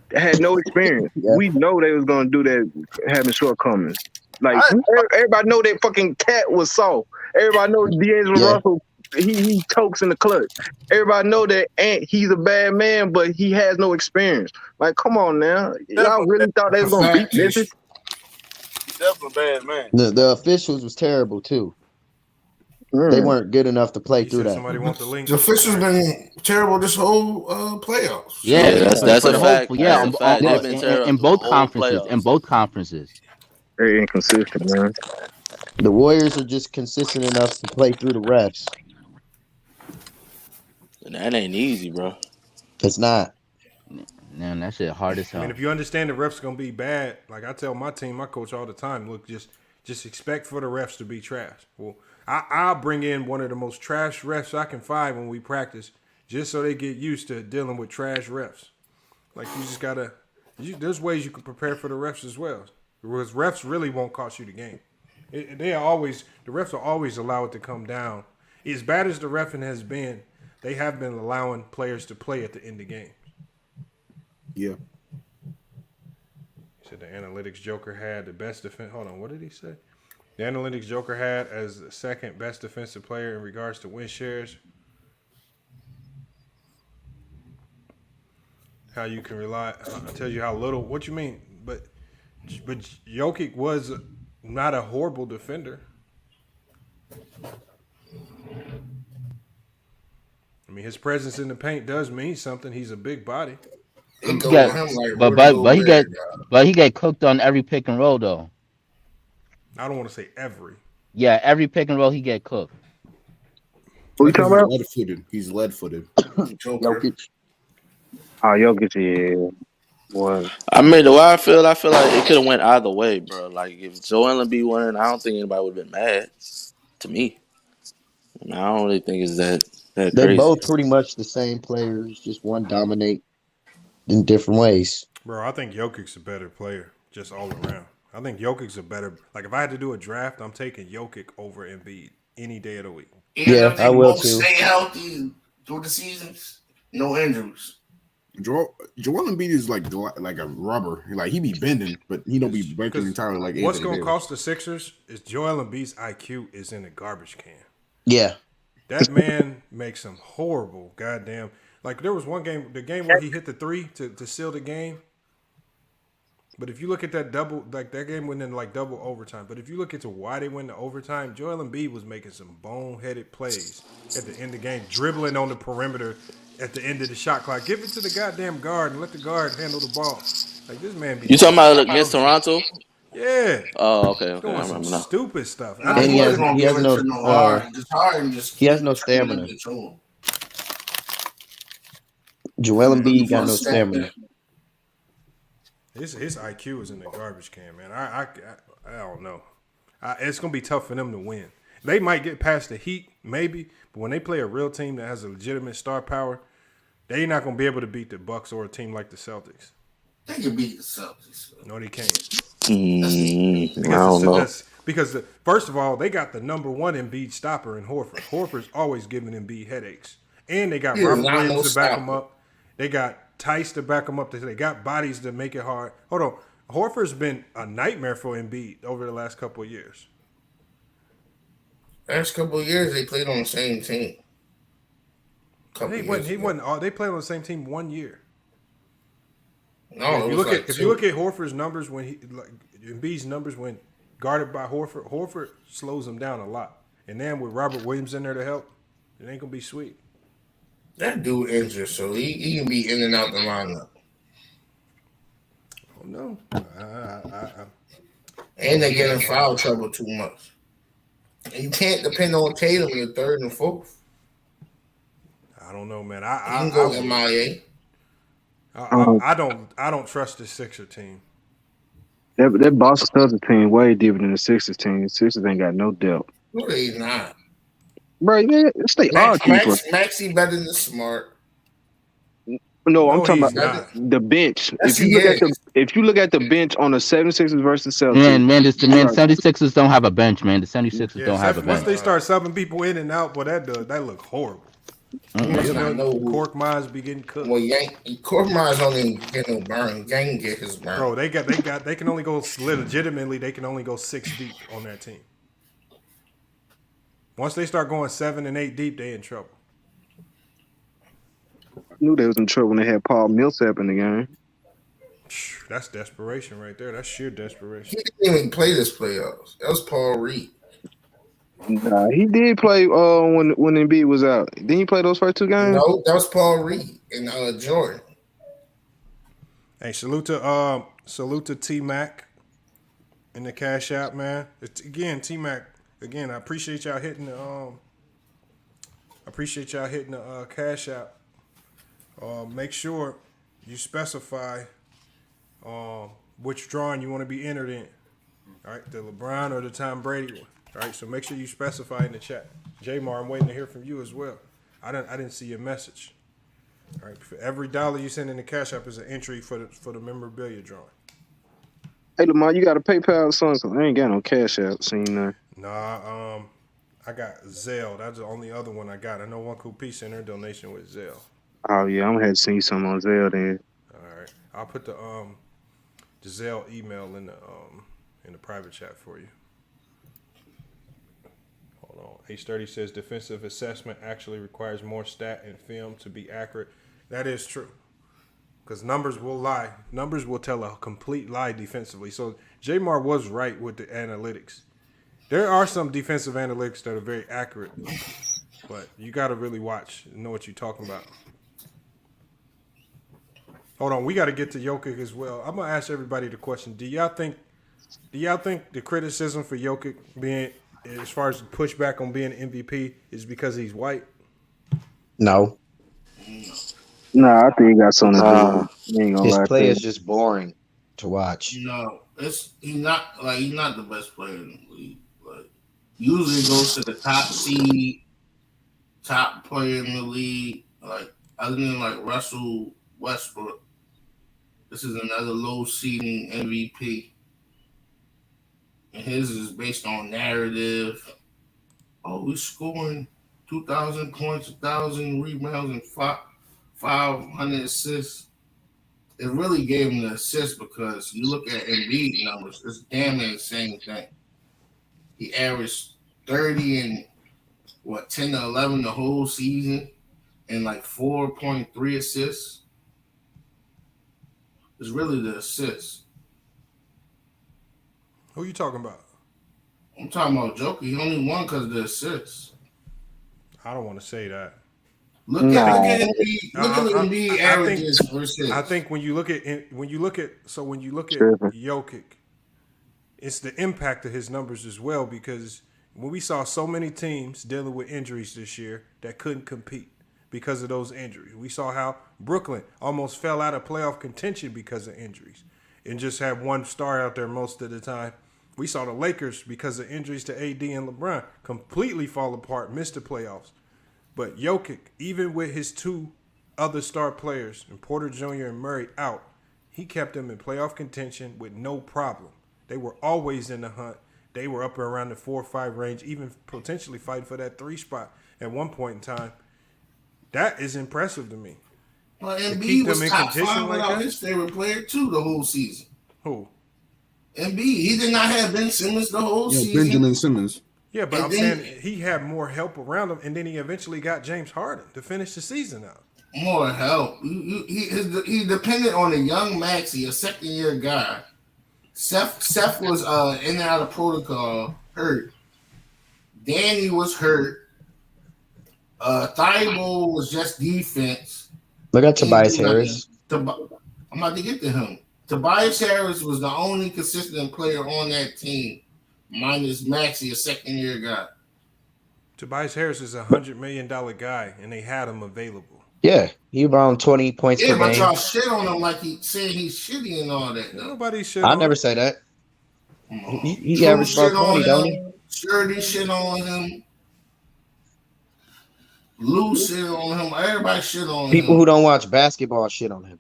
They had no experience. Yeah. We know they was gonna do that, having shortcomings. Like everybody know that fucking cat was soft. Everybody know D'Angelo Russell. He chokes in the clutch. Everybody know that he's a bad man, but he has no experience. Like, come on now, y'all really thought they was gonna beat Memphis? Definitely a bad man. The officials was terrible too. They weren't good enough to play through that. Somebody want the link. The officials been terrible this whole playoffs. Yeah, that's a fact. Yeah, They've been terrible in both the whole conferences. playoffs. In both conferences. Very inconsistent, man. The Warriors are just consistent enough to play through the refs. And that ain't easy, bro. It's not. Man, that shit hard as hell. I mean, if you understand the refs gonna be bad, like I tell my team, my coach all the time, look, just expect for the refs to be trash. Well, I'll bring in one of the most trash refs I can find when we practice, just so they get used to dealing with trash refs. Like you just gotta, there's ways you can prepare for the refs as well, because refs really won't cost you the game. The refs will always allow it to come down. As bad as the reffing has been, they have been allowing players to play at the end of games. Yeah. He said the analytics joker had the best defense. Hold on, what did he say? The analytics joker had as the second best defensive player in regards to win shares. How you can rely. I tell you how little. What you mean? But Jokic was not a horrible defender. I mean, his presence in the paint does mean something. He's a big body. But he got cooked on every pick and roll though. I don't want to say every. Yeah, every pick and roll he get cooked. What you talking about? He's lead-footed. Jokic. Oh, Jokic, yeah. What? I mean, the way I feel like it could have went either way, bro. Like if Joel Embiid won, I don't think anybody would have been mad. To me, I don't really think it's that They're crazy. both pretty much the same players, just one dominate in different ways. Bro, I think Jokic's a better player, just all around. I think Jokic's a better. Like if I had to do a draft, I'm taking Jokic over Embiid any day of the week. Yeah, I will too. Stay healthy through the seasons, no injuries. Joel Embiid is like a rubber. Like he be bending, but he don't be breaking entirely. Like what's going to cost the Sixers is Joel Embiid's IQ is in a garbage can. Yeah, that man makes some horrible goddamn. Like there was one game, the game where he hit the 3 to seal the game. But if you look at that double, like that game went in like double overtime. But if you look into why they went to overtime, Joel Embiid was making some boneheaded plays at the end of the game, dribbling on the perimeter at the end of the shot clock. Give it to the goddamn guard and let the guard handle the ball. Like this man. You talking about against Toronto? Yeah. Oh, okay. Doing I some remember now. stupid stuff. And he has no stamina. Joel Embiid got no stamina. His IQ is in the garbage can, man. I don't know. It's gonna be tough for them to win. They might get past the Heat, maybe, but when they play a real team that has a legitimate star power, they're not gonna be able to beat the Bucks or a team like the Celtics. They can beat the Celtics. No, they can't. I don't know. Because first of all, they got the number one Embiid stopper in Horford. Horford's always giving Embiid headaches, and they got Robert Williams to back him up. They got Tice to back him up. They got bodies to make it hard. Hold on, Horford's been a nightmare for Embiid over the last couple of years. Last couple of years, they played on the same team. He wasn't. They played on the same team 1 year. No, if you look at Horford's numbers Embiid's numbers when guarded by Horford slows him down a lot. And then with Robert Williams in there to help, it ain't gonna be sweet. That dude injured, so he can be in and out the lineup. Oh no. And they get in foul trouble too much. And you can't depend on Tatum in the third and fourth. I don't know, man. You can go MIA. I don't trust the Sixer team. That Boston Celtics team way deeper than the Sixers team. The Sixers ain't got no depth. No, they not. Bro, man, it's the odd keeper. Maxey better than Smart. No, I'm talking about the bench. Yes, if you look at the bench on the 76ers versus Celtics. Man, 76ers don't have a bench, man. The 76ers don't have a bench. Once they start subbing people in and out, boy, that look horrible. Cork Mines be getting cooked. Well, Cork Mines only get no burn. Yang get his burn. Bro, they can only go legitimately. They can only go 6 deep on that team. Once they start going 7 and 8 deep, they in trouble. I knew they was in trouble when they had Paul Millsap in the game. That's desperation right there. That's sheer desperation. He didn't even play this playoffs. That was Paul Reed. Nah, he did play when Embiid was out. Didn't he play those first 2 games? No, that was Paul Reed and Jordan. Hey, salute to T Mac in the Cash App, man. T Mac. Again, I appreciate y'all hitting the Cash App. Make sure you specify which drawing you want to be entered in. All right, the LeBron or the Tom Brady one. All right, so make sure you specify in the chat. J-Mar, I'm waiting to hear from you as well. I didn't see your message. All right, for every $1 you send in the Cash App is an entry for the memorabilia drawing. Hey, Lamar, you got a PayPal or something? I ain't got no Cash App. Seen that. Nah, I got Zelle. That's the only other one I got. I know One Cool P sent her donation with Zelle. Oh yeah, I'm gonna have to send you something on Zelle then. All right, I'll put the Zelle email in the private chat for you. Hold on. H30 says defensive assessment actually requires more stat and film to be accurate. That is true. Because numbers will lie. Numbers will tell a complete lie defensively. So J-Mar was right with the analytics. There are some defensive analytics that are very accurate, but you got to really watch and know what you're talking about. Hold on, we got to get to Jokic as well. I'm gonna ask everybody the question: Do y'all think the criticism for Jokic being, as far as pushback on being MVP, is because he's white? No. Nah, I think he got something to do. His play is just boring to watch. No, he's not the best player in the league. Like, usually it goes to the top seed, top player in the league. Like, other than like Russell Westbrook, this is another low seeding MVP. And his is based on narrative. Oh, he's scoring 2,000 points, 1,000 rebounds, and 500 assists. It really gave him the assist because you look at Embiid numbers, it's damn near the same thing. He averaged 30 and 10 to 11 the whole season and like 4.3 assists. It's really the assists. Who you talking about? I'm talking about Jokic. He only won because of the assists. I don't want to say that. Look at Embiid averages versus. I think when you look at Jokic, it's the impact of his numbers as well, because when we saw so many teams dealing with injuries this year that couldn't compete because of those injuries. We saw how Brooklyn almost fell out of playoff contention because of injuries. and just have one star out there most of the time. We saw the Lakers, because of injuries to AD and LeBron, completely fall apart, miss the playoffs. But Jokic, even with his two other star players, and Porter Jr. and Murray out, he kept them in playoff contention with no problem. They were always in the hunt. They were up around the 4 or 5 range, even potentially fighting for that 3 spot at one point in time. That is impressive to me. Well, To Embiid keep them was in top contention 5 like without that? his favorite player too the whole season. Who? Embiid, he did not have Ben Simmons the whole season. Benjamin Simmons. Yeah, but And I'm then- saying he had more help around him, and then he eventually got James Harden to finish the season out. More help. He depended on a young Maxey, a second-year guy. Seth was in and out of protocol, hurt. Danny was hurt. Thibault was just defense. Look at Tobias Harris. I'm about to get to him. Tobias Harris was the only consistent player on that team, minus Maxey, a second-year guy. Tobias Harris is $100 million guy, and they had him available. Yeah, he around 20 points Yeah, per but game. y'all shit on him like he saying he's shitty and all that. Though. Nobody should. I never say that. He True averaged about shit on 20, don't he? him. Shirley shit on him. Lou shit on him. Everybody shit on People him. who don't watch basketball shit on him.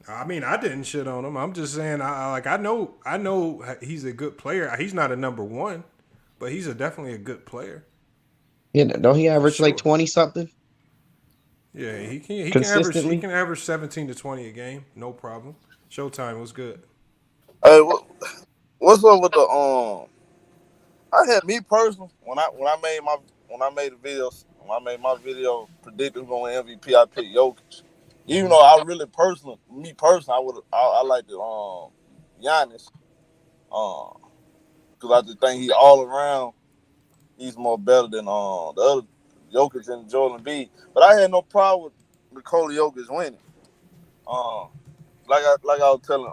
I mean, I didn't shit on him. I'm just saying, I know he's a good player. He's not a number one, but he's definitely a good player. Yeah, don't he average Sure. like 20 something? Yeah, he can Consistently? average 17 to 20 a game, no problem. Showtime was good. Hey, what's up with the I had me personally when I made my video predicting who's going to MVP, I picked Jokic. Even though I really I like the Giannis, because I just think he all around he's more better than the other Jokic and Joel Embiid. But I had no problem with Nikola Jokic winning. Like I was telling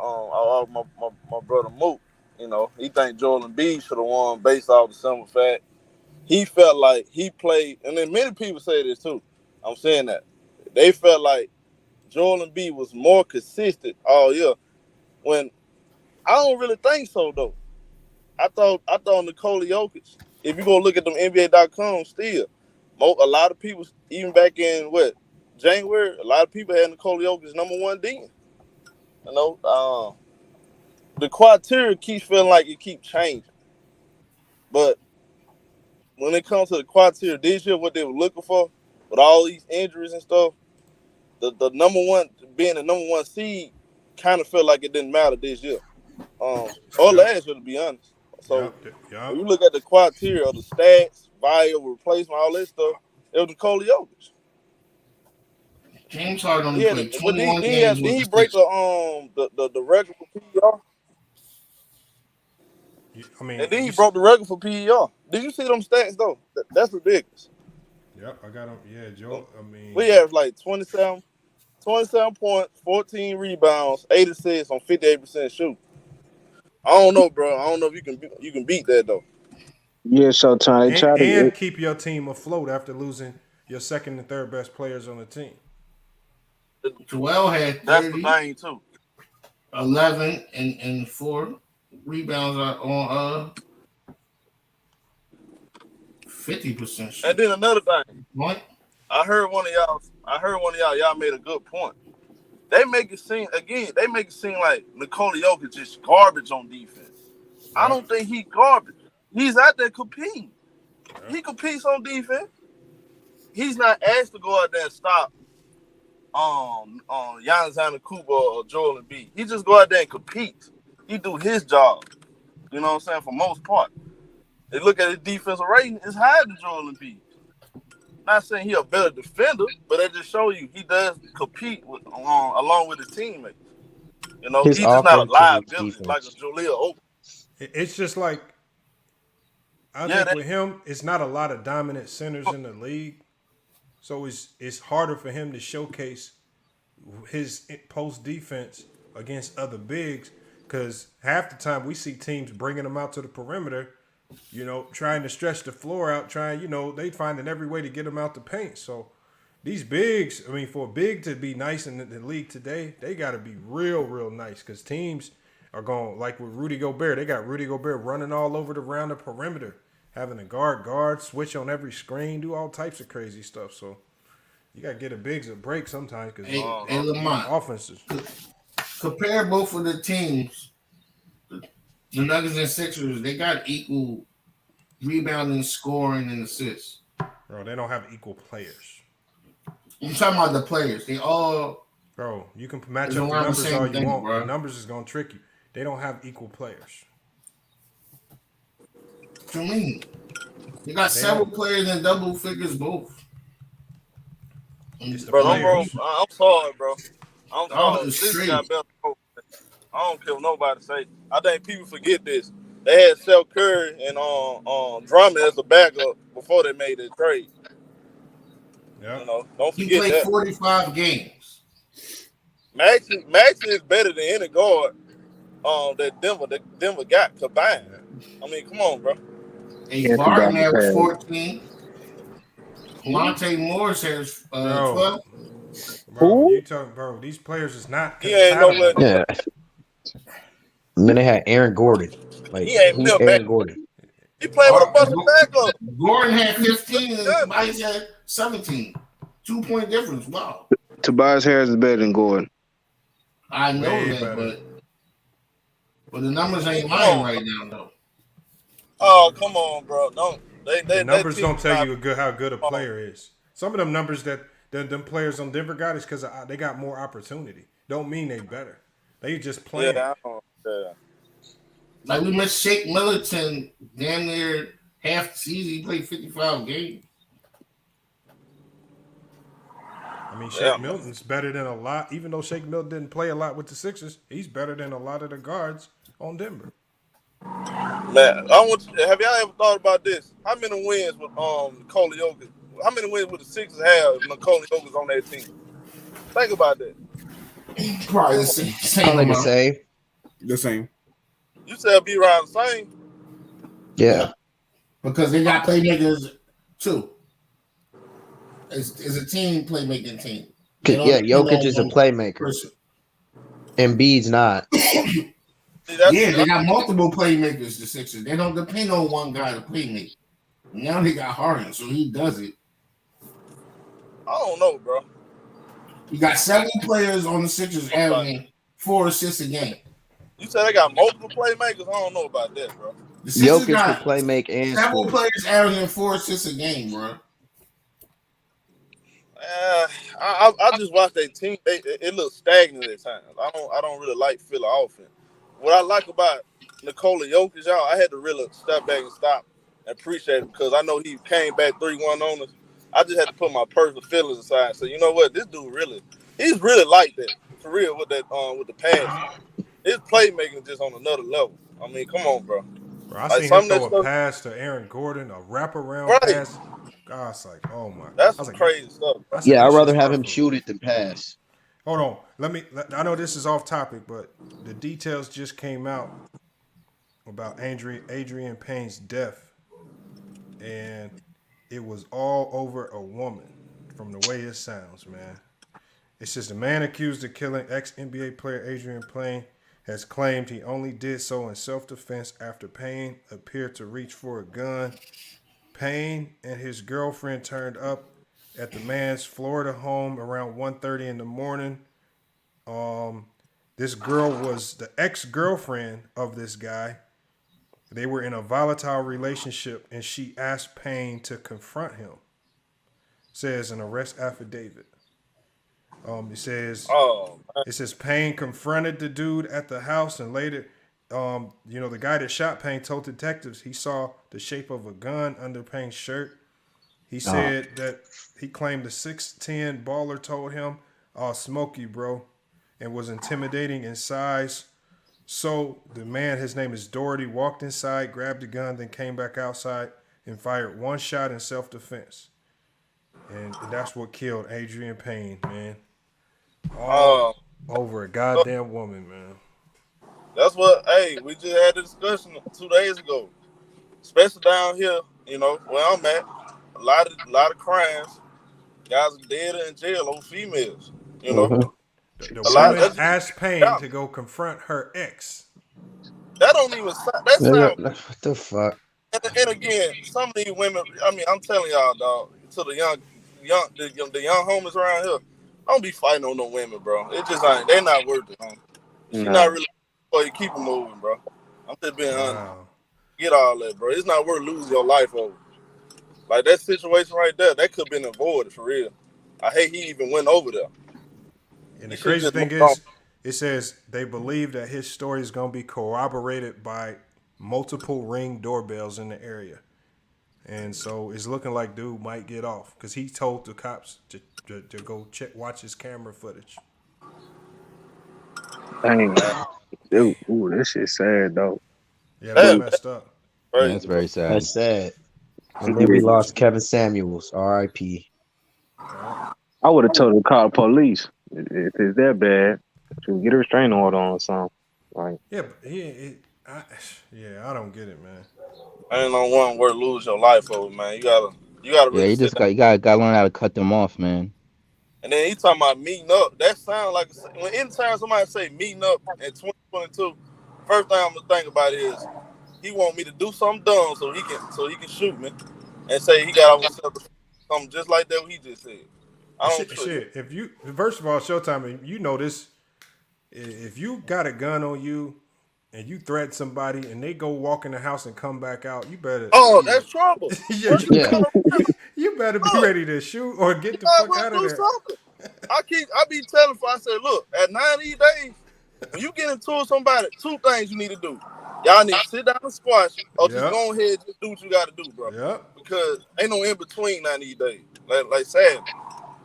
my brother Mook, you know, he think Joel Embiid should have won based off the simple fact he felt like he played, and then many people say this too. I'm saying that they felt like Joel Embiid was more consistent all year. When I don't really think so though. I thought Nikola Jokic. If you go look at them NBA.com, still, a lot of people, even back in January, a lot of people had Nikola Jokic number one then. You know, the criteria keeps feeling like it keeps changing, but when it comes to the criteria this year, what they were looking for with all these injuries and stuff, the number one being the number one seed kind of felt like it didn't matter this year, or last year to be honest. So when you look at the criteria of the stats, value, replacement, all that stuff, it was Nikola Jokic. James Harden only played 21 games. Did he break the record for PER? I mean, and then he broke the record for PER. Did you see them stats though? That's ridiculous. Yep, I got him. Yeah, Joe. I mean, we have like 27 points, 14 rebounds, 8 assists on 58% shoot. I don't know, bro. I don't know if you can beat that though. Yeah, Showtime. And keep your team afloat after losing your second and third best players on the team. Joel had 30, that's the thing too. 11 and 4 rebounds on 50% shot. And then another thing. What? I heard one of y'all made a good point. They make it seem like Nikola Jokic is garbage on defense. I don't think he's garbage. He's out there competing. He competes on defense. He's not asked to go out there and stop Giannis Antetokounmpo or Joel Embiid. He just go out there and compete. He do his job. You know what I'm saying? For most part. They look at his defensive rating, it's higher than Joel Embiid. Not saying he's a better defender, but that just show you he does compete along with his teammates. You know, he's just not a liability like a Jaleel Okafor. It's just like I think with him, it's not a lot of dominant centers in the league, so it's harder for him to showcase his post defense against other bigs because half the time we see teams bringing him out to the perimeter. You know, trying to stretch the floor out, they finding every way to get him out the paint. So these bigs, I mean, for a big to be nice in the league today, they got to be real nice because teams are going, like with Rudy Gobert, they got Rudy Gobert running all over around the perimeter, having a guard, switch on every screen, do all types of crazy stuff. So you got to get a bigs a break sometimes because Lamont, offenses. Compare both of the teams, the Nuggets and Sixers, they got equal rebounding, scoring, and assists. Bro, they don't have equal players. I'm talking about the players. They all. Bro, you can match up the numbers all you want. Bro. The numbers is going to trick you. They don't have equal players. What you mean? They got several players in double figures both. Bro, I'm sorry, bro. I'm sorry. This got better. I don't care what nobody say. I think people forget this. They had Steph Curry and Drummond as a backup before they made the trade. Yeah. You know, don't forget he played that. 45 games. Maxey is better than any guard that Denver got combined. I mean, come on, bro. And Barton averaged 14. Monte Morris has 12. Bro, you talking, bro? These players is not. He ain't nowhere. Yeah. And then they had Aaron Gordon. Like, he ain't who's Aaron Gordon? He played with a bunch of backup. Gordon had 15 and Tobias had 17. 2-point difference. Wow. Tobias Harris is better than Gordon. I know that, but the numbers ain't mine right now, though. Oh, come on, bro. Don't the numbers don't tell you how good a player is. Some of them numbers that them players on Denver got is because they got more opportunity. Don't mean they better. They just playing. Yeah. Like we missed Shake Milton damn near half the season. He played 55 games. I mean, Shake Milton's better than a lot. Even though Shake Milton didn't play a lot with the Sixers, he's better than a lot of the guards on Denver. Man, have y'all ever thought about this? How many wins with Nikola Jokic? How many wins would the Sixers have if Nikola Jokic on that team? Think about that. Probably the same. Probably the same. The same. You said be around the same. Yeah. Because they got playmakers too. It's a team playmaking team. Yeah, Jokic is a playmaker. Person. Embiid's not. They got multiple playmakers, the Sixers. They don't depend on one guy to playmake. Now they got Harden, so he does it. I don't know, bro. You got 7 players on the Sixers averaging 4 assists a game. You said they got multiple playmakers? I don't know about that, bro. Jokic can play make and several players averaging 4 assists a game, bro. I just watched their team. It looks stagnant at times. I don't really like Philly offense. What I like about Nikola Jokic, y'all, I had to really step back and stop and appreciate it because I know he came back 3-1 on us. I just had to put my personal feelings aside and say, you know what, this dude he's really like that for real with that with the pass. His playmaking is just on another level. I mean, come on, bro. I seen him throw a pass to Aaron Gordon, a wraparound pass. God, it's like, oh my. That's some crazy stuff. Yeah, I'd rather have him shoot it than pass. Hold on. I know this is off topic, but the details just came out about Adrian Payne's death. And it was all over a woman from the way it sounds, man. It says the man accused of killing ex-NBA player Adrian Payne has claimed he only did so in self-defense after Payne appeared to reach for a gun. Payne and his girlfriend turned up at the man's Florida home around 1:30 in the morning. This girl was the ex-girlfriend of this guy. They were in a volatile relationship, and she asked Payne to confront him, says an arrest affidavit. It says Payne confronted the dude at the house, and later, the guy that shot Payne told detectives he saw the shape of a gun under Payne's shirt. He said that he claimed the 6'10" baller told him, "I'll smoke you, bro," and was intimidating in size. So the man, his name is Doherty, walked inside, grabbed the gun, then came back outside and fired one shot in self-defense. And that's what killed Adrian Payne, man. All over a goddamn woman, man. That's what, we just had a discussion 2 days ago. Especially down here, where I'm at. A lot of crimes Guys are dead or in jail over females. You know, Mm-hmm. The a lot. woman That's asked Payne to go confront her ex. that don't even sound. That sound. What the fuck? And again, some of these women. I mean, I'm telling y'all, dog. To the young homies around here, don't be fighting on no women, bro. It just ain't. They're not worth it. Huh? She not really. Boy, you keep it moving, bro. I'm just being honest. Wow. Get all that, bro. It's not worth losing your life over. Like that situation right there, that could have been avoided for real. I hate he even went over there. And the crazy thing is, it says they believe that his story is going to be corroborated by multiple Ring doorbells in the area. And so it's looking like dude might get off because he told the cops to go watch his camera footage. Dang. Dude, ooh, this shit sad though. Yeah, that's messed up. Yeah, that's very sad. That's sad. And then we lost Kevin Samuels, R.I.P. I would have told him to call the police if it's that bad. To get a restraining order on or something. Like, yeah, but I don't get it, man. I ain't no one where lose your life over, man. You gotta really. Yeah, you gotta learn how to cut them off, man. And then he talking about meeting up. That sounds like when anytime somebody say meeting up in 2022, first thing I'm gonna think about is he want me to do something dumb so he can shoot me and say he got himself something just like that what he just said. I don't shit. If you first of all, Showtime, you know this. If you got a gun on you and you threaten somebody and they go walk in the house and come back out, you better. Oh, that's trouble. You better be ready to shoot or get the fuck out of there. Something. I be telling I say, look, at 90 days, when you get into somebody, two things you need to do. Y'all need to sit down and squash or just go ahead and do what you got to do, bro. Yep. Because ain't no in between 90 days. Like sad.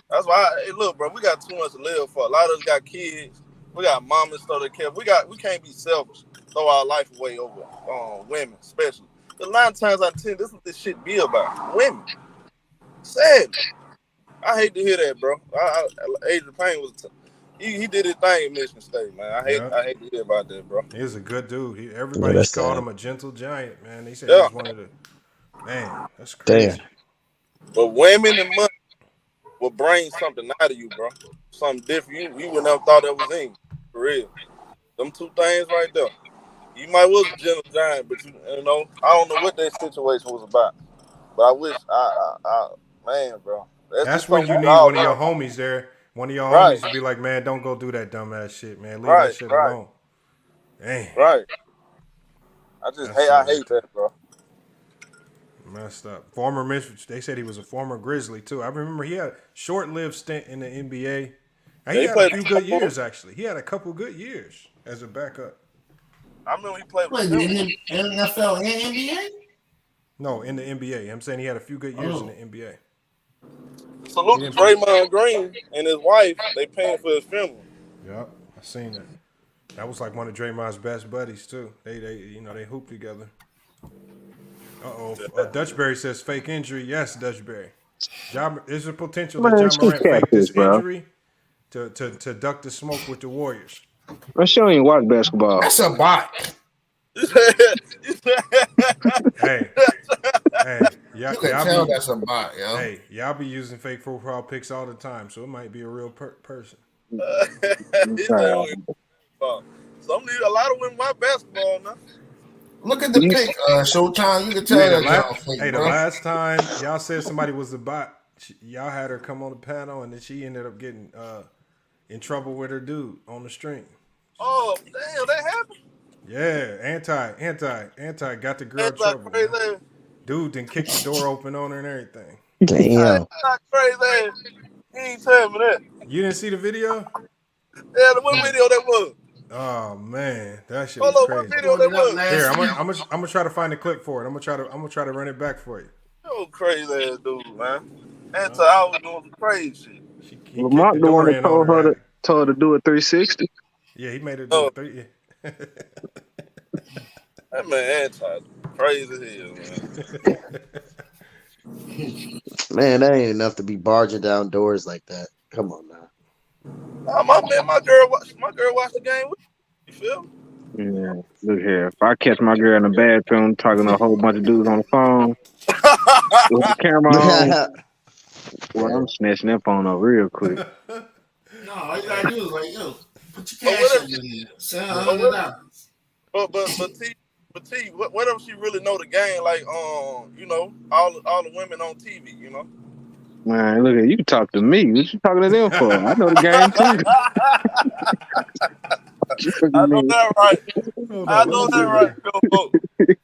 That's why, hey, look, bro, we got too much to live for. A lot of us got kids. We got mom and stuff that care. We can't be selfish. Throw our life away over women, especially. A lot of times I tell you, this is what this shit be about. Women. Sad. I hate to hear that, bro. Adrian Payne was he did his thing in Michigan State, man. I hate to hear about that, bro. He's a good dude. Everybody called him a gentle giant, man. They said he was one of the man. That's crazy. Damn. But women and money will bring something out of you, bro. Something different. You wouldn't have thought that was in for real. Them two things right there. You might was a gentle giant, but you know, I don't know what that situation was about. But I wish man, bro. That's when you need one of your homies there. One of your homies to be like, man, don't go do that dumbass shit, man. Leave that shit alone. Dang. Right. I hate that, bro. Messed up. Former Memphis. They said he was a former Grizzly too. I remember he had a short-lived stint in the NBA. And he had a few good years, actually. He had a couple good years as a backup. I remember he played with in NFL and NBA? No, in the NBA. I'm saying he had a few good years in the NBA. Salute to Draymond Green and his wife. They paying for his funeral. Yep, I seen that. That was like one of Draymond's best buddies too. They hoop together. Dutchberry says fake injury. Yes, Dutchberry. Is there potential that Ja Morant faked this injury to duck the smoke with the Warriors? I'm sure you watch basketball. That's a bot. Hey, y'all can tell that's a bot, yo. Hey, y'all be using fake profile pics all the time, so it might be a real person. A lot of women watch basketball now. Look at the pic, Showtime. You can tell the last time y'all said somebody was a bot, y'all had her come on the panel, and then she ended up getting in trouble with her dude on the stream. Oh, damn, that happened? Yeah, anti got the girl in trouble. Dude then kicked the door open on her and everything. Damn. That's crazy. He ain't tell me that. You didn't see the video? Yeah, what video that was? Oh man, that shit was crazy. What video that was? Here, I'm gonna try to find a clip for it. I'm gonna try to run it back for you. Oh, crazy ass dude, man. That's I was doing some crazy shit. Lamont the one that told her to do a 360. Yeah, he made it do a 3. That man anti crazy as hell, man. Man, that ain't enough to be barging down doors like that. Come on now. My girl watched the game with me. You feel me? Yeah, look here. If I catch my girl in the bathroom talking to a whole bunch of dudes on the phone with the camera on, Well, I'm snatching that phone up real quick. No, all you gotta do is like, yo, put your But cash what up if, in there. Send but what, $100. but T, what if she really know the game? Like, you know, all the women on TV, you know. Man, look at you. Talk to me. What you talking to them for? I know the game too. What you I fucking know mean? that right. Hold I on, let know me that see right, if Phil.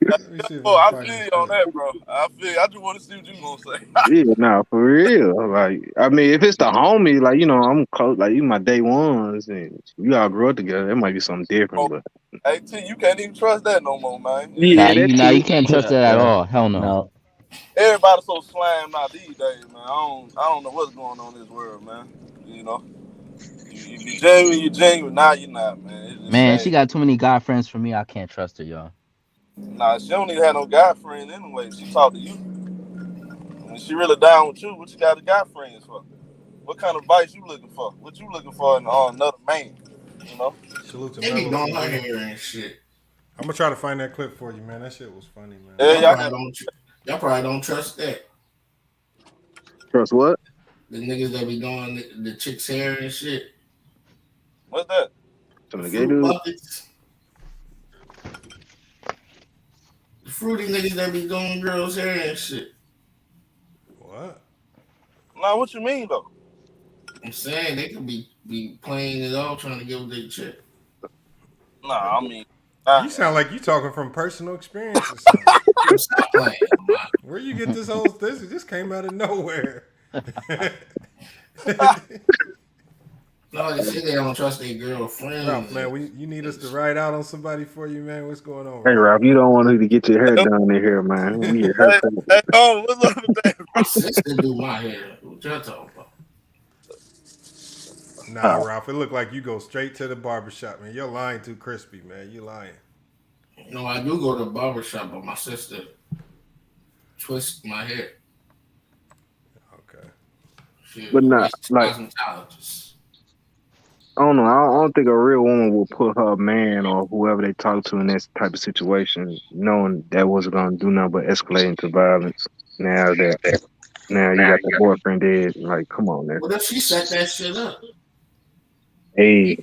let me see if I I can find feel this you on clip. that, bro. I feel you. I just want to see what you gonna say. Yeah, nah, for real. Like, I mean, if it's the homie, like, you know, I'm close, like, you my day ones, and we all grew up together, it might be something different, Oh, but hey T, you can't even trust that no more, man. yeah, that You too. can't trust that at Yeah. all. Hell no. No. Everybody's so slammed out these days, man. I don't know what's going on in this world, man. You know, if you genuine, you genuine. Now you're not, man. It's just Man, she sad. got too many guy friends for me. I can't trust her, y'all. Nah, she don't even have no guy friend anyway. She talk to you. And she really down with you. What you got a guy friends for? What kind of advice you looking for? What you looking for in another man? You know? Salute to They be Mello doing from my Green. hair and shit. I'm gonna try to find that clip for you, man. That shit was funny, man. Yeah, Y'all y'all probably got don't. Y'all probably don't trust that. Trust what? The niggas that be doing the chicks' hair and shit. what's that? Some The of the gay fruit dudes? buckets. The fruity niggas that be doing girls' hair and shit. What? Nah, what you mean though? I'm saying they could be playing it all trying to get with their chick. Nah, I mean, You sound like you talking from personal experience or something. Stop playing. Where you get this whole this? It just came out of nowhere. No, they say they don't trust their girlfriend. Ralph, man, you need us to ride out on somebody for you, man. What's going on? Hey, Ralph? Ralph, you don't want to get your hair done in here, man. We get hey, haircut. hey, what's up with that, bro? My sister do my hair. What y'all talking about? Nah, Ralph, it looked like you go straight to the barbershop, man. You're lying too crispy, man. You lying. No, I do go to the barber shop, but my sister twists my hair. Okay. She's But a not like cosmetologist. I don't know. I don't think a real woman will put her man or whoever they talk to in this type of situation, knowing that wasn't gonna do nothing but escalate into violence. Now you got the boyfriend dead. Like, come on, man. What if she set that shit up? Hey,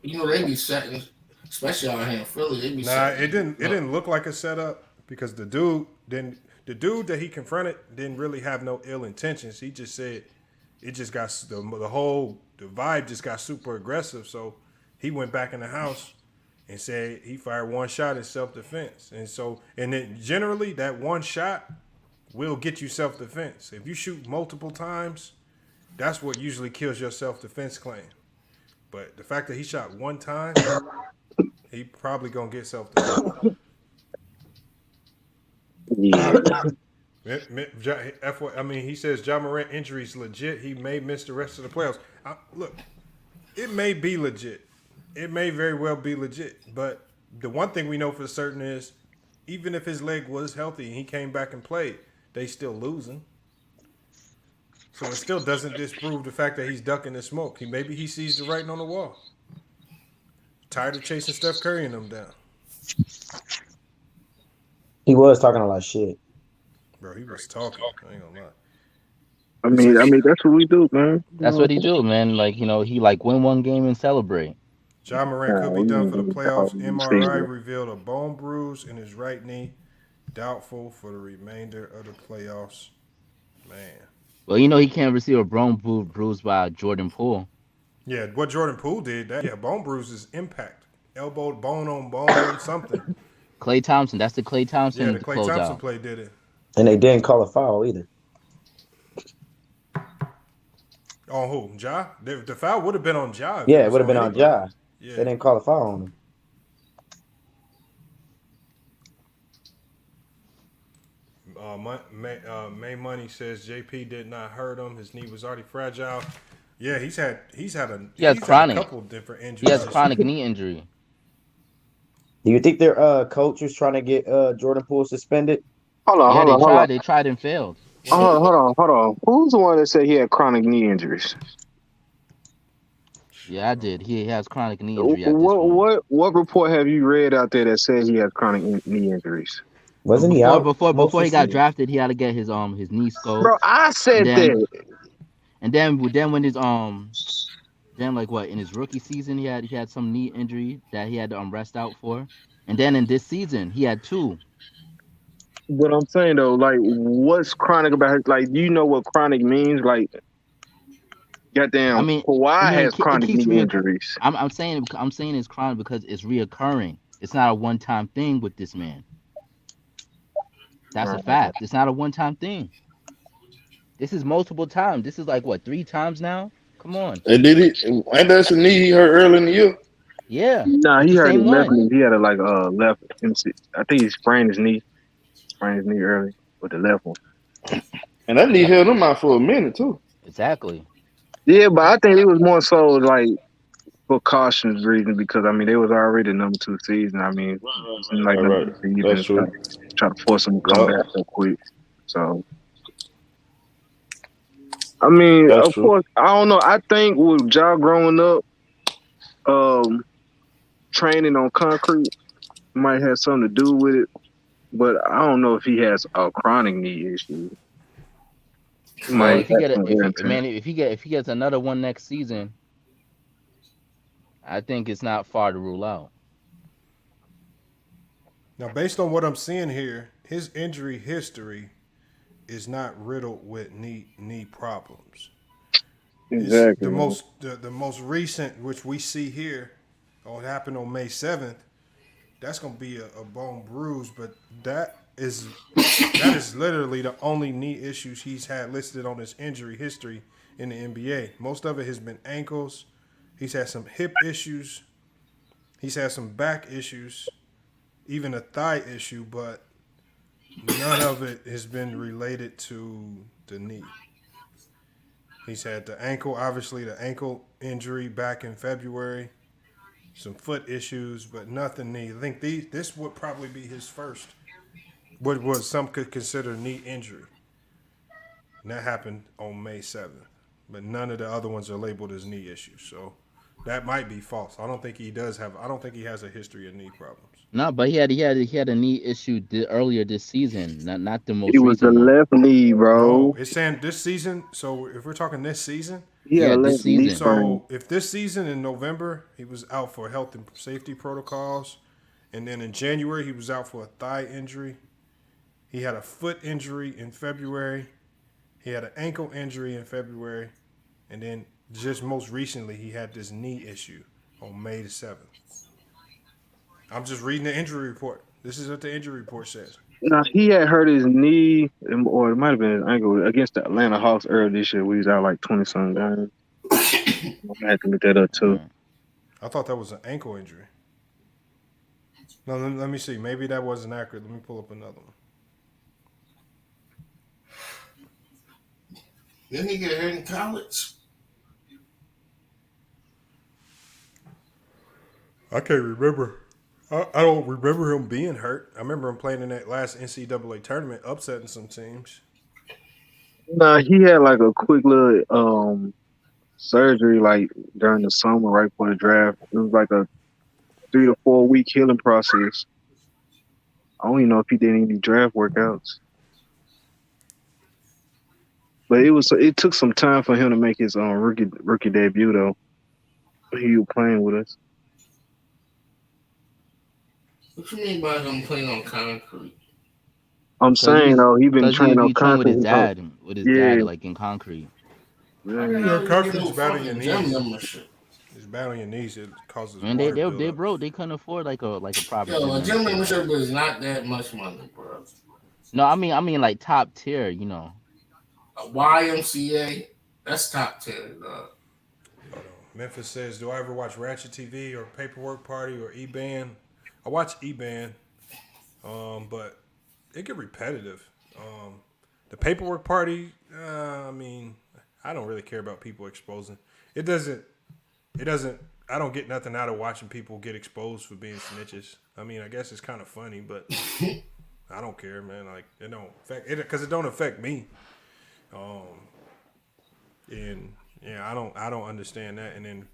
You know, they be setting, especially out here in Philly, they be Nah, setting. it didn't look like a setup because the dude that he confronted didn't really have no ill intentions. He just said it just got the vibe just got super aggressive. So he went back in the house and said he fired one shot in self defense. And then generally that one shot will get you self defense. If you shoot multiple times, that's what usually kills your self defense claim. But the fact that he shot one time, he probably gonna get self defense. yeah. I mean, he says Ja Morant injury is legit. He may miss the rest of the playoffs. Look, it may be legit. It may very well be legit. But the one thing we know for certain is, even if his leg was healthy and he came back and played, they still losing. So it still doesn't disprove the fact that he's ducking the smoke. Maybe he sees the writing on the wall. Tired of chasing Steph Curry and them down. He was talking a lot of shit. Bro, he was talking. I ain't gonna lie. I mean, that's what we do, man. That's what he do, man. Like, he like win one game and celebrate. Ja Morant could be We done for the need the whole playoffs. MRI season. revealed a bone bruise in his right knee. Doubtful for the remainder of the playoffs. Man. Well, he can't receive a bone bruise by Jordan Poole. Yeah, what Jordan Poole did, bone bruise is impact. Elbow, bone on bone, something. Klay Thompson, that's the Klay Thompson Yeah, the Klay Thompson closeout. play did it. And they didn't call a foul either. On who? Ja? The foul would have been on Ja. Yeah, it would have been on Ja. Yeah. They didn't call a foul on him. May Money says JP did not hurt him. His knee was already fragile. Yeah, he's had chronic. a couple different injuries. He has chronic knee injury. Do you think their coach was trying to get Jordan Poole suspended? Hold on. They tried and failed. Hold on. Who's the one that said he had chronic knee injuries? Yeah, I did. He has chronic knee injury at this point. What report have you read out there that says he has chronic knee injuries? Wasn't he out most of Before the he got season? drafted, he had to get his knee Bro, scoped, I and said then that. then when his then like what in his rookie season he had some knee injury that he had to rest out for, and then in this season he had two. What I'm saying though, like, what's chronic about it? Like, do you know what chronic means? Like, I goddamn, mean, Kawhi has it chronic keeps knee injuries. I'm saying it's chronic because it's reoccurring. It's not a one time thing with this man. That's a fact. It's not a one time thing. This is multiple times. This is like what 3 times now. Come on. And did he? And that's a knee he hurt early in the year. Yeah, Nah, it's he the hurt his same left one. knee. He had a like left. I think he sprained his knee. Sprained his knee early with the left one. And that knee held him out for a minute too. Exactly. Yeah, but I think it was more so like for caution's reason because I mean they was already the number 2 season. I mean, it seemed like Right. nothing to That's even true. try to force him to come Yep. back so quick. So I mean, That's of true. course, I don't know. I think with Ja growing up, training on concrete might have something to do with it. But I don't know if he has a chronic knee issue. He Well, might if he have get some wear and it, tear. man, if he gets another one next season, I think it's not far to rule out. Now, based on what I'm seeing here, his injury history is not riddled with knee problems. It's Exactly. the most recent, which we see here, it happened on May 7th. That's gonna be a bone bruise, but that is literally the only knee issues he's had listed on his injury history in the NBA. Most of it has been ankles. He's had some hip issues. He's had some back issues, even a thigh issue, but none of it has been related to the knee. He's had the ankle ankle injury back in February, some foot issues, but nothing knee. I think this would probably be his first, what some could consider knee injury. And that happened on May 7th. But none of the other ones are labeled as knee issues. So that might be false. I don't think he has a history of knee problems. No, but he had a knee issue earlier this season, not the He most was the recent one. left knee, No, bro. it's saying this season. So if we're talking this season, He had Yeah, a this left knee season. sprain. so if this season in November he was out for health and safety protocols, and then in January he was out for a thigh injury. He had a foot injury in February. He had an ankle injury in February, and then just most recently he had this knee issue on May the 7th. I'm just reading the injury report. This is what the injury report says. Now, he had hurt his knee, or it might have been his ankle, against the Atlanta Hawks earlier this year. We was out like 20-something games. I had to look that up, too. I thought that was an ankle injury. No, let me see. Maybe that wasn't accurate. Let me pull up another one. Didn't he get hurt in college? I can't remember. I don't remember him being hurt. I remember him playing in that last NCAA tournament, upsetting some teams. Nah, he had like a quick little surgery like during the summer right before the draft. It was like a 3 to 4 week healing process. I don't even know if he did any draft workouts. But it took some time for him to make his rookie debut though. He was playing with us. What you mean by him playing on concrete? I'm saying though, he been training on playing with concrete. his dad, like in concrete. Concrete's bad on your Gym knees. membership. It's bad on your knees. It causes Man, water they buildup. broke. They couldn't afford like a proper Yo, a gym membership. membership is not that much money, bro. No, I mean like top tier, you know. A YMCA, that's top tier, dog. Memphis says, do I ever watch Ratchet TV or Paperwork Party or E-Band? I watch E-Band, but it get repetitive. The Paperwork Party, I mean, I don't really care about people exposing. It doesn't, I don't get nothing out of watching people get exposed for being snitches. I mean, I guess it's kind of funny, but I don't care, man. Like, it don't affect it because it don't affect me. And yeah, I don't understand that. And then,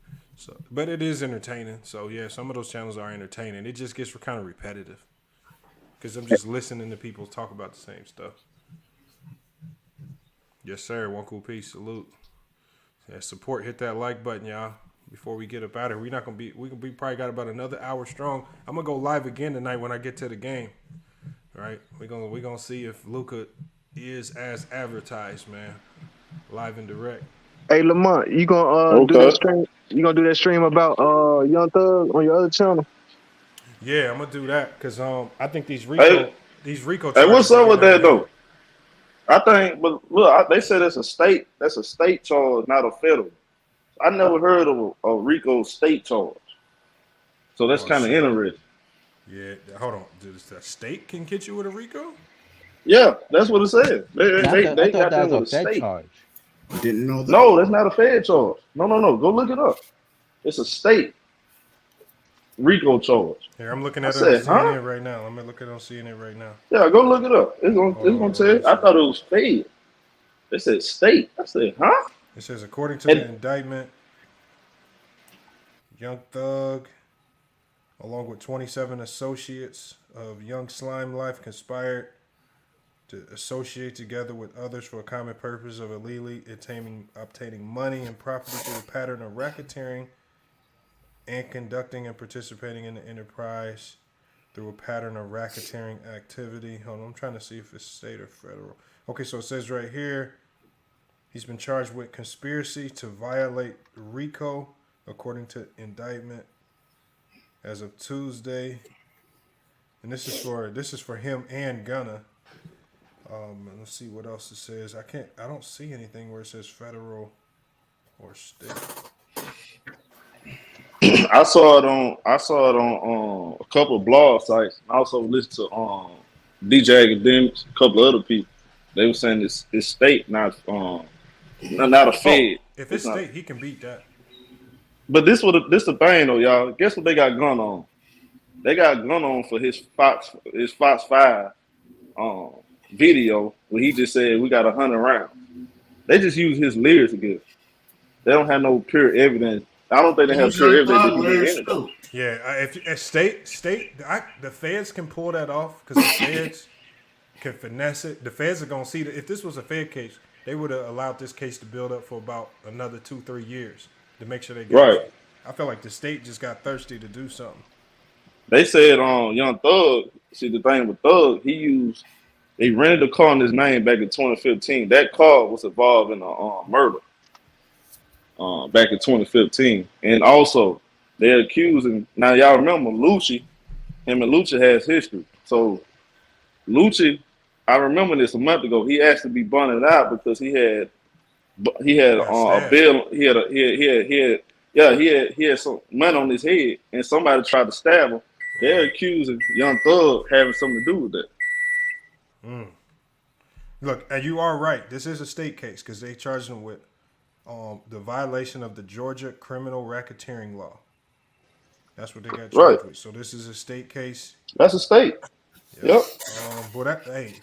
but it is entertaining. So yeah, some of those channels are entertaining. It just gets kind of repetitive. because I'm just listening to people talk about the same stuff. Yes, sir. One cool piece. Salute. Yeah, support. Hit that like button, y'all. Before we get up out of here, we probably got about another hour strong. I'm gonna go live again tonight when I get to the game. All right, we're gonna see if Luka is as advertised, man. Live and direct. Hey Lamont, you gonna do that stream? You gonna do that stream about Young Thug on your other channel? Yeah, I'm gonna do that because I think these Rico. Hey, what's up with that though? I think, but look, they said it's a state. That's a state charge, not a federal. I never heard of a Rico state charge, so that's kind of interesting. Yeah, hold on. The state can get you with a Rico? Yeah, that's what it said. I thought that was a Fed charge. Didn't know that. No, that's not a Fed charge. No. Go look it up. It's a state Rico charge. Here, I'm looking at it on CNN right now. I'm looking on CNN right now. Yeah, go look it up. It's gonna tell you. I thought it was Fed. It said state. I said, huh? It says, according to the indictment, Young Thug, along with 27 associates of Young Slime Life, conspired to associate together with others for a common purpose of illegally obtaining money and property through a pattern of racketeering and conducting and participating in the enterprise through a pattern of racketeering activity. Hold on, I'm trying to see if it's state or federal. Okay, so it says right here, he's been charged with conspiracy to violate RICO, according to indictment, as of Tuesday. And this is for him and Gunna. Let's see what else it says. I don't see anything where it says federal or state. I saw it on a couple of blog sites. I also listened to DJ Academics, a couple of other people. They were saying it's state, not a Fed. If it's state, he can beat that. But this the thing though, y'all. Guess what they got Gun on? They got Gun on for his Fox 5 video where he just said we got 100 rounds. They just use his lyrics together. They don't have no pure evidence. I don't think they have pure evidence. Yeah, if state, the feds can pull that off because the feds can finesse it. The feds are gonna see that if this was a Fed case, they would have allowed this case to build up for about another 2-3 years to make sure they get it. I feel like the state just got thirsty to do something. They said Young Thug. See, the thing with Thug, they rented a car in his name back in 2015. That car was involved in a murder back in 2015. And also, they're accusing, now y'all remember Lucci, him and Lucci has history. So Lucci, I remember this a month ago, he asked to be bonded out because he had a bill, he had some money on his head and somebody tried to stab him. They're accusing Young Thug having something to do with that. Look, and you are right. This is a state case because they charged him with the violation of the Georgia criminal racketeering law. That's what they got charged with. So this is a state case. That's a state. Yep.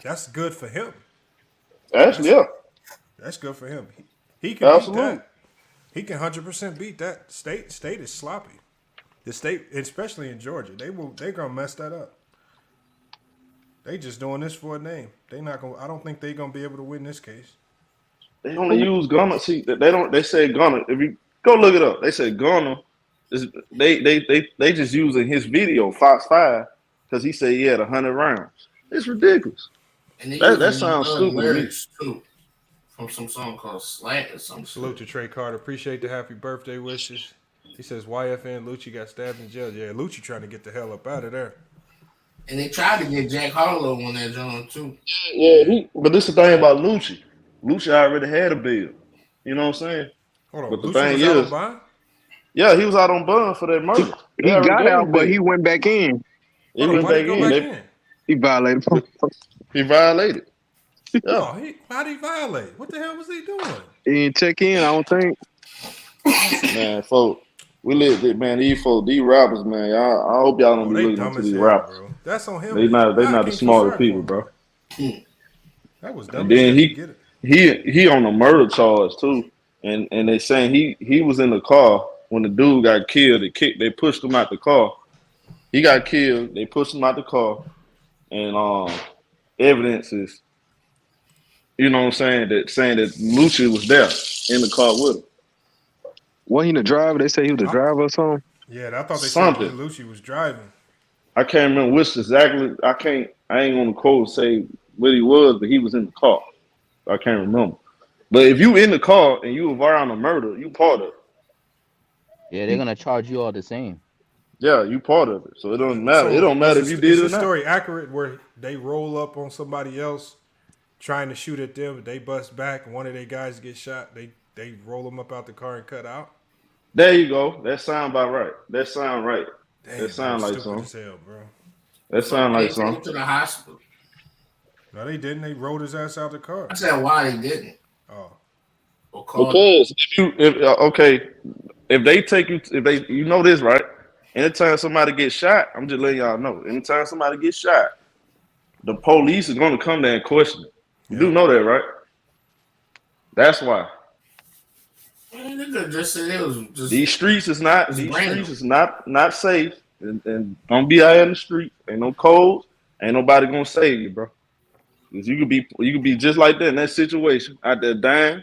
That's good for him. Actually, that's good for him. He can beat that. He can 100% beat that. State is sloppy. The state, especially in Georgia, they're gonna mess that up. They just doing this for a name. They not gonna. I don't think they're gonna be able to win this case. They only use Gunna. See, they say Gunna. If you go look it up, they say Gunna. They just using his video Fox 5 because he said he had 100 rounds. It's ridiculous. And that sounds stupid. Lyrics too, from some song called Slant or something. Salute to Trey Carter. Appreciate the happy birthday wishes. He says YFN Lucci got stabbed in jail. Yeah, Lucci trying to get the hell up out of there. And they tried to get Jack Harlow on that joint too. Yeah, but this is the thing about Lucci. Lucci already had a bill. You know what I'm saying? Hold on, but the Lucci thing was is, out on bond? Yeah, he was out on bond for that murder. He got out, but he went back in. He went back in. He violated. He violated. Yeah. Oh, how did he violate? What the hell was he doing? He didn't check in, I don't think. Man, folks, we live it, man. These folks, these rappers, man. I hope y'all don't be looking into these rappers. Bro. That's on him. They not the smarter people, bro. That was dumb. And then he on a murder charge too, and they saying he was in the car when the dude got killed. They pushed him out the car. He got killed. They pushed him out the car. and evidence is, you know what I'm saying, that Lucci was there in the car with him. Wasn't he the driver? They say he was the driver or something. Yeah, I thought they Something. said Lucci was driving. I can't remember which exactly. I ain't gonna quote say what he was, but he was in the car. I can't remember. But if you in the car and you were around a murder, you part of it. Yeah, they're gonna charge you all the same. Yeah, you part of it. So it don't matter. So It don't matter if you did is it or this not. story accurate where they roll up on somebody else trying to shoot at them, they bust back, and one of their guys gets shot, they roll them up out the car and cut out? There you go. That sound about right. That sound right. Damn, that sound like stupid something. as hell, bro. That sound like They something. took him to the hospital. No, they didn't. They rolled his ass out the car. I said why they didn't. Oh. Because if they take you, you know this, right? Anytime somebody gets shot, I'm just letting y'all know. Anytime somebody gets shot, the police is going to come there and question it. You do know that, right? That's why. Man, they could just say it was just These streets is not safe, and don't be out in the street. Ain't no codes. Ain't nobody gonna save you, bro. 'Cause you could be just like that in that situation, out there dying,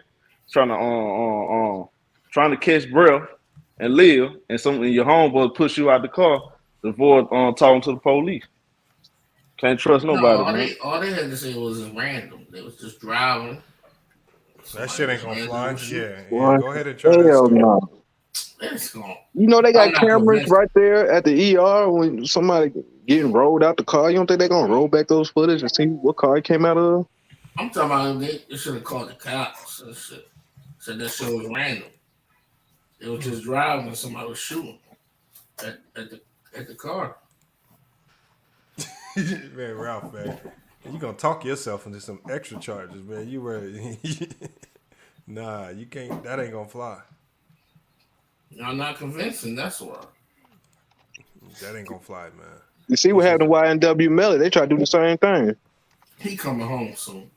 trying to catch breath and live, and your homeboy push you out the car to avoid talking to the police. Can't trust nobody, man. All they had to say was random. They was just driving. That shit ain't gonna fly. Yeah, go ahead and Hell try that story. no. You know they got cameras right there at the ER when somebody getting rolled out the car. You don't think they're gonna roll back those footage and see what car it came out of? I'm talking about they should have called the cops and shit. Said that shit was random. They was just driving and somebody was shooting at the car. Man, Ralph, man, you gonna talk yourself into some extra charges, man. You were, nah, you can't. That ain't gonna fly. Y'all not convincing. That's why. That ain't gonna fly, man. You see what happened to YNW Melly? They try to do the same thing. He coming home soon.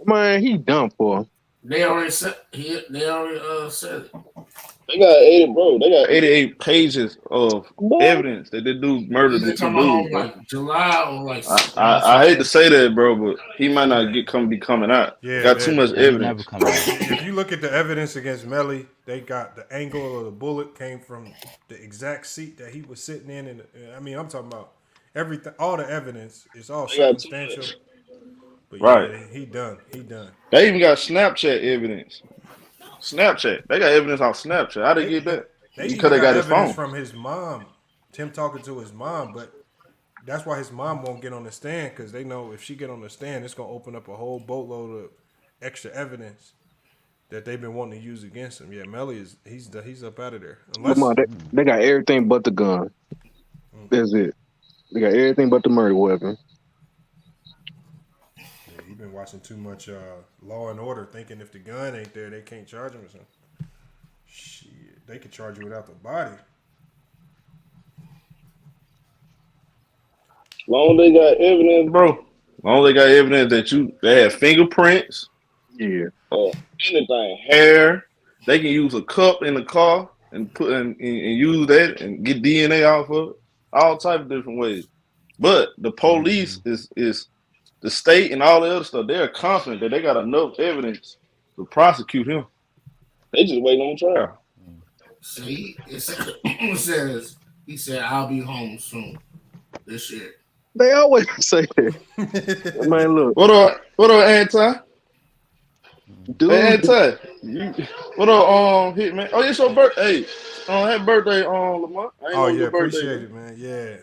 Man, he done for. They already said said it. They got 88 pages of evidence that they do murder the two dudes. Like July or like. I hate to say that, bro, but he might not be coming out. Yeah, got too much evidence. If you look at the evidence against Melly, they got the angle of the bullet came from the exact seat that he was sitting in, and I mean, I'm talking about everything. All the evidence is all circumstantial. But right, yeah, he done. They even got Snapchat evidence. Snapchat. They got evidence on Snapchat. How they get that? Because they got his phone from his mom. Tim talking to his mom, but that's why his mom won't get on the stand, because they know if she get on the stand, it's gonna open up a whole boatload of extra evidence that they've been wanting to use against him. Yeah, Melly he's up out of there. Unless they got everything but the gun. That's it. They got everything but the murder weapon. Yeah, he been watching too much Law and Order, thinking if the gun ain't there, they can't charge him or something. Shit, they could charge you without the body. Long they got evidence, bro. Long they got evidence that they have fingerprints. Yeah. Anything, hair. They can use a cup in the car and put and use that and get DNA off of it. All type of different ways. But the police is the state and all the other stuff. They're confident that they got enough evidence to prosecute him. They just waiting on trial. See, it says he said I'll be home soon this year. They always say that. Man, look. What up, Anti? Dude. Hey, Anti. What up, Hitman? Oh, it's your birthday. Happy birthday, Lamar. Oh yeah, appreciate it, man. Yeah.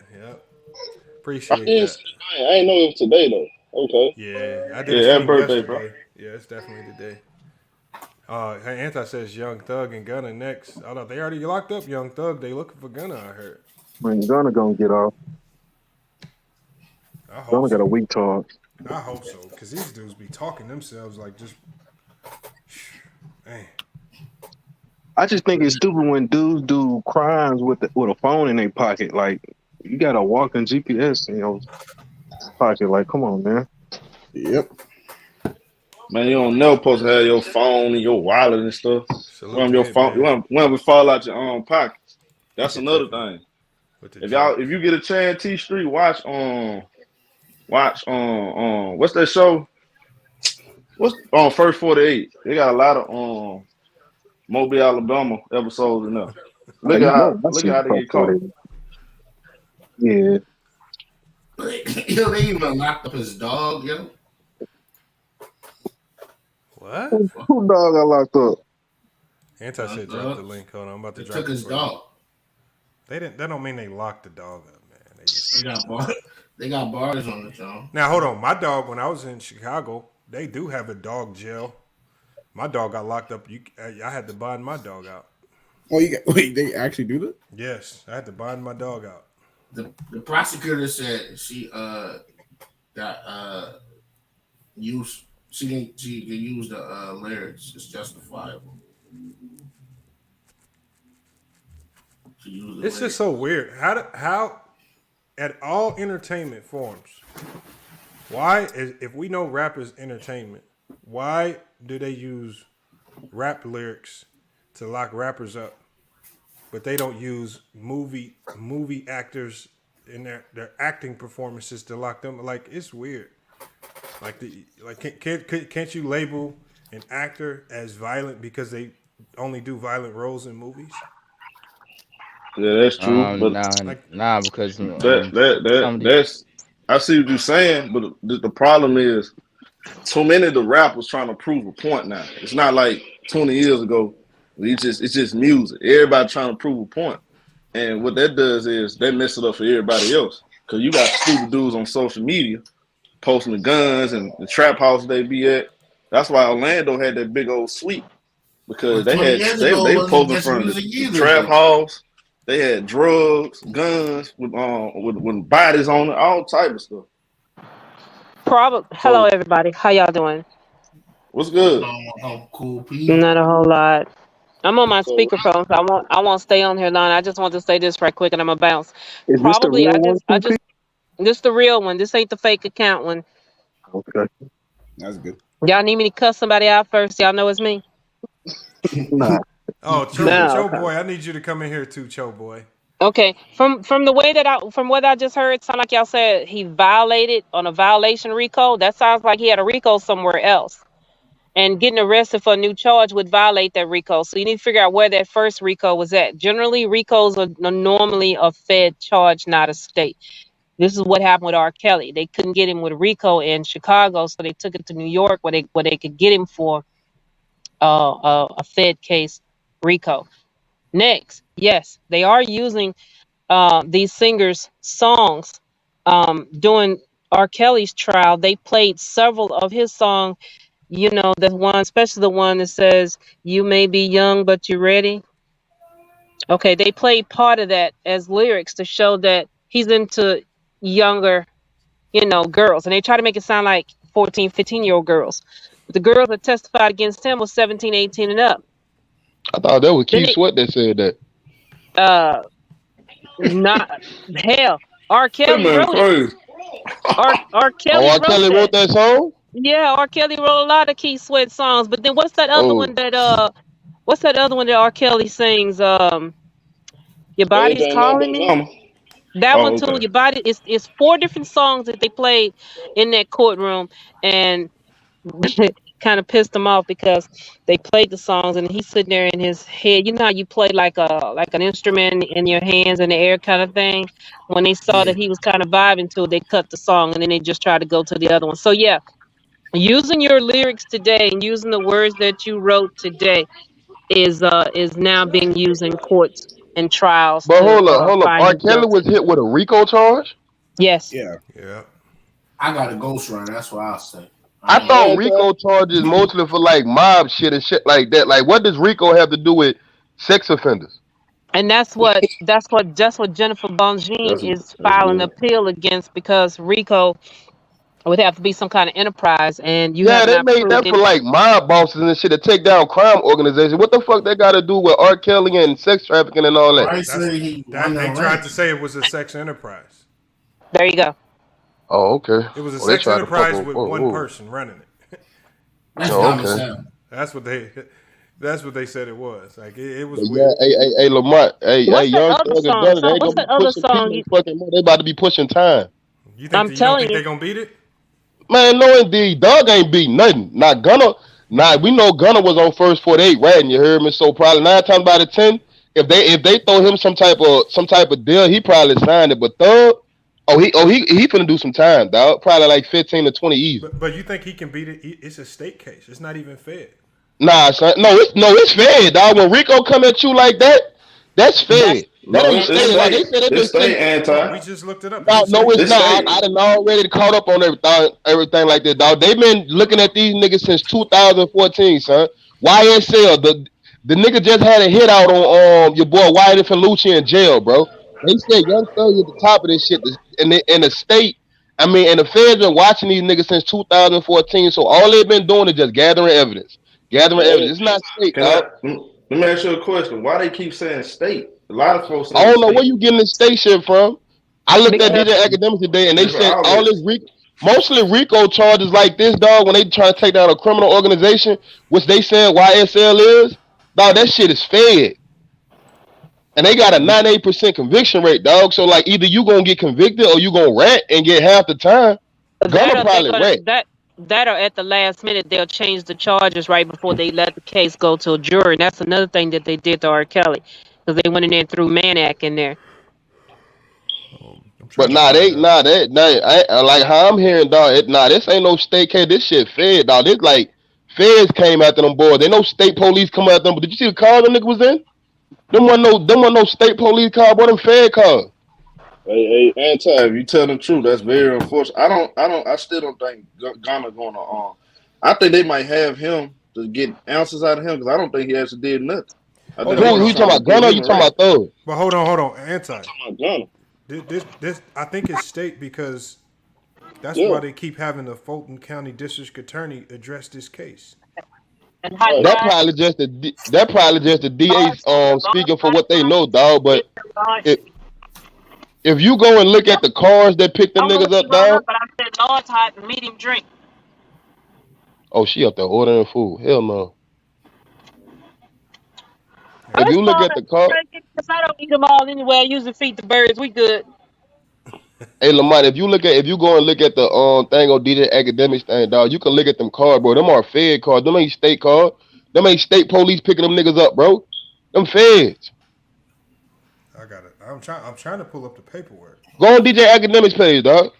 Appreciate that. I ain't know it was today though. Okay. Yeah, I did. Yeah, happy birthday, bro. Yeah, it's definitely the day. Hey, Anti says Young Thug and Gunna next. I don't. They already locked up Young Thug. They looking for Gunna, I heard. Man, Gunna gonna get off. Gunna got a weak talk. I hope so, because these dudes be talking themselves like just. Man. I just think it's stupid when dudes do crimes with a phone in their pocket. Like, you got a walking GPS in your pocket. Like, come on, man. Yep. Man, you don't know supposed to have your phone and your wallet and stuff. When your phone, when we fall out your pockets. That's another thing. If you get a chance, T Street, watch Watch what's that show? What's on First 48? They got a lot of Mobile, Alabama episodes in there. Oh, Look you at know, how I look see at how they get caught. Yeah. Yo, they even locked up his dog, yo. What? Who dog got locked up? Anti said drop the link. Hold on, I'm about to They drop took it his for you. dog. That don't mean they locked the dog up, man. They just They got bars on the joint. Now hold on. My dog, when I was in Chicago, they do have a dog jail. My dog got locked up. I had to bond my dog out. Oh, wait, they actually do that? Yes, I had to bond my dog out. The prosecutor said she got she can use the lyrics. It's justifiable. It's just so weird. How at all entertainment forms, if we know rap is entertainment, why do they use rap lyrics to lock rappers up, but they don't use movie actors in their acting performances to lock them? Like, it's weird. Can't you label an actor as violent because they only do violent roles in movies? Yeah, that's true. But because that's I see what you're saying, but the problem is too many of the rappers trying to prove a point now. It's not like 20 years ago. It's just music. Everybody trying to prove a point. And what that does is they mess it up for everybody else. Because you got stupid dudes on social media posting the guns and the trap house they be at. That's why Orlando had that big old sweep. Because they posting from the trap house. They had drugs, guns with bodies on it, all type of stuff. Hello, everybody. How y'all doing? What's good? Cool people. Not a whole lot. I'm on my speakerphone, so I won't stay on here long. I just want to say this right quick, and I'm gonna bounce. Is this the real one? This the real one. This ain't the fake account one. Okay. That's good. Y'all need me to cuss somebody out first? Y'all know it's me. Nah. Oh, Cho Boy, I need you to come in here too, Cho Boy. Okay, from what I just heard, sound like y'all said he violated on a violation RICO. That sounds like he had a RICO somewhere else, and getting arrested for a new charge would violate that RICO. So you need to figure out where that first RICO was at. Generally, RICOs are normally a Fed charge, not a state. This is what happened with R. Kelly. They couldn't get him with RICO in Chicago, so they took it to New York, where they could get him for a Fed case RICO. Next, yes, they are using these singers' songs during R. Kelly's trial. They played several of his songs. You know, the one, especially the one that says, "You may be young, but you're ready." Okay, they played part of that as lyrics to show that he's into younger, girls. And they try to make it sound like 14, 15-year-old girls. But the girls that testified against him was 17, 18 and up. I thought that was Keith Sweat that said that. Not hell. R. Kelly wrote it. R. Kelly R. Kelly wrote that song? Yeah, R. Kelly wrote a lot of Keith Sweat songs. But then what's that other one that R. Kelly sings? Your Body's Calling Me. That one too. Your Body is 4 different songs that they played in that courtroom, and kind of pissed him off because they played the songs and he's sitting there in his head. You know how you play like an instrument in your hands in the air kind of thing. When they saw that he was kind of vibing to it, they cut the song and then they just tried to go to the other one. So yeah, using your lyrics today and using the words that you wrote today is now being used in courts and trials. But hold up. R. Kelly was hit with a RICO charge? Yes. Yeah. I got a ghost runner. That's what I'll say. I thought RICO charges mostly for like mob shit and shit like that. Like, what does RICO have to do with sex offenders? And that's what Jennifer Bongine is filing an appeal against, because RICO would have to be some kind of enterprise, and you have they not made that for like mob bosses and shit to take down crime organizations. What the fuck they got to do with R. Kelly and sex trafficking and all that? They tried to say it was a sex enterprise. There you go. Oh, okay. It was a sex enterprise with one person running it. Okay. That's what they said it was. Like it was weird. Hey, Lamont. Hey, Young Thug and Gunna, they gonna be pushing people. They about to be pushing time. You I'm don't telling think you. they're gonna beat it? Man, no indeed. Doug ain't beat nothing. Not Gunner. Nah, we know Gunner was on first 48 ratting, you heard me? So probably 9 times out of 10, if they throw him some type of deal, he probably signed it. But Thug, he finna do some time, dog. Probably like 15 to 20 easy. But you think he can beat it? It's a state case. It's not even fair. Nah, son. It's fair, dog. When Rico come at you like that, that's fair. That No, ain't fair. Like they said, they it's been stay saying. We anti. just looked it up. No, no, it's It's not. stay. I done already caught up on everything like that, dog. They've been looking at these niggas since 2014, son. YSL, the nigga just had a hit out on your boy Wyatt and Felucci in jail, bro. They said Young Thug at the top of this shit, in the state. I mean, and the feds been watching these niggas since 2014. So all they've been doing is just gathering evidence. It's not state, dog. Let me ask you a question. Why they keep saying state? A lot of folks say I don't know state. where you getting this state shit from. I looked at Because DJ Academics today, and they Different said all outlets. this mostly RICO charges like this, dog. When they try to take down a criminal organization, which they said YSL is, dog, that shit is fed, and they got a 98% conviction rate, dog. So like, either you gonna get convicted or you gonna rat and get half the time. Gonna probably rat. that or at the last minute they'll change the charges right before they let the case go to a jury. And that's another thing that they did to R. Kelly because they went in there and threw Mann Act in there. But like how I'm hearing, dog. This ain't no state case. This shit fed, dog. This like feds came after them boys. They no state police come after them. But did you see the car them nigga was in? Them wasn't no state police car, boy. Them fed cars. Hey, Anti, if you tell the truth, that's very unfortunate. I still don't think Ghana gonna. I think they might have him to get ounces out of him because I don't think he actually did nothing. Who you talking about, Gunner? Or you talking about Thug? But hold on, Anti. Ghana. This I think it's state because that's Yeah. why they keep having the Fulton County District Attorney address this case. And hot That guys, probably just the DA speaking for what they know, dog. But if you go and look at the cars that picked them I'm gonna niggas up, keep on dog. up, but I said Lord's hot and medium drink. Oh, she up there ordering food. Hell no. If Let's you look call at that the car, because I don't eat them all anyway. I usually feed the birds. We good. hey Lamont, if you go and look at the thing on DJ Academics thing, dog, you can look at them cars, bro. Them are fed cars. Them ain't state cars. Them ain't state police picking them niggas up, bro. Them feds. I got it. I'm trying to pull up the paperwork. Go on DJ Academics page, dog. All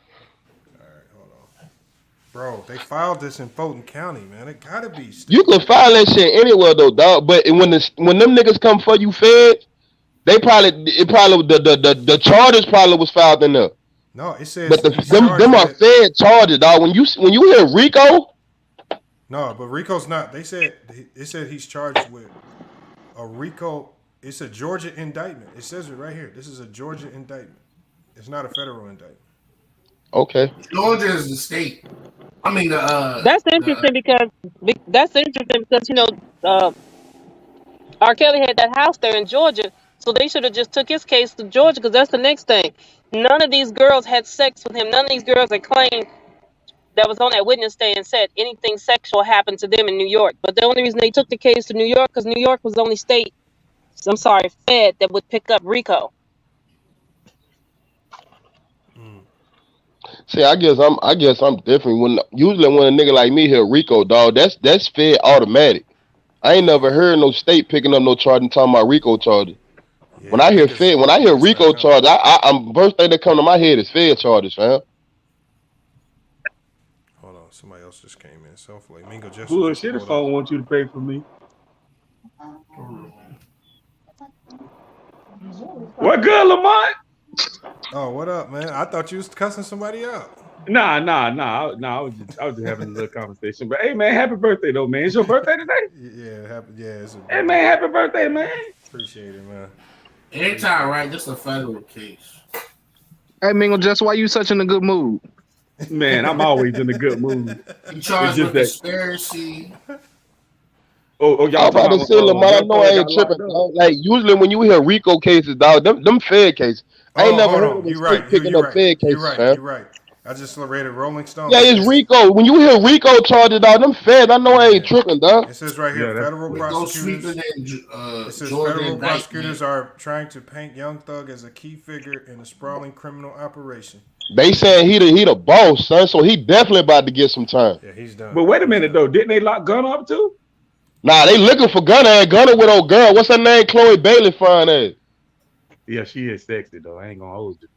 right, hold on. Bro, they filed this in Fulton County, man. It gotta be state. You can file that shit anywhere though, dog. But when them niggas come for you, feds, the charges probably was filed in there. No, it says But he's them charged are with- fed charges, dog. When you hear Rico, No, but Rico's not. It said he's charged with a Rico. It's a Georgia indictment. It says it right here. This is a Georgia indictment. It's not a federal indictment. okay. Georgia is the state. I mean, That's interesting because R. Kelly had that house there in Georgia, so they should have just took his case to Georgia because that's the next thing. None of these girls had sex with him. None of these girls had claimed that was on that witness stand said anything sexual happened to them in New York. But the only reason they took the case to New York because New York was the only fed that would pick up Rico. See, I guess I'm different. Usually when a nigga like me hear Rico, dog, that's fed automatic. I ain't never heard no state picking up no charge and talking about Rico charges. Yeah, When I hear Rico charge, I'm first thing that come to my head is fed charges, fam. Hold on, somebody else just came in. Self-lay. Mingo just Bullshit, if I don't want you to pay for me. What good, Lamont? Oh, what up, man? I thought you was cussing somebody out. Nah. I was just having a little conversation. But hey, man, happy birthday though, man. It's your birthday today? It's Hey, man, happy birthday, man. Appreciate it, man. anti, right? This is a federal case. Hey, Mingo, just why you such in a good mood? Man, I'm always in a good mood. You charged just with that- conspiracy. Oh, I'm y'all about to say, Lamont, I know I ain't tripping, dog. Like usually when you hear Rico cases, dog, them fed cases. I ain't never heard of You them right. picking You up right. fed cases, You right. fam. You right. I just read it. Rolling Stone. Yeah, it's Rico. When you hear Rico charges, dog, them feds, I know I ain't tripping, dog. It says right here, federal prosecutors. It says federal prosecutors are trying to paint Young Thug as a key figure in a sprawling criminal operation. They saying he the boss, son, so he definitely about to get some time. Yeah, he's done. But wait a minute though, didn't they lock Gunner up too? Nah, they looking for Gunner and Gunner with old girl. What's her name? Chloe Bailey fine ass. Yeah, she is sexy though. I ain't gonna hold you.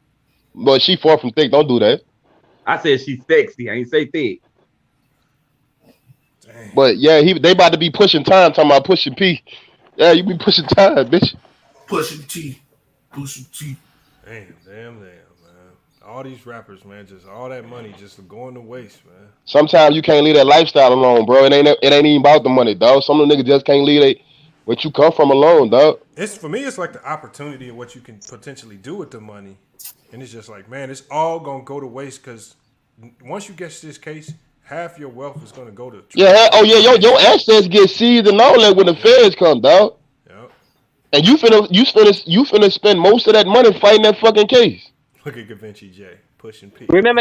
But she far from thick. Don't do that. I said she's sexy. I ain't say thick. Dang. But yeah, they about to be pushing time. Talking about pushing P. Yeah, you be pushing time, bitch. Pushing T. Damn, man. All these rappers, man, just all that money just going to waste, man. Sometimes you can't leave that lifestyle alone, bro. It ain't even about the money, dog. Some of the niggas just can't leave what you come from alone, dog. It's for me. It's like the opportunity of what you can potentially do with the money, and it's just like, man, it's all gonna go to waste because once you get to this case, half your wealth is gonna go to. Yeah. Oh yeah. Your assets get seized and all that when the feds come, dog. Yep. And you finna spend most of that money fighting that fucking case. Look at Gavinci J pushing P. Remember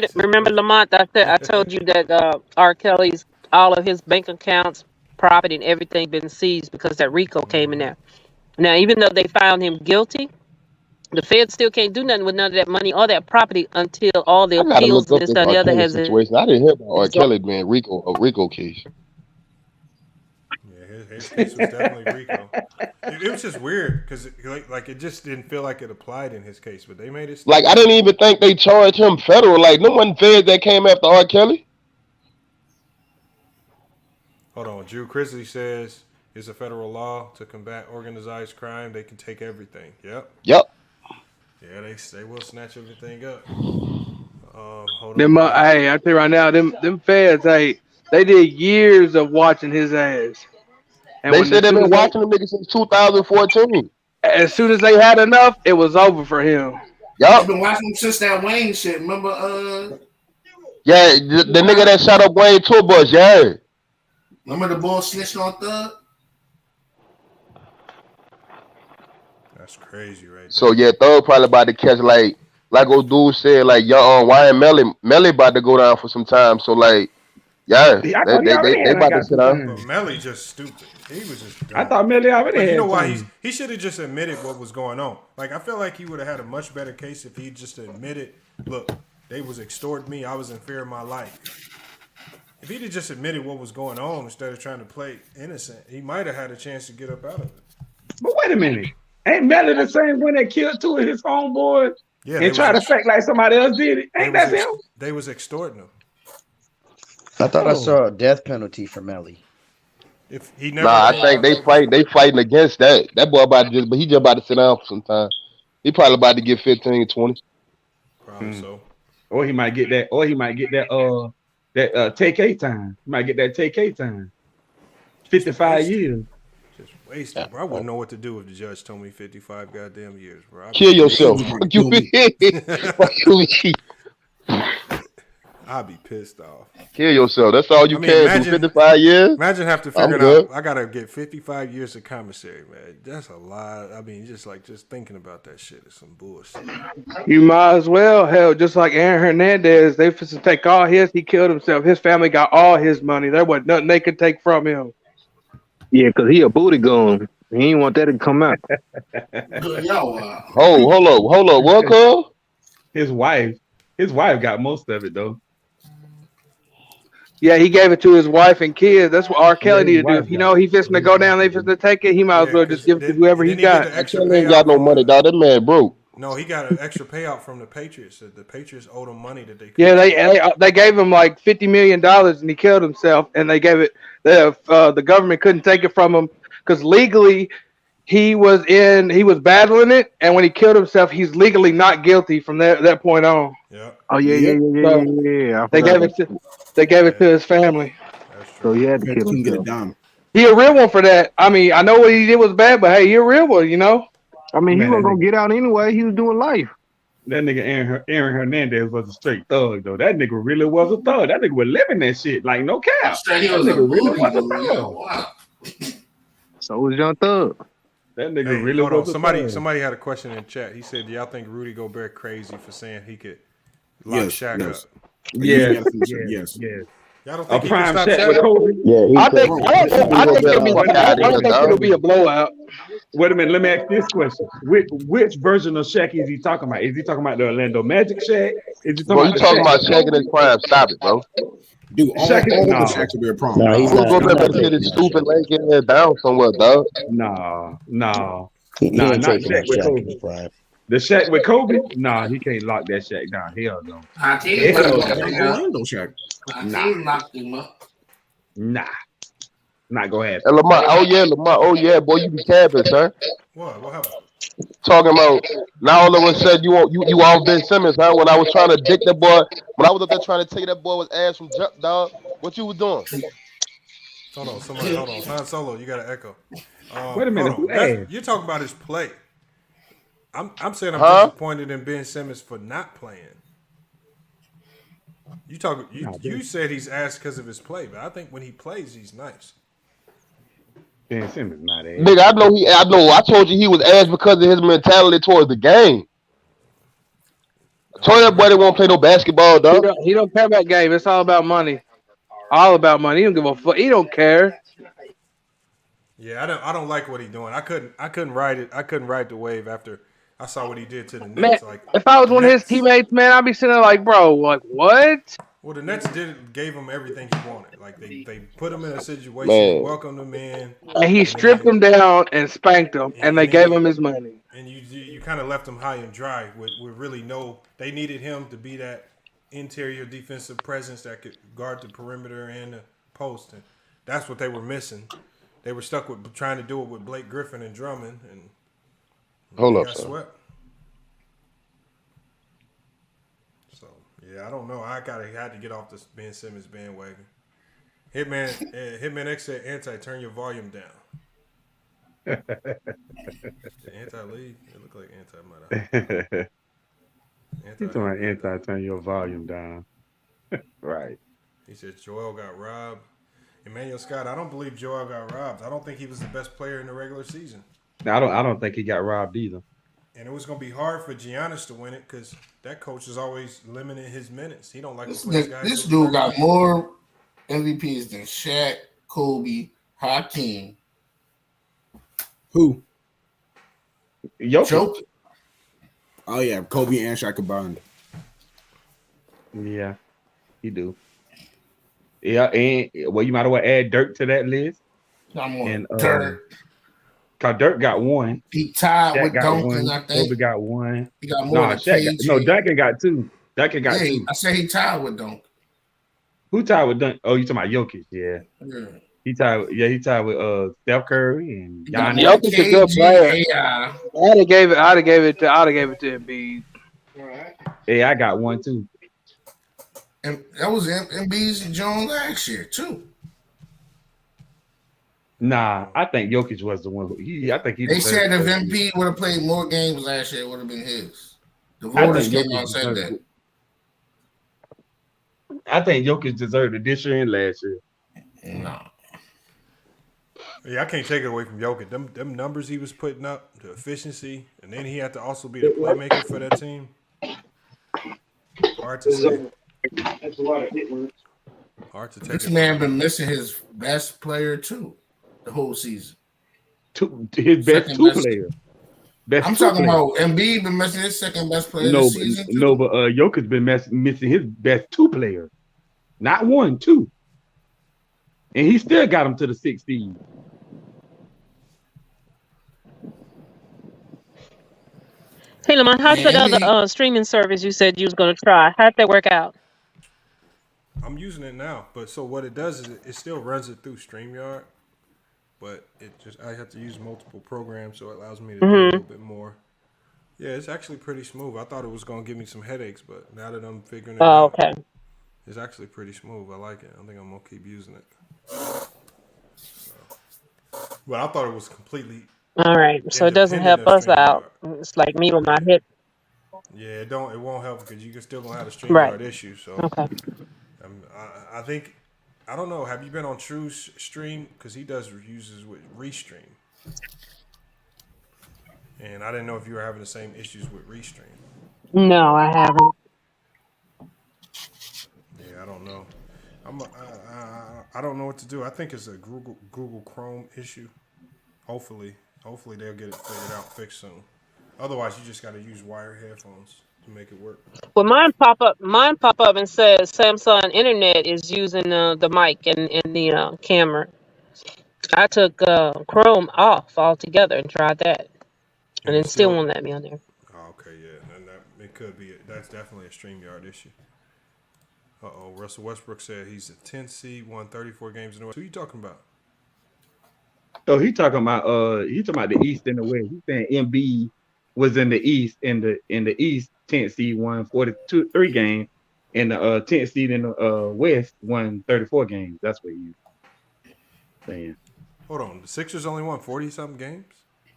Lamont? I told you that R. Kelly's all of his bank accounts, property, and everything been seized because that RICO came in there. Now, even though they found him guilty, the Fed still can't do nothing with none of that money or that property until all the appeals and this and the other has it. I didn't hear about R. Kelly being a RICO case. His case was definitely RICO. It was just weird because like it just didn't feel like it applied in his case, but they made it. Like I didn't even think they charged him federal. Like no one feds that came after R. Kelly. Hold on, Drew Chrisley says it's a federal law to combat organized crime. They can take everything. Yep. Yeah, they will snatch everything up. Hold on. Hey, I tell you right now, them feds, they did years of watching his ass. And they said they've been watching them niggas since 2014. As soon as they had enough, it was over for him. Yup. I've been watching him since that Wayne shit. Remember? Yeah, the nigga that shot up Wayne tour bus. Yeah. Remember the bull snitched on Thug? That's crazy, right there. So yeah, Thug probably about to catch like old dude said, like Wyatt Melly about to go down for some time. So like, yeah, they about to sit down. But Melly just stupid. He was just dumb. I thought Melly already had. You know why he should have just admitted what was going on. Like I feel like he would have had a much better case if he just admitted, look, they was extorting me. I was in fear of my life. If he'd have just admitted what was going on instead of trying to play innocent, he might have had a chance to get up out of it. But wait a minute. Ain't Melly the same one that killed two of his homeboys and tried to fake like somebody else did it? Ain't that him? They was extorting him. I thought I saw a death penalty for Melly. If he never I think they fighting against that. That boy but he just about to sit down for some time. He probably about to get 15, 20. Probably so. Or he might get that TK time. He might get that TK time. 55 years. Just wasted, bro. I wouldn't know what to do if the judge told me 55 goddamn years, bro. Kill yourself. Fuck you. I'd be pissed off. Kill yourself. That's all you can do. 55 years. Imagine have to figure it out. I gotta get 55 years of commissary, man. That's a lot. I mean, just thinking about that shit is some bullshit. You might as well, hell, just like Aaron Hernandez, they supposed to take all his. He killed himself. His family got all his money. There wasn't nothing they could take from him. Yeah, because he a booty gun. He ain't want that to come out. Hold up. What, cuz? His wife got most of it, though. Yeah, he gave it to his wife and kids. That's what R. Kelly needed to do. If you know he fixing to go down, they fixing to take it, he might as well just give it to whoever he got. He ain't got no money, dog. That man broke. No, he got an extra payout from the Patriots. The Patriots owed him money that they. Yeah, they gave him like $50 million, and he killed himself. And they gave it. The government couldn't take it from him because legally he was battling it, and when he killed himself, he's legally not guilty from that point on. Yeah. Oh yeah. They gave it to his family. So he had to kill him. Get it done. He a real one for that. I mean, I know what he did was bad, but hey, he a real one, you know. I mean, he wasn't gonna get out anyway. He was doing life. That nigga Aaron Hernandez was a straight thug, though. That nigga really was a thug. That nigga was living that shit, like no cap. He was a thug. So was Young Thug. That nigga really was a thug. Somebody had a question in chat. He said, "Do y'all think Rudy Gobert crazy for saying he could Lock Yes, Shaq yes. up. Yes. Y'all don't A think he can prime stop Shaq with Shaq? Kobe. Yeah, I think it'll be. I don't think it'll be a blowout. Wait a minute. Let me ask this question: which version of Shaq is he talking about? Is he talking about the Orlando Magic Shaq? Is he talking Bro, about you the talking Shaq about with Shaq in his Kobe? prime. Stop it, bro. Dude, Shaq, all the no, Shaqs will be a problem. no, he's Who's not. gonna He's be able not to sit taking his that stupid Shaq. leg in there down somewhere, dog? No. He ain't Not taking Shaq that with Shaq in Kobe. his prime. The Shaq with Kobe? Nah, he can't lock that Shaq down. Hell no. Hakeem Hell locked no. that nigga up. Orlando Shaq. Hakeem locked him up. Nah, not gonna happen. And Lamar, oh yeah, boy, you be capping, son. What happened? Talking about now all of a sudden you off Ben Simmons, huh? When I was trying to dick that boy, when I was up there trying to take that boy with ass from jump, dog. What you was doing? Hold on, somebody, hold on. Han Solo, you got an echo. Wait a minute, who Hold on. asked? You're talking about his play. I'm saying I'm Huh? disappointed in Ben Simmons for not playing. You said he's asked because of his play, but I think when he plays, he's nice. Ben Simmons not ass. Nigga, I know. I told you he was ass because of his mentality towards the game. Told that boy they won't play no basketball, dog. He don't care about game. It's all about money. All about money. He don't give a fuck. He don't care. Yeah, I don't like what he's doing. I couldn't ride it. I couldn't ride the wave after I saw what he did to the Man, Nets. Like if I was the one of his Nets, teammates, man, I'd be sitting there like, bro, like what? well, the Nets gave him everything he wanted. Like they put him in a situation, Man. welcomed him in, And he stripped him down and spanked him, and they gave him his money. and you kind of left him high and dry with really no. They needed him to be that interior defensive presence that could guard the perimeter and the post, and that's what they were missing. They were stuck with trying to do it with Blake Griffin and Drummond, and Hold they up, got son. swept. So yeah, I don't know. I had to get off this Ben Simmons bandwagon. Hitman X said, "Anti, turn your volume down." Anti leave. It looked like Anti might have. He's talking about anti, turn your volume down. Right. He said Joel got robbed. Emmanuel Scott, I don't believe Joel got robbed. I don't think he was the best player in the regular season. Now, I don't think he got robbed either. And it was going to be hard for Giannis to win it because that coach is always limiting his minutes. He don't like This dude got more MVPs than Shaq, Kobe, Hakeem. Who? Jokic. Oh yeah, Kobe and Shaq combined. Yeah, he do. Yeah, and well, you might as well add Dirk to that list. And Dirk. Cause Dirk got one. He tied Shaq with Duncan, I think. Kobe got one. He got more than KG. Duncan got two. Duncan got two. I said he tied with Duncan. Who tied with Duncan? Oh, you talking about Jokic? Yeah. He tied with Steph Curry and Giannis. Jokic a good player. I'd have gave it to Embiid. Yeah, I got one too. And that was Embiid's and Jones last year too. Nah, I think Jokic was the one. They said if Embiid would have played more games last year, it would have been his. The voters came out and said that. I think Jokic deserved it this year and last year. No. Yeah, I can't take it away from Jokic. Them numbers he was putting up, the efficiency, and then he had to also be the playmaker for that team. Hard to say. That's a lot of hit work. Hard to take. This man been missing his best player too, the whole season. His best two player. I'm talking about Embiid been missing his second best player this season. No, but Jokic been missing his best two player, not one, two, and he still got him to the 16. Hey, Lamont, how's that other streaming service you said you was going to try? How'd that work out? I'm using it now, but so what it does is it still runs it through StreamYard, but I have to use multiple programs, so it allows me to do a little bit more. Yeah, it's actually pretty smooth. I thought it was going to give me some headaches, but now that I'm figuring it out, okay. It's actually pretty smooth. I like it. I think I'm going to keep using it. But I thought it was completely... All right, so it doesn't help us out. It's like me with my hip. Yeah, it won't help because you can still gonna have a StreamYard issue. So okay, I think I don't know. Have you been on True's stream? Because he uses with Restream, and I didn't know if you were having the same issues with Restream. No, I haven't. I don't know what to do. I think it's a Google Chrome issue. Hopefully they'll get it figured out, fixed soon. Otherwise, you just got to use wired headphones to make it work. Well, mine pop up and says Samsung Internet is using the mic and the camera. I took Chrome off altogether and tried that, and it still won't let me on there. Oh, okay, yeah, and it could be. That's definitely a StreamYard issue. Russell Westbrook said he's a 10th seed, won 34 games in the West. Who are you talking about? So he talking about the East and the West. He's saying Embiid was in the East, in the East 10th seed won 43 games, and the 10th seed in the West won 34 games. That's what he's saying. Hold on, the Sixers only won 40-something games?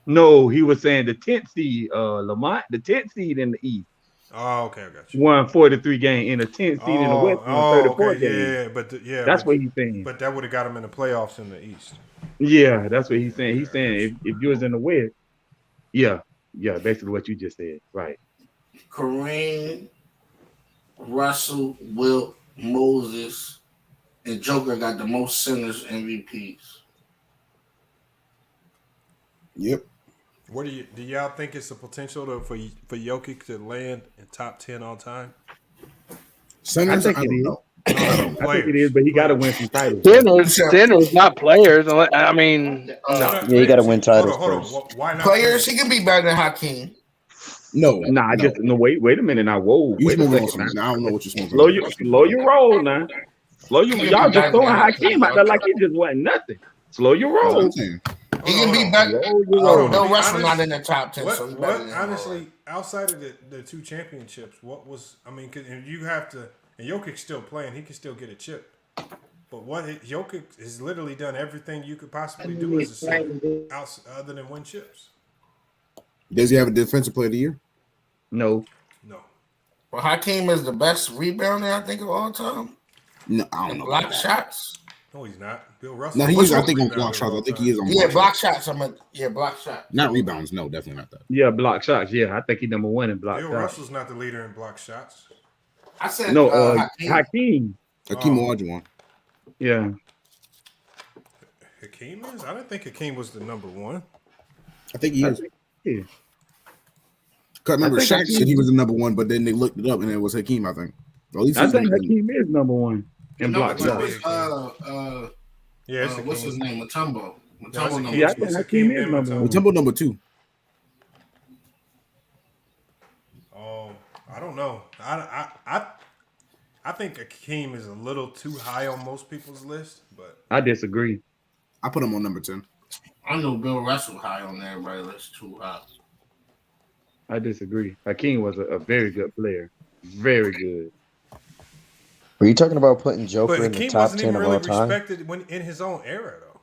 No, he was saying the 10th seed, Lamont, the 10th seed in the East. Oh, okay, I got you. Won 43 games, and the 10th seed in the West won 34 games. Yeah, that's what he's saying. But that would have got him in the playoffs in the East. Yeah, that's what he's saying. He's saying if you was in the West, yeah, basically what you just said, right? Kareem, Russell, Wilt, Moses, and Joker got the most centers MVPs. Yep. What do y'all think it's the potential for Jokic to land in top 10 all time? Centers, I think it is. Know. I think it is, but he got to win some titles. Centers, not players. I mean, no. Yeah, you got to win titles first. Why not players? He can be better than Hakeem. No, wait a minute now. Whoa, wait a second. I don't know what you're supposed to do. Slow your roll now. Y'all just throwing Hakeem out there like he just wasn't nothing. Slow your roll. He can be better. No, Russell not in the top 10. Honestly, outside of the two championships, what was? I mean, cause you have to. And Jokic's still playing; he can still get a chip. But Jokic has literally done everything you could possibly do as a center, other than win chips. Does he have a defensive player of the year? No. Well, Hakeem is the best rebounder I think of all time. No, I don't know. Block shots. No, he's not. Bill Russell. No, he is. I think on block shots. I think he is on. Block shots. Block shots. Not rebounds. No, definitely not that. Yeah, block shots. Yeah, I think he's number one in block shots. Bill Russell's not the leader in block shots. I said no. Hakeem. Hakeem Olajuwon. Yeah. Hakeem is? I didn't think Hakeem was the number one. I think he is. Yeah. Cause I remember Shaq said he was the number one, but then they looked it up and it was Hakeem. I think. I think Hakeem is number one in block shots. What's his name? Mutombo. Yeah, I think Hakeem is number one. Mutombo number 2. I don't know. I think Hakeem is a little too high on most people's list, but I disagree. I put him on number 10. I know Bill Russell high on everybody's list, too high. I disagree. Hakeem was a very good player. Very good. Were you talking about putting Joker in the top 10 of all time? Respected when in his own era, though.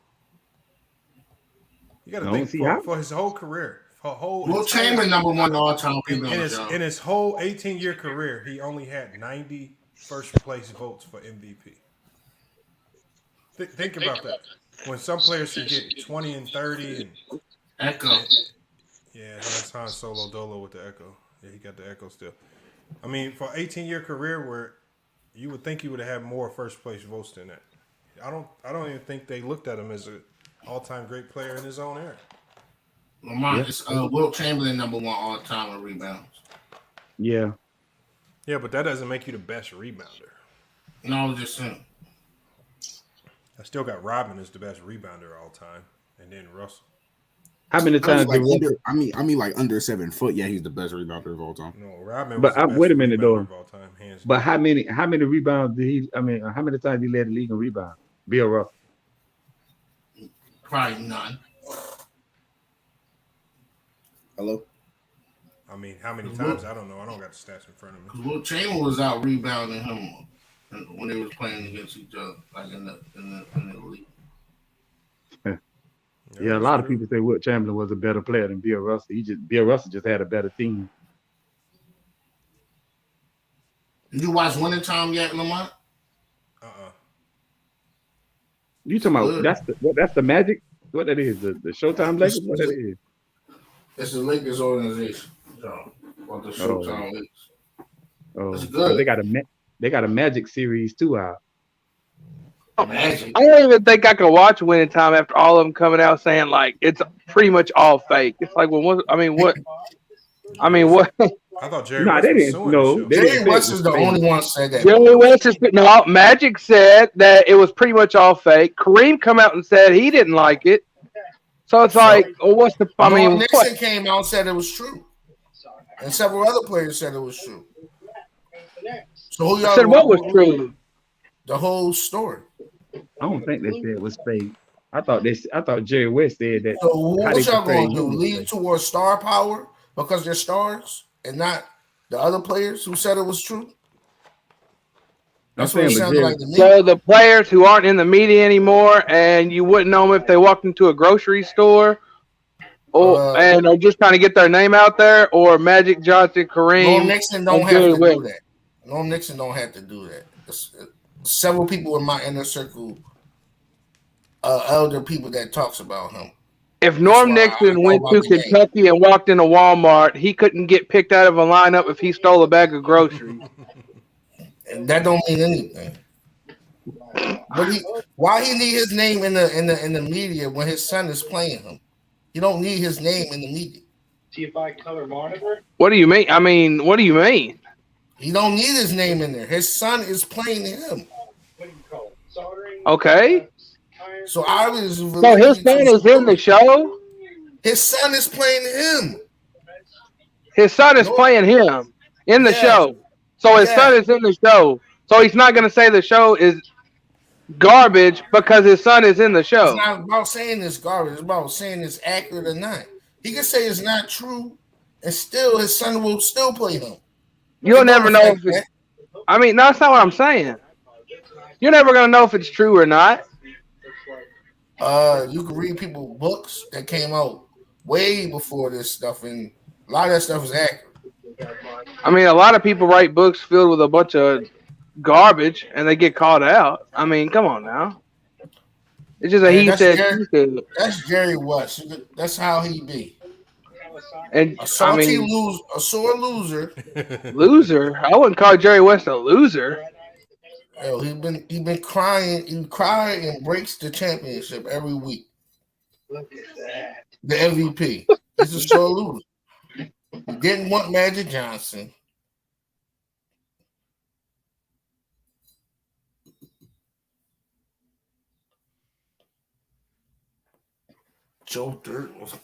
You got to think for his whole career. Will Chamberlain number one all time. In his whole 18-year career, he only had 90 first-place votes for MVP. Think about that. When some players should get 20 and 30. And, Echo. Yeah, that's Han Solo Dolo with the Echo. Yeah, he got the Echo still. I mean, for an 18-year career where you would think he would have had more first-place votes than that. I don't even think they looked at him as an all-time great player in his own era. Lamont, it's Wilt Chamberlain number one all time in rebounds. Yeah. Yeah, but that doesn't make you the best rebounder. No, I was just saying. I still got Rodman as the best rebounder all time, and then Russell. How many times? Like under 7 foot. Yeah, he's the best rebounder of all time. No, Rodman. Was wait a minute though. Of all time, but how many rebounds did he? I mean, how many times he led the league in rebound? Bill Russell. Probably none. Hello? I mean, how many times? I don't know. I don't got the stats in front of me. Wilt Chamberlain was out rebounding him when they was playing against each other, like in the league. Yeah, a lot of people say Wilt Chamberlain was a better player than Bill Russell. Bill Russell just had a better team. Did you watch Winning Time yet, Lamont? You talking about that's the Magic? What that is? The Showtime Lakers? What that is? It's the Lakers organization. So, what the Showtime Lakers. It's good. They got a Magic series too out. Magic. I don't even think I could watch Winning Time after all of them coming out saying like it's pretty much all fake. It's like, well, what? I mean, what? I mean, what? I thought Jerry Nah, West they was didn't. suing the No, show. they didn't Jerry say it West was is the fake. only one said that. Jerry West is no. Magic said that it was pretty much all fake. Kareem come out and said he didn't like it. So it's like, well, what's the? I Norm mean, Nixon what? came out and said it was true, and several other players said it was true. So who I y'all said what was true? The whole story. I don't think they said it was fake. I thought Jerry West said that. So how what they y'all portrayed gonna do? him was Lead fake. towards star power because they're stars and not the other players who said it was true? That's what it sounded like to me. So the players who aren't in the media anymore, and you wouldn't know them if they walked into a grocery store, and are just trying to get their name out there, or Magic Johnson, Kareem, Norm Nixon don't and have Jerry to West. do that. Norm Nixon don't have to do that. Several people in my inner circle, elder people that talks about him. If Norm Nixon went to Kentucky and walked into Walmart, he couldn't get picked out of a lineup if he stole a bag of groceries. And that don't mean anything. But why he need his name in the media when his son is playing him? You don't need his name in the media. TFI color monitor? What do you mean? I mean, what do you mean? He don't need his name in there. His son is playing him. Okay. So obviously, so his son is in the show. His son is playing him. His son is playing him in the show. So his son is in the show. So he's not going to say the show is garbage because his son is in the show. It's not about saying it's garbage. It's about saying it's accurate or not. He can say it's not true, and still his son will still play him. You'll never know if it's. I mean, no, that's not what I'm saying. You're never going to know if it's true or not. You can read people books that came out way before this stuff, and a lot of that stuff is accurate. I mean, a lot of people write books filled with a bunch of garbage, and they get called out. I mean, come on now. It's just he said. That's Jerry West. That's how he be. And a salty loser, a sore loser. Loser? I wouldn't call Jerry West a loser. Hell, he been crying. He cry and breaks the championship every week. Look at that. The MVP. He's a sore loser. He didn't want Magic Johnson. Joe Dirt was.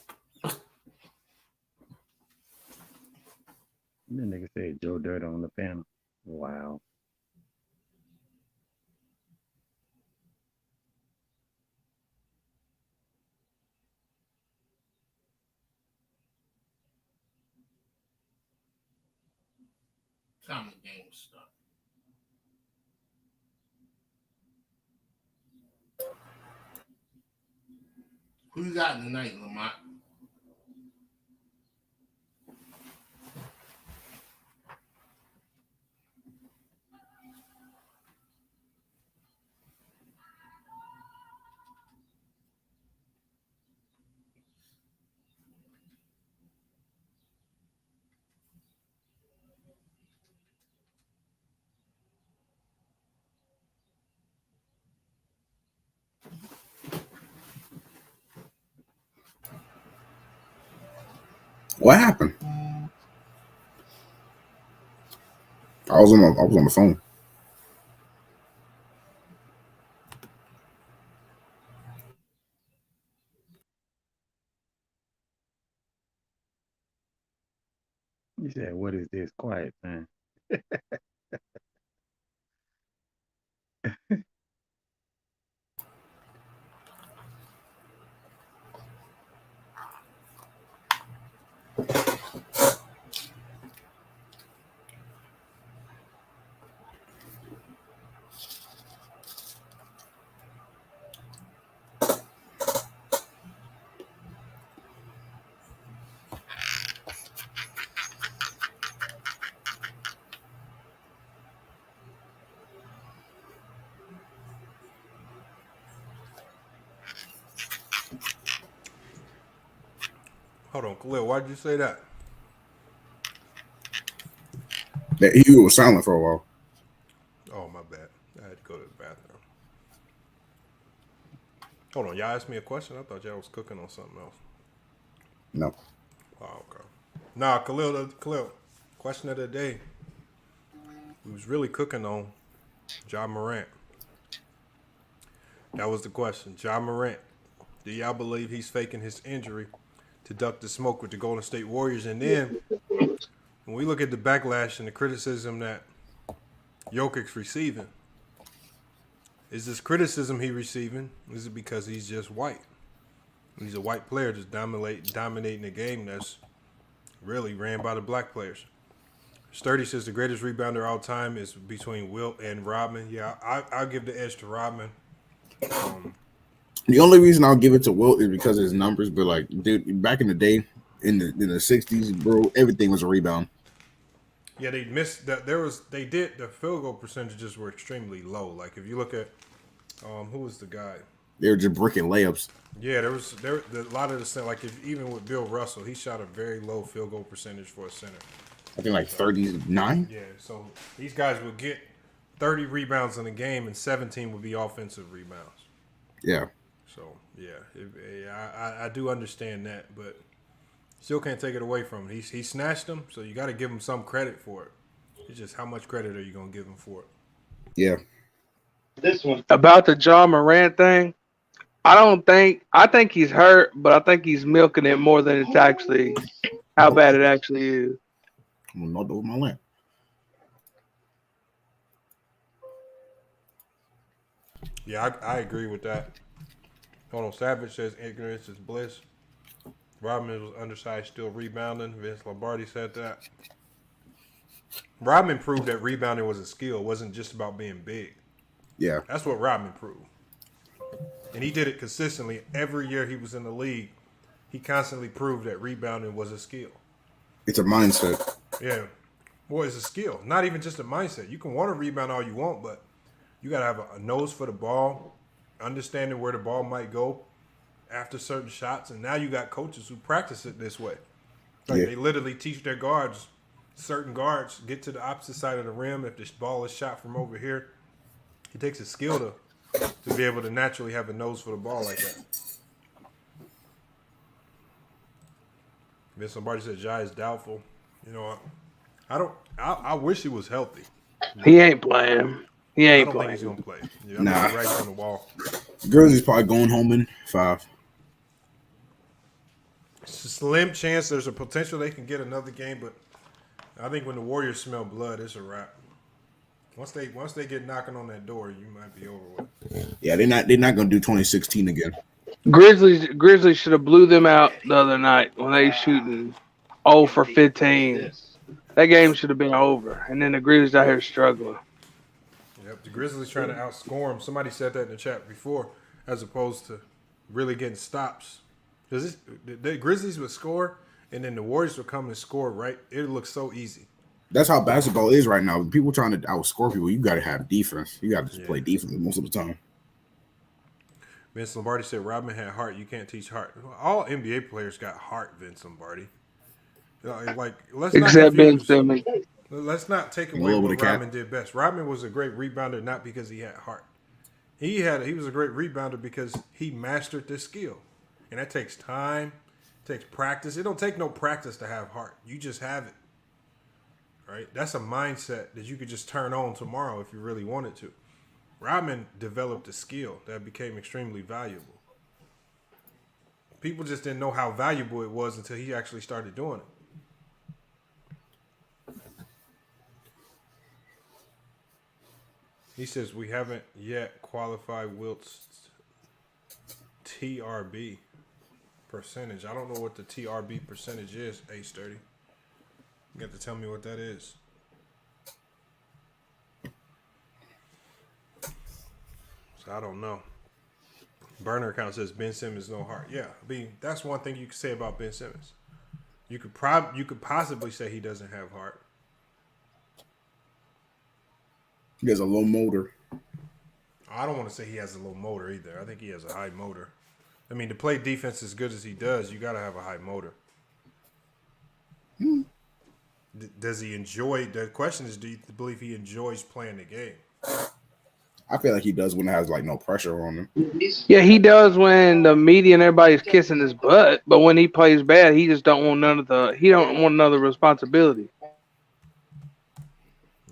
That nigga said Joe Dirt on the panel. Wow. Time the game start. Who you got tonight, Lamont? What happened? I was on the phone. He said, "What is this? Quiet, man." Hold on, Khalil, why did you say that? That he was silent for a while. Oh, my bad. I had to go to the bathroom. Hold on, y'all asked me a question. I thought y'all was cooking on something else. No. Oh, okay. Nah, Khalil. Question of the day. We was really cooking on Ja Morant. That was the question. Ja Morant. Do y'all believe he's faking his injury to duck the smoke with the Golden State Warriors? And then when we look at the backlash and the criticism that Jokic's receiving, is this criticism he receiving? Is it because he's just white? He's a white player just dominating the game that's really ran by the black players. Sturdy says the greatest rebounder all time is between Wilt and Rodman. Yeah, I'll give the edge to Rodman. The only reason I'll give it to Wilt is because of his numbers. But like, dude, back in the day, in the '60s, bro, everything was a rebound. Yeah, they missed that. The field goal percentages were extremely low. Like if you look at who was the guy? They were just bricking layups. Yeah, there a lot of the like even with Bill Russell, he shot a very low field goal percentage for a center. I think like 39. Yeah, so these guys would get 30 rebounds in a game, and 17 would be offensive rebounds. Yeah. So I do understand that, but still can't take it away from him. He snatched them, so you got to give him some credit for it. It's just how much credit are you gonna give him for it? Yeah. This one about the Ja Morant thing. I think he's hurt, but I think he's milking it more than it's actually how bad it actually is. I'm gonna knock over my lamp. Yeah, I agree with that. Hold on, Savage says ignorance is bliss. Rodman was undersized, still rebounding. Vince Lombardi said that. Rodman proved that rebounding was a skill. It wasn't just about being big. Yeah. That's what Rodman proved. And he did it consistently. Every year he was in the league, he constantly proved that rebounding was a skill. It's a mindset. Yeah. Well, it's a skill. Not even just a mindset. You can want to rebound all you want, but you got to have a nose for the ball, understanding where the ball might go after certain shots. And now you got coaches who practice it this way. Like they literally teach their guards, certain guards, get to the opposite side of the rim. If this ball is shot from over here, it takes a skill to be able to naturally have a nose for the ball like that. Then somebody said Ja is doubtful. You know, I wish he was healthy. He ain't playing. He ain't I don't playing. think he's gonna play. Yeah, Nah. right on the wall. Grizzlies probably going home in 5. It's a slim chance there's a potential they can get another game, but I think when the Warriors smell blood, it's a wrap. Once they get knocking on that door, you might be over with. Yeah, they're not gonna do 2016 again. Grizzlies should have blew them out the other night when they shooting 0 for 15. That game should have been over, and then the Grizzlies out here struggling. Yep, the Grizzlies trying to outscore them. Somebody said that in the chat before, as opposed to really getting stops. Because the Grizzlies would score, and then the Warriors would come and score. Right, it looks so easy. That's how basketball is right now. People trying to outscore people, you got to have defense. You got to just play defense most of the time. Vince Lombardi said Rodman had heart. You can't teach heart. All NBA players got heart, Vince Lombardi. Like let's Except not Ben Simmons. Let's not take away what Rodman did best. Rodman was a great rebounder, not because he had heart. He was a great rebounder because he mastered this skill, and that takes time, it takes practice. It don't take no practice to have heart. You just have it, right? That's a mindset that you could just turn on tomorrow if you really wanted to. Rodman developed a skill that became extremely valuable. People just didn't know how valuable it was until he actually started doing it. He says we haven't yet qualified Wilt's TRB percentage. I don't know what the TRB percentage is, A-Sturdy. You got to tell me what that is. So I don't know. Burner account says Ben Simmons no heart. Yeah, I mean that's one thing you could say about Ben Simmons. You could possibly say he doesn't have heart. He has a low motor. I don't want to say he has a low motor either. I think he has a high motor. I mean, to play defense as good as he does, you got to have a high motor. Does he enjoy? The question is, do you believe he enjoys playing the game? I feel like he does when it has like no pressure on him. Yeah, he does when the media and everybody's kissing his butt, but when he plays bad, he just don't want none of the. He don't want none of the responsibility.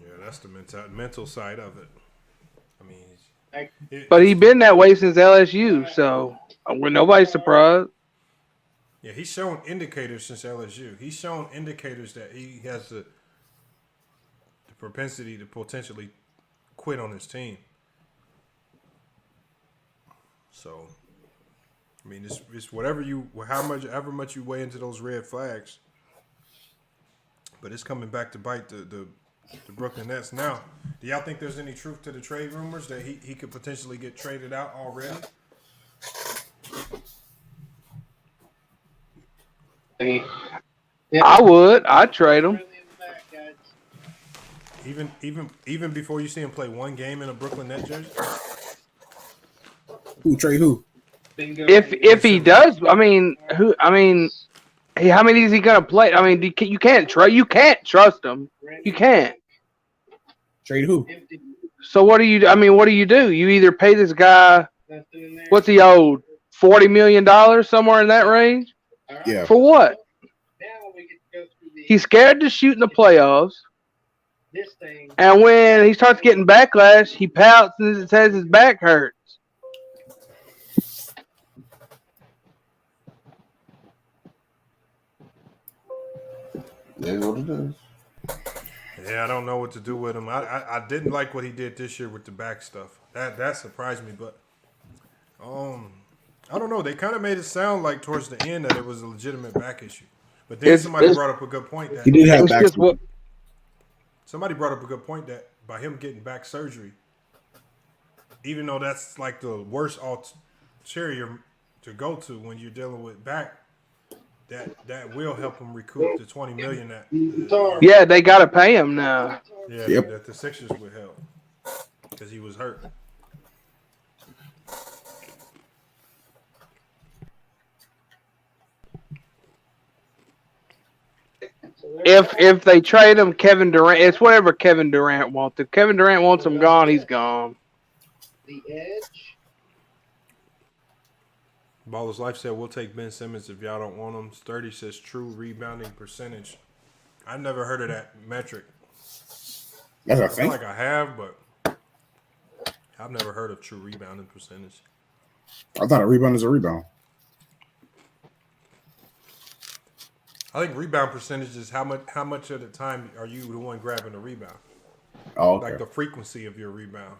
Yeah, that's the mental side of it. I mean, But he's been that way since LSU, so we're nobody's surprised. yeah, he's shown indicators since LSU. He's shown indicators that he has the propensity to potentially quit on his team. So, I mean, it's however much you weigh into those red flags. But it's coming back to bite the Brooklyn Nets now. Do y'all think there's any truth to the trade rumors that he could potentially get traded out already? I would. I'd trade him. Even before you see him play one game in a Brooklyn Nets jersey? Who trade who? If he does, I mean, hey, how many is he gonna play? I mean, you can't trust him. You can't trade who? So what do you? I mean, what do? You either pay this guy, what's he owed? $40 million, somewhere in that range. Yeah. For what? He's scared to shoot in the playoffs. And when he starts getting backlash, he pouts and says his back hurts. That's what it is. Yeah, I don't know what to do with him. I didn't like what he did this year with the back stuff. That surprised me, but I don't know. They kind of made it sound like towards the end that it was a legitimate back issue. But then somebody brought up a good point that he did have back. Somebody brought up a good point that by him getting back surgery, even though that's like the worst ulterior to go to when you're dealing with back, that will help him recoup the $20 million that. Yeah, they got to pay him now. Yeah, yep. That the Sixers would help because he was hurt. If they trade him, Kevin Durant, it's whatever Kevin Durant wants. If Kevin Durant wants him gone, he's gone. The Edge. Baller's Life said, we'll take Ben Simmons if y'all don't want him. Sturdy says true rebounding percentage. I never heard of that metric. That's a I feel thing. like I have, but I've never heard of true rebounding percentage. I thought a rebound is a rebound. I think rebound percentage is how much of the time are you the one grabbing the rebound? Oh, okay. Like the frequency of your rebound.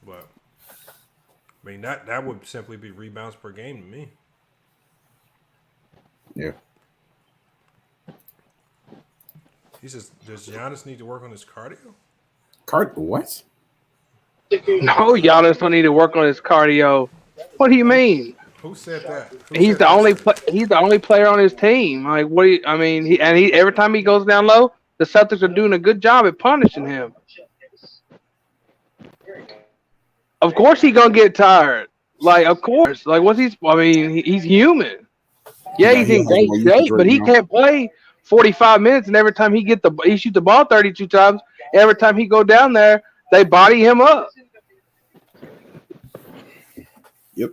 But I mean that would simply be rebounds per game to me. Yeah. He says, does Giannis need to work on his cardio? What? No, Giannis don't need to work on his cardio. What do you mean? Who said that? He's the only player on his team. Like what? Every time he goes down low, the Celtics are doing a good job at punishing him. Of course, he's gonna get tired. Like, of course. Like, he's human. Yeah, he's in great shape, but he can't play 45 minutes. And every time he shoot the ball 32 times. Every time he go down there, they body him up. Yep.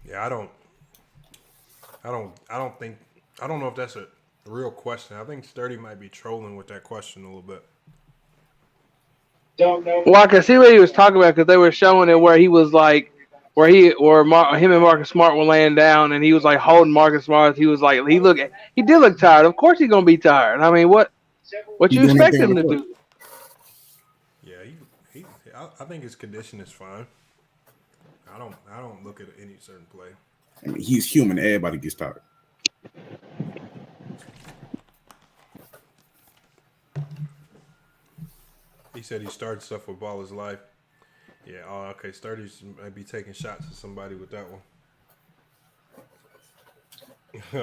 Yeah, I don't know if that's a real question. I think Sturdy might be trolling with that question a little bit. Don't know. Well, I can see what he was talking about because they were showing it where he was like, him and Marcus Smart were laying down and he was like holding Marcus Smart. He was like, he did look tired. Of course he's gonna be tired. I mean, what you expect him to do? Yeah, I think his condition is fine. I don't look at any certain play. I mean, he's human. Everybody gets tired. He said he started stuff with Baller's Life. Yeah, okay. Sturdy's might be taking shots at somebody with that one.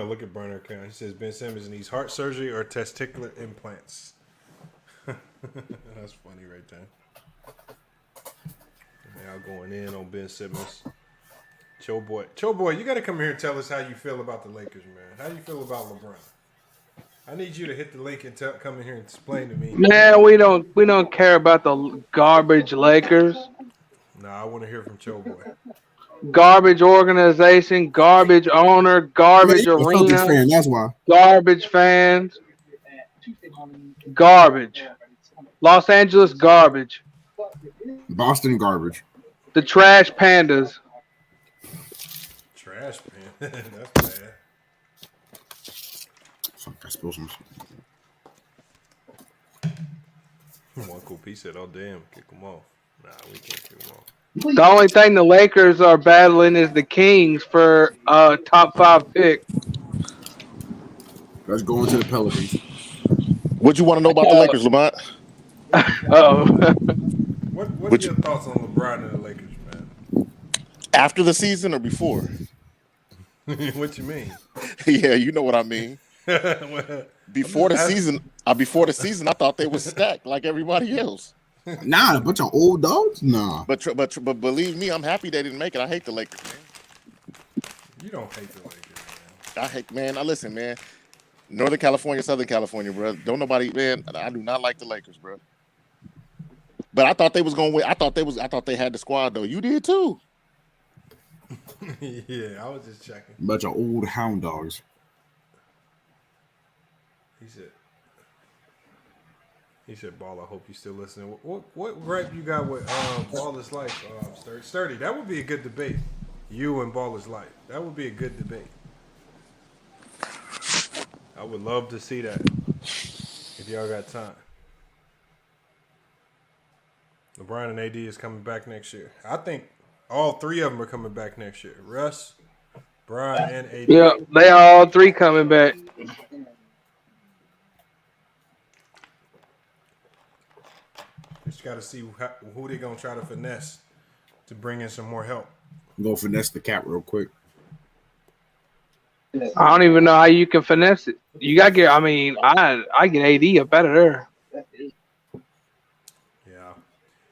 Look at Burner Count. He says Ben Simmons needs heart surgery or testicular implants. That's funny right there. Y'all going in on Ben Simmons. Cho boy, you got to come here and tell us how you feel about the Lakers, man. How do you feel about LeBron? I need you to hit the link and come in here and explain to me. Man, we don't care about the garbage Lakers. Nah, I want to hear from Cho boy. Garbage organization, garbage owner, Man, garbage you're a Celtics arena, fan. That's why. garbage fans, garbage. Los Angeles garbage. Boston garbage. The trash pandas. Trash man, that's bad. Fuck, I spilled some. One cool piece said, "Oh damn, kick them off." Nah, we can't kick them off. The only thing the Lakers are battling is the Kings for a top 5 pick. Let's go into the Pelicans. What you want to know about the Lakers, Lamont? Oh. What are your thoughts on LeBron and the Lakers, man? After the season or before? What you mean? Yeah, you know what I mean. Before the season, I thought they were stacked like everybody else. Nah, a bunch of old dogs. Nah, but believe me, I'm happy they didn't make it. I hate the Lakers, man. You don't hate the Lakers, man. I listen, man. Northern California, Southern California, bro. Don't nobody, man. I do not like the Lakers, bro. But I thought they was gonna win. I thought they had the squad though. You did too. Yeah, I was just checking. Bunch of old hound dogs. He said, "Ball, I hope you still listening." What gripe you got with Baller's Life, Sturdy? That would be a good debate. You and Baller's Life. That would be a good debate. I would love to see that if y'all got time. LeBron and AD is coming back next year. I think all three of them are coming back next year. Russ, Bron, and AD. Yeah, they are all three coming back. Just got to see who they're going to try to finesse to bring in some more help. Go finesse the cap real quick. I don't even know how you can finesse it. You got to get, I get AD up out of there. Yeah.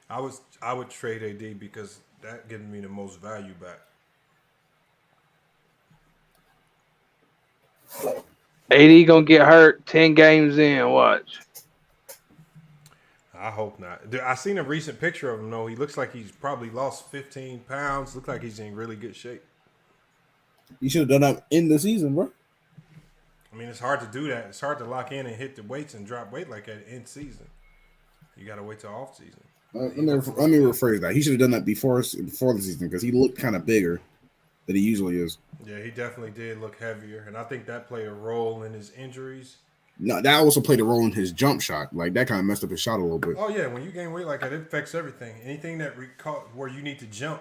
I would trade AD because that gives me the most value back. AD going to get hurt 10 games in. Watch. I hope not. I seen a recent picture of him, though. He looks like he's probably lost 15 pounds. Looks like he's in really good shape. You should have done that in the season, bro. I mean, it's hard to do that. It's hard to lock in and hit the weights and drop weight like that in season. You got to wait till off season. Let me rephrase that. He should have done that before the season because he looked kind of bigger than he usually is. Yeah, he definitely did look heavier, and I think that played a role in his injuries. No, that also played a role in his jump shot. Like, that kind of messed up his shot a little bit. Oh, yeah. When you gain weight like that, it affects everything. Anything that where you need to jump,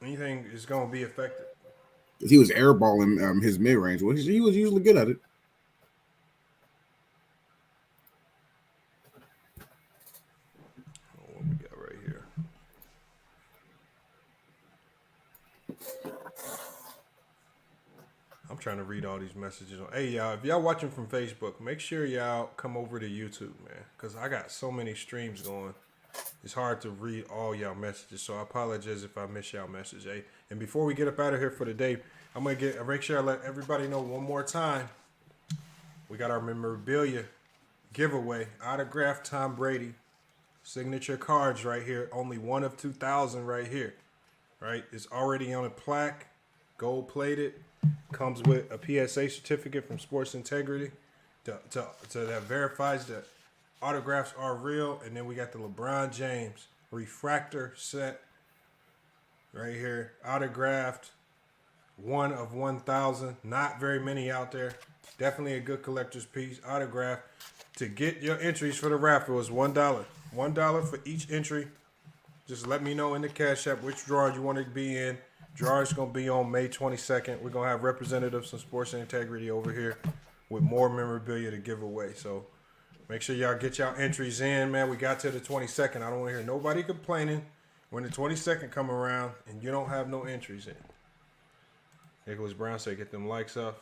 anything is going to be affected. Because he was airballing his mid-range. Well, he was usually good at it. What we got right here? I'm trying to read all these messages. Hey, y'all, if y'all watching from Facebook, make sure y'all come over to YouTube, man, because I got so many streams going. It's hard to read all y'all messages, so I apologize if I miss y'all message. Hey, and before we get up out of here for the day, I'm going to make sure I let everybody know one more time. We got our memorabilia giveaway, autographed Tom Brady, signature cards right here, only one of 2,000 right here, right? It's already on a plaque, gold plated. Comes with a PSA certificate from Sports Integrity that verifies that autographs are real. And then we got the LeBron James refractor set right here, autographed, one of 1,000. Not very many out there. Definitely a good collector's piece. Autograph. To get your entries for the raffle is $1. $1 for each entry. Just let me know in the Cash App which drawer you want to be in. Draw is going to be on May 22nd. We're going to have representatives from Sports Integrity over here with more memorabilia to give away. So make sure y'all get y'all entries in, man. We got to the 22nd. I don't want to hear nobody complaining when the 22nd come around and you don't have no entries in. Nicholas Brown said, get them likes up.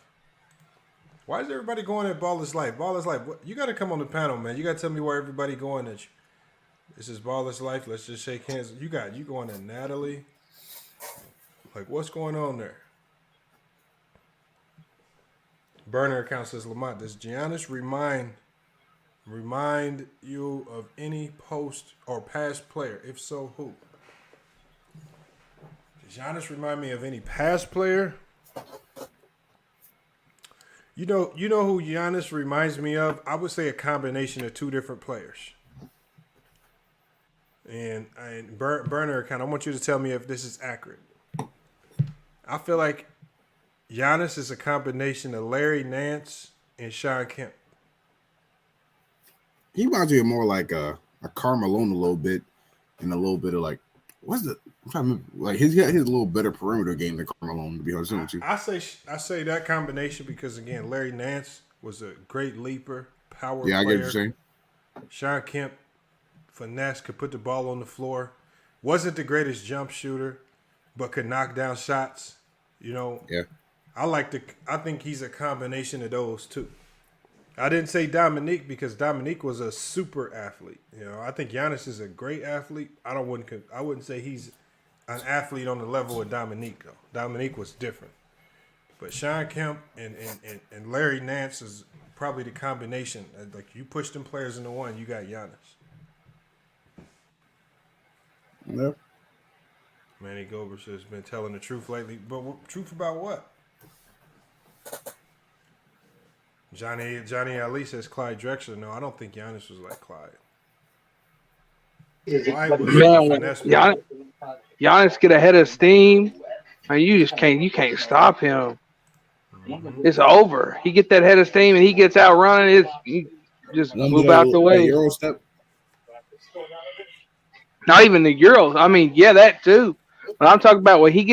Why is everybody going at Baller's Life? Baller's Life, you got to come on the panel, man. You got to tell me where everybody going at you. This is Baller's Life. Let's just shake hands. You going to Natalie. Like, what's going on there? Burner account says, Lamont, does Giannis remind you of any post or past player? If so, who? Does Giannis remind me of any past player? You know who Giannis reminds me of? I would say a combination of two different players. And Burner account, I want you to tell me if this is accurate. I feel like Giannis is a combination of Larry Nance and Sean Kemp. He reminds me of more like a Carmelo a little bit, and a little bit of like, what's the? I'm trying to remember, like he's got his little better perimeter game than Carmelo. To be honest with you, I say that combination because again, Larry Nance was a great leaper, power player. I get what you're saying. Sean Kemp, finesse, could put the ball on the floor. Wasn't the greatest jump shooter, but could knock down shots. You know. Yeah. I think he's a combination of those two. I didn't say Dominique because Dominique was a super athlete. You know, I think Giannis is a great athlete. I wouldn't say he's an athlete on the level of Dominique though. Dominique was different. But Sean Kemp and Larry Nance is probably the combination. Like you push them players into one, you got Giannis. Yep. Manny Gobers has been telling the truth lately. But truth about what? Johnny Ali says Clyde Drexler. No, I don't think Giannis was like Clyde. Man, Giannis get ahead of steam, and you can't stop him. Mm-hmm. It's over. He get that head of steam, and he gets out running. You just move out the way. Euro step. Not even the Euros. I mean, yeah, that too. But I'm talking about he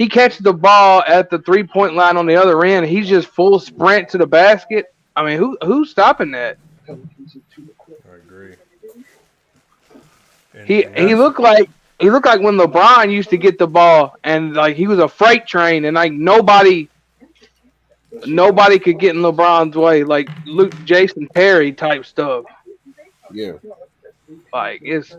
catches the ball at the 3-point line on the other end. He's just full sprint to the basket. I mean, who's stopping that? I agree. He looked like when LeBron used to get the ball and like he was a freight train and like nobody could get in LeBron's way, like Jason Terry type stuff. Yeah. Like it's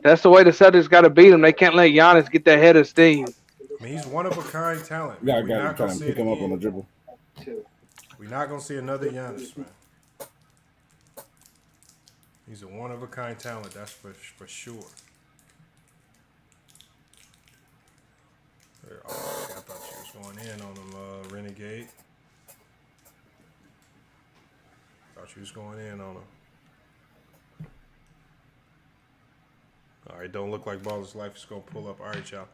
that's the way the Celtics got to beat him. They can't let Giannis get that head of steam. I mean, he's one of a kind talent. Yeah, I got to pick him up on the dribble. We're not gonna see another Giannis, man. He's a one of a kind talent. That's for sure. Oh, I thought you was going in on him, Renegade. Thought you was going in on him. All right, don't look like Baller's Life is going to pull up. All right, y'all.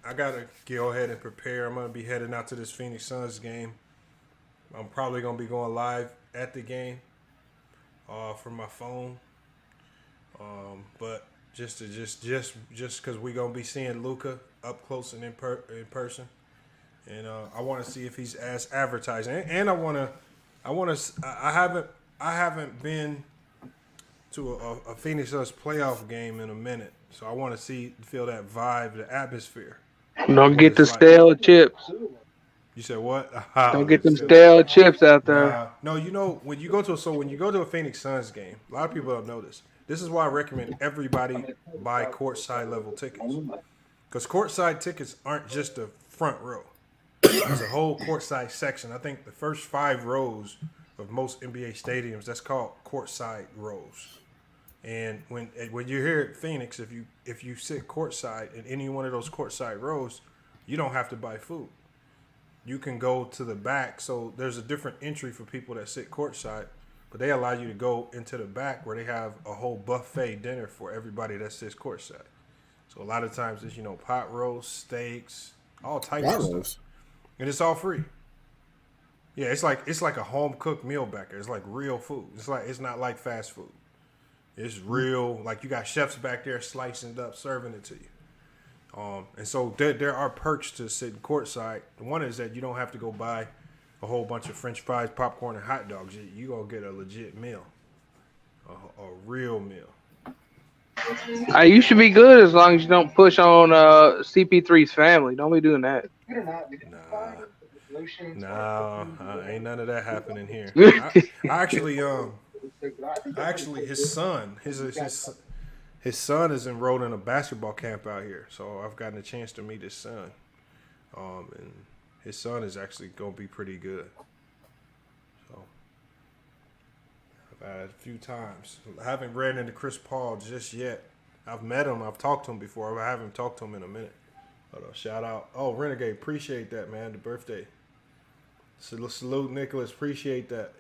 I got to go ahead and prepare. I'm going to be heading out to this Phoenix Suns game. I'm probably going to be going live at the game from my phone. But just because we're going to be seeing Luka up close and in person. And I want to see if he's as advertised. And I haven't been to a Phoenix Suns playoff game in a minute, so I want to feel that vibe, the atmosphere. Don't get the stale chips. You said what? Don't get them stale chips out there. No, you know when you go to a Phoenix Suns game, a lot of people don't know this. This is why I recommend everybody buy courtside level tickets, because courtside tickets aren't just the front row. There's a whole courtside section. I think the first 5 rows of most NBA stadiums, that's called courtside rows. And when you're here at Phoenix, if you sit courtside in any one of those courtside rows, you don't have to buy food. You can go to the back. So there's a different entry for people that sit courtside, but they allow you to go into the back where they have a whole buffet dinner for everybody that sits courtside. So a lot of times it's, pot roast, steaks, all types of stuff. And it's all free. Yeah, it's like a home cooked meal back there. It's like real food. It's not like fast food. It's real. Like you got chefs back there slicing it up, serving it to you. And so there are perks to sitting courtside. One is that you don't have to go buy a whole bunch of French fries, popcorn, and hot dogs. You gonna get a legit meal, a real meal. You should be good as long as you don't push on CP3's family. Don't be doing that. No, ain't none of that happening here. I actually, his his son is enrolled in a basketball camp out here, so I've gotten a chance to meet his son. And his son is actually going to be pretty good. So I've had a few times. I haven't ran into Chris Paul just yet. I've met him. I've talked to him before. But I haven't talked to him in a minute. Shout out. Oh, Renegade. Appreciate that, man. The birthday. Salute, Nicholas. Appreciate that.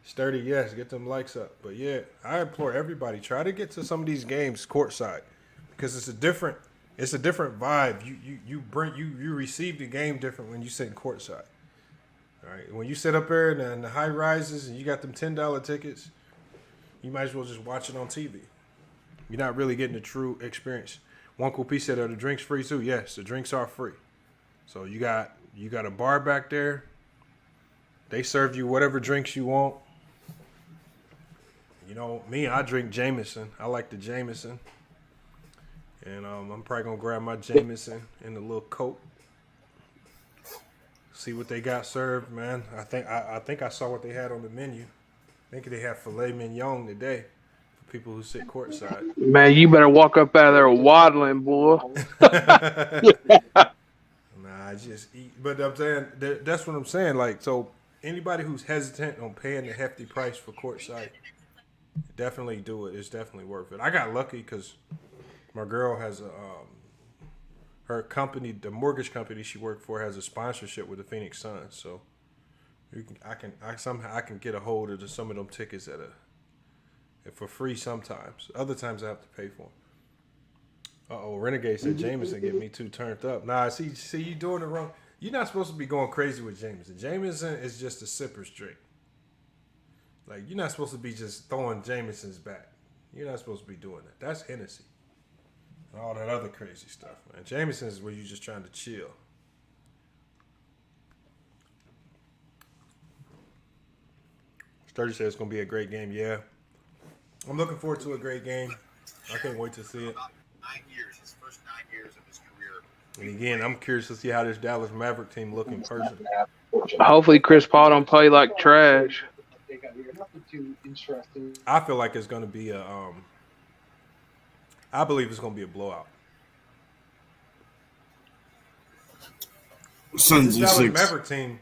Sturdy, yes. Get them likes up. But, yeah, I implore everybody, try to get to some of these games courtside because it's a different vibe. You receive the game different when you sit courtside. All right. When you sit up there and the high rises and you got them $10 tickets, you might as well just watch it on TV. You're not really getting the true experience. One cool piece said, "Are the drinks free too?" Yes, the drinks are free. So you got a bar back there. They serve you whatever drinks you want. You know, me, I drink Jameson. I like the Jameson. And I'm probably going to grab my Jameson in a little Coke. See what they got served, man. I think I saw what they had on the menu. I think they have filet mignon today for people who sit courtside. Man, you better walk up out of there waddling, boy. Nah, I just eat. But I'm saying, that's what I'm saying. Like, so anybody who's hesitant on paying the hefty price for courtside, definitely do it. It's definitely worth it. I got lucky because my girl has her company, the mortgage company she worked for, has a sponsorship with the Phoenix Suns. So I can get a hold of some of them tickets for free sometimes. Other times I have to pay for them. Renegade said Jameson get me too turned up. Nah, see you doing it wrong. You're not supposed to be going crazy with Jameson. Jameson is just a sipper's drink. Like, you're not supposed to be just throwing Jameson's back. You're not supposed to be doing that. That's Hennessy. And all that other crazy stuff, man. Jameson is where you're just trying to chill. Sturdy says it's going to be a great game. Yeah. I'm looking forward to a great game. I can't wait to see it. 9 years, his first 9 years of his career. And again, I'm curious to see how this Dallas Maverick team look in person. Hopefully Chris Paul don't play like trash. I feel like it's going to be I believe it's going to be a blowout. Suns This Dallas 6. Maverick team,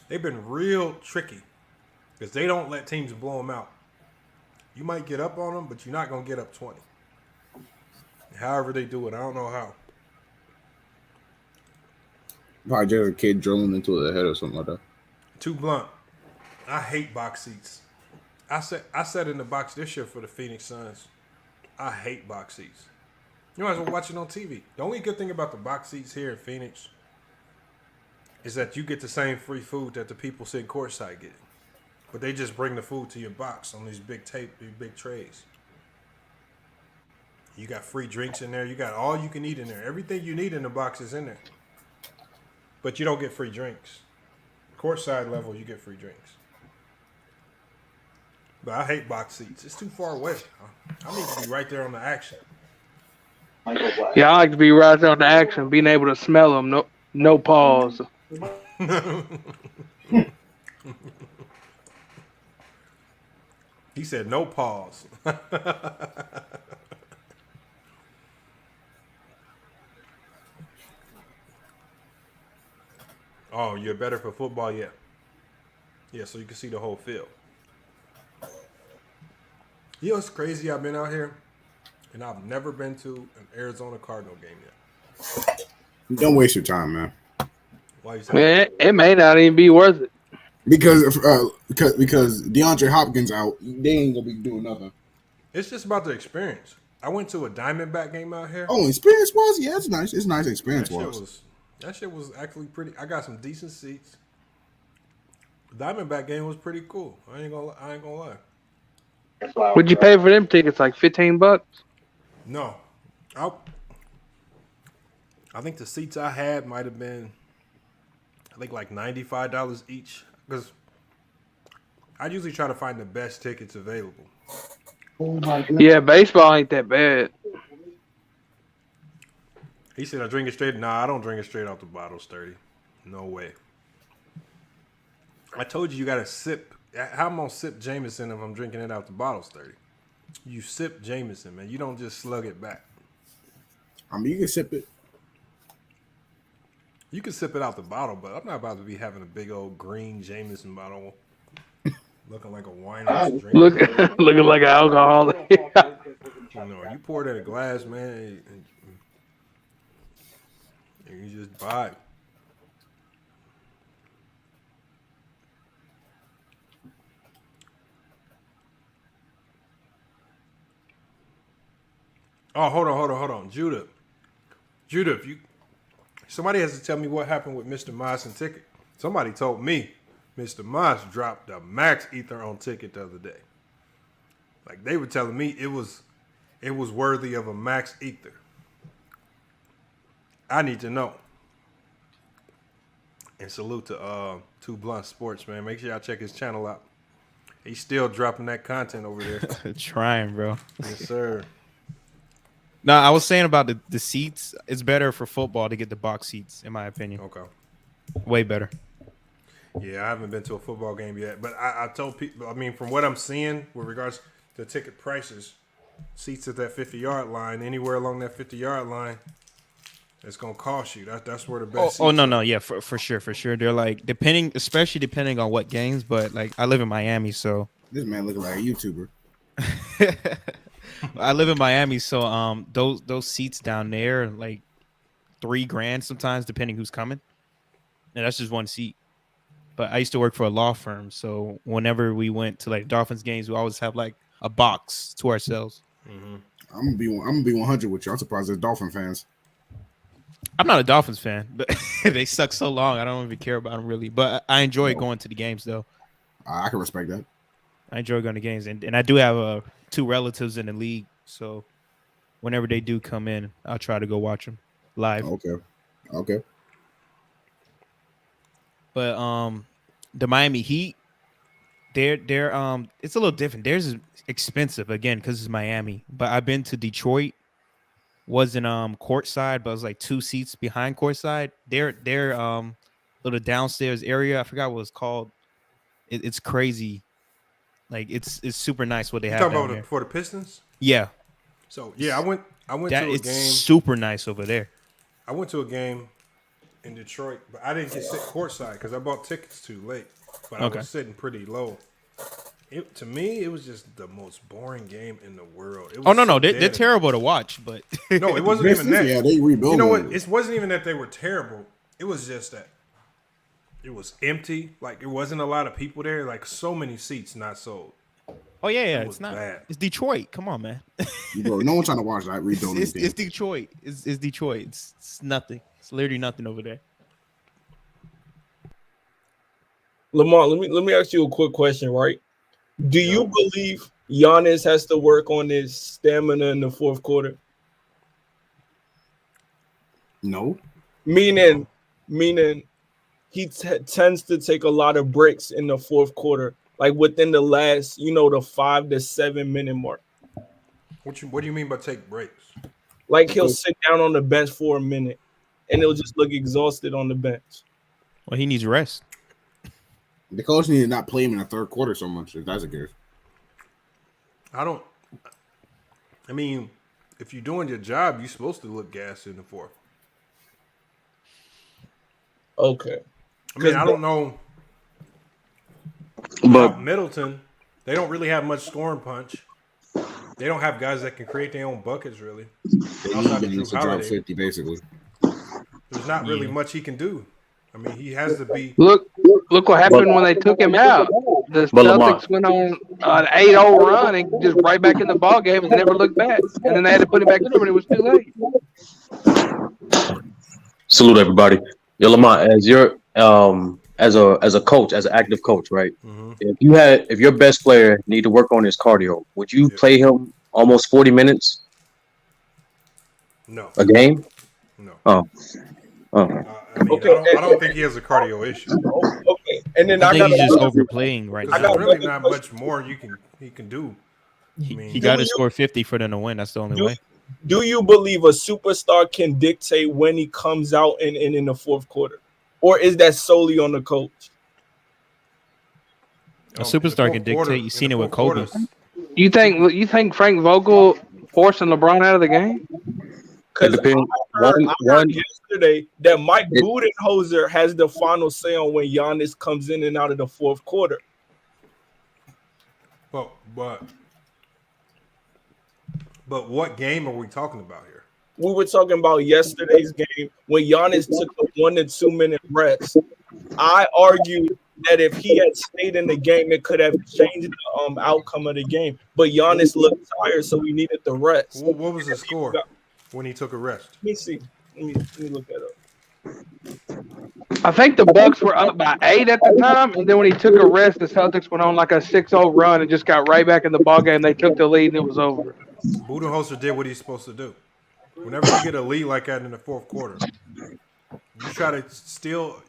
they've been real tricky because they don't let teams blow them out. You might get up on them, but you're not going to get up 20. However they do it, I don't know how. Probably just a kid drilling into the head or something like that. Too blunt. I hate box seats. I sat in the box this year for the Phoenix Suns. I hate box seats. You might as well watch it on TV. The only good thing about the box seats here in Phoenix is that you get the same free food that the people sitting courtside get. But they just bring the food to your box on these big trays. You got free drinks in there. You got all you can eat in there. Everything you need in the box is in there. But you don't get free drinks. Courtside level, you get free drinks. But I hate box seats. It's too far away. I need to be right there on the action. Yeah, I like to be right there on the action, being able to smell them. No pause. He said no pause. Oh, you're better for football? Yeah. Yeah, so you can see the whole field. You know what's crazy? I've been out here, and I've never been to an Arizona Cardinal game yet. Don't waste your time, man. Why you saying that? It may not even be worth it. Because DeAndre Hopkins out, they ain't gonna be doing nothing. It's just about the experience. I went to a Diamondback game out here. Oh, experience was? Yeah, it's nice. It's nice experience was. That shit was actually pretty. I got some decent seats. The Diamondback game was pretty cool. I ain't gonna lie. Would you pay for them tickets? Like $15? No, I think the seats I had might have been, I think like $95 each. Because I usually try to find the best tickets available. Yeah, baseball ain't that bad. He said, I drink it straight. Nah, I don't drink it straight out the bottle, Sturdy. No way. I told you got to sip. How am I going to sip Jameson if I'm drinking it out the bottle, Sturdy? You sip Jameson, man. You don't just slug it back. I mean, you can sip it. You can sip it out the bottle, but I'm not about to be having a big old green Jameson bottle looking like a wine drink. Looking like an alcoholic. You pour it in a glass, man, and you just buy it. Oh, hold on. Judah, if somebody has to tell me what happened with Mr. Moss and Ticket. Somebody told me Mr. Moss dropped the max ether on Ticket the other day. Like they were telling me it was worthy of a max ether. I need to know. And salute to Two Blunt Sports, man. Make sure y'all check his channel out. He's still dropping that content over there. Trying, bro. Yes, sir. No, I was saying about the seats. It's better for football to get the box seats, in my opinion. Okay. Way better. Yeah, I haven't been to a football game yet, but I told people. I mean, from what I'm seeing with regards to ticket prices, seats at that 50-yard line, anywhere along that 50-yard line, it's gonna cost you. That's where the best. No, yeah, for sure. They're like especially depending on what games. But like, I live in Miami, so this man looking like a YouTuber. I live in Miami, so those seats down there like $3,000 sometimes, depending who's coming. And that's just one seat. But I used to work for a law firm, so whenever we went to like Dolphins games, we always have like a box to ourselves. Mm-hmm. I'm gonna be 100 with you. I'm surprised there's Dolphin fans. I'm not a Dolphins fan, but they suck so long. I don't even care about them really. But I enjoy going to the games though. I can respect that. I enjoy going to games, and I do have 2 relatives in the league, so whenever they do come in, I'll try to go watch them live. Okay. But the Miami Heat, they're it's a little different. Theirs is expensive again because it's Miami. But I've been to Detroit, wasn't courtside, but it was like 2 seats behind courtside. Their little downstairs area, I forgot what it's called. It's crazy. Like it's super nice what they have. Talking down about there. For the Pistons? Yeah. So yeah, I went to a game. It's super nice over there. I went to a game in Detroit, but I didn't get sit courtside because I bought tickets too late. But I was sitting pretty low. To me, it was just the most boring game in the world. It was no, they're terrible to watch, but no, it wasn't even that. Yeah, they rebuilt. You know what? It wasn't even that they were terrible. It was just that it was empty. Like it wasn't a lot of people there. Like so many seats not sold. Oh yeah, it's not bad. It's Detroit. Come on, man. Bro, no one's trying to watch that rebuilding. It's Detroit. It's Detroit. It's nothing. It's literally nothing over there. Lamar, let me ask you a quick question, right? Do you believe Giannis has to work on his stamina in the fourth quarter? No. Meaning he tends to take a lot of breaks in the fourth quarter, like within the last, the 5 to 7 minute mark. What do you mean by take breaks? Like he'll sit down on the bench for a minute, and he'll just look exhausted on the bench. Well, he needs rest. The coach need to not play him in the third quarter so much. If that's a case. I mean, if you're doing your job, you're supposed to look gassed in the fourth. Okay. I mean, I don't know. But Middleton, they don't really have much scoring punch. They don't have guys that can create their own buckets, really. They need to drop 50, basically. There's not really much he can do. I mean, he has to be. Look what happened when they took him out. The Celtics went on an 8-0 run and just right back in the ball game and never looked back. And then they had to put him back in, but it was too late. Salute everybody. Yo, Lamar, as your as a coach, as an active coach, right? Mm-hmm. If your best player need to work on his cardio, would you play him almost 40 minutes? No. A game? No. Oh. I don't think he has a cardio issue. Okay, and then I think he's just overplaying right now. There's really not much more he can do. He got to score 50 for them to win. That's the only way. Do you believe a superstar can dictate when he comes out and in the fourth quarter, or is that solely on the coach? A superstar can dictate. You've seen it with Kobe. You think Frank Vogel forcing LeBron out of the game? It Because depends. I heard One. yesterday that Mike It, Budenholzer has the final say on when Giannis comes in and out of the fourth quarter. But what game are we talking about here? We were talking about yesterday's game when Giannis took a 1 to 2 minute rest. I argued that if he had stayed in the game, it could have changed the outcome of the game. But Giannis looked tired, so he needed the rest. What was the score when he took a rest? Let me see. Let me look that up. I think the Bucks were up by 8 at the time, and then when he took a rest, the Celtics went on like a 6-0 run and just got right back in the ball game. They took the lead and it was over. Budenholzer did what he's supposed to do. Whenever you get a lead like that in the fourth quarter, you try to steal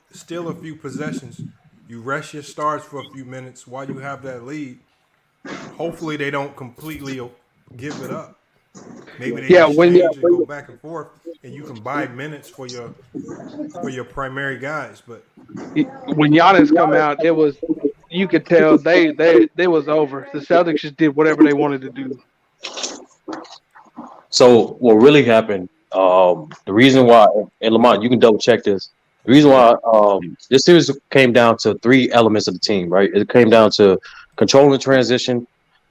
a few possessions. You rest your stars for a few minutes while you have that lead. Hopefully they don't completely give it up. Maybe they exchange and go back and forth, and you can buy minutes for your primary guys. But when Giannis come out, it was you could tell they was over. The Celtics just did whatever they wanted to do. So what really happened? The reason why, and Lamont, you can double check this. The reason why this series came down to 3 elements of the team, right? It came down to controlling the transition,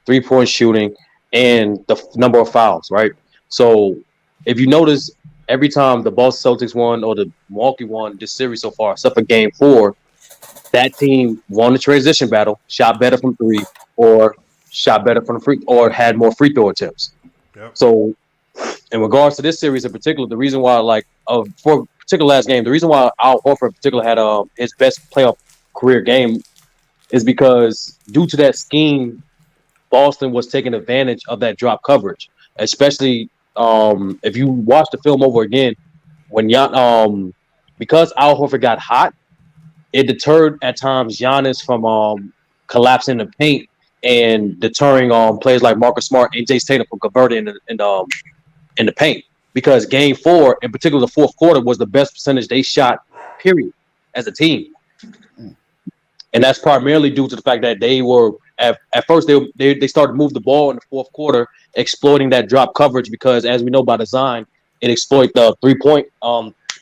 3-point shooting, and the number of fouls, right? So if you notice, every time the Boston Celtics won or the Milwaukee won this series so far, except for Game 4, that team won the transition battle, shot better from 3, or shot better from the free, or had more free throw attempts. Yep. So in regards to this series in particular, the reason why, for particular last game, the reason why Al Horford in particular had his best playoff career game is because due to that scheme, Boston was taking advantage of that drop coverage, especially if you watch the film over again, because Al Horford got hot, it deterred at times Giannis from collapsing the paint and deterring players like Marcus Smart and Jason Tatum from converting in the paint. Because Game 4, in particular the fourth quarter, was the best percentage they shot, period, as a team. And that's primarily due to the fact that they were at first they started to move the ball in the fourth quarter, exploiting that drop coverage because, as we know by design, it exploits the 3-point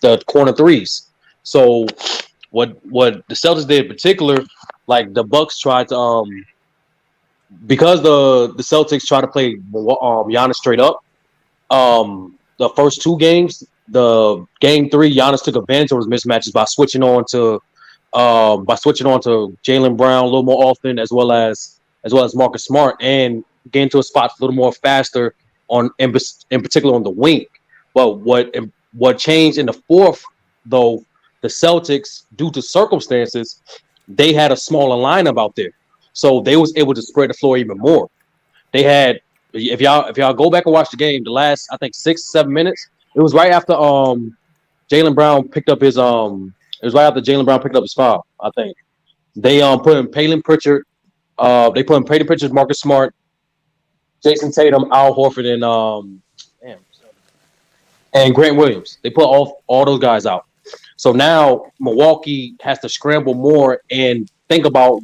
the corner threes. So what the Celtics did in particular, like the Bucks tried to because the Celtics tried to play Giannis straight up. The first 2 games, the Game 3, Giannis took advantage of his mismatches by switching on to Jaylen Brown a little more often, as well as Marcus Smart, and getting to a spot a little more faster in particular on the wing. But what changed in the fourth, though, the Celtics, due to circumstances, they had a smaller lineup out there, so they was able to spread the floor even more. They had, if y'all go back and watch the game, the last I think 6-7 minutes, it was right after Jaylen Brown picked up his foul. I think they put in Payne Pritchard. They put in Payne Pritchard, Marcus Smart, Jason Tatum, Al Horford, and Grant Williams. They put all those guys out. So now Milwaukee has to scramble more and think about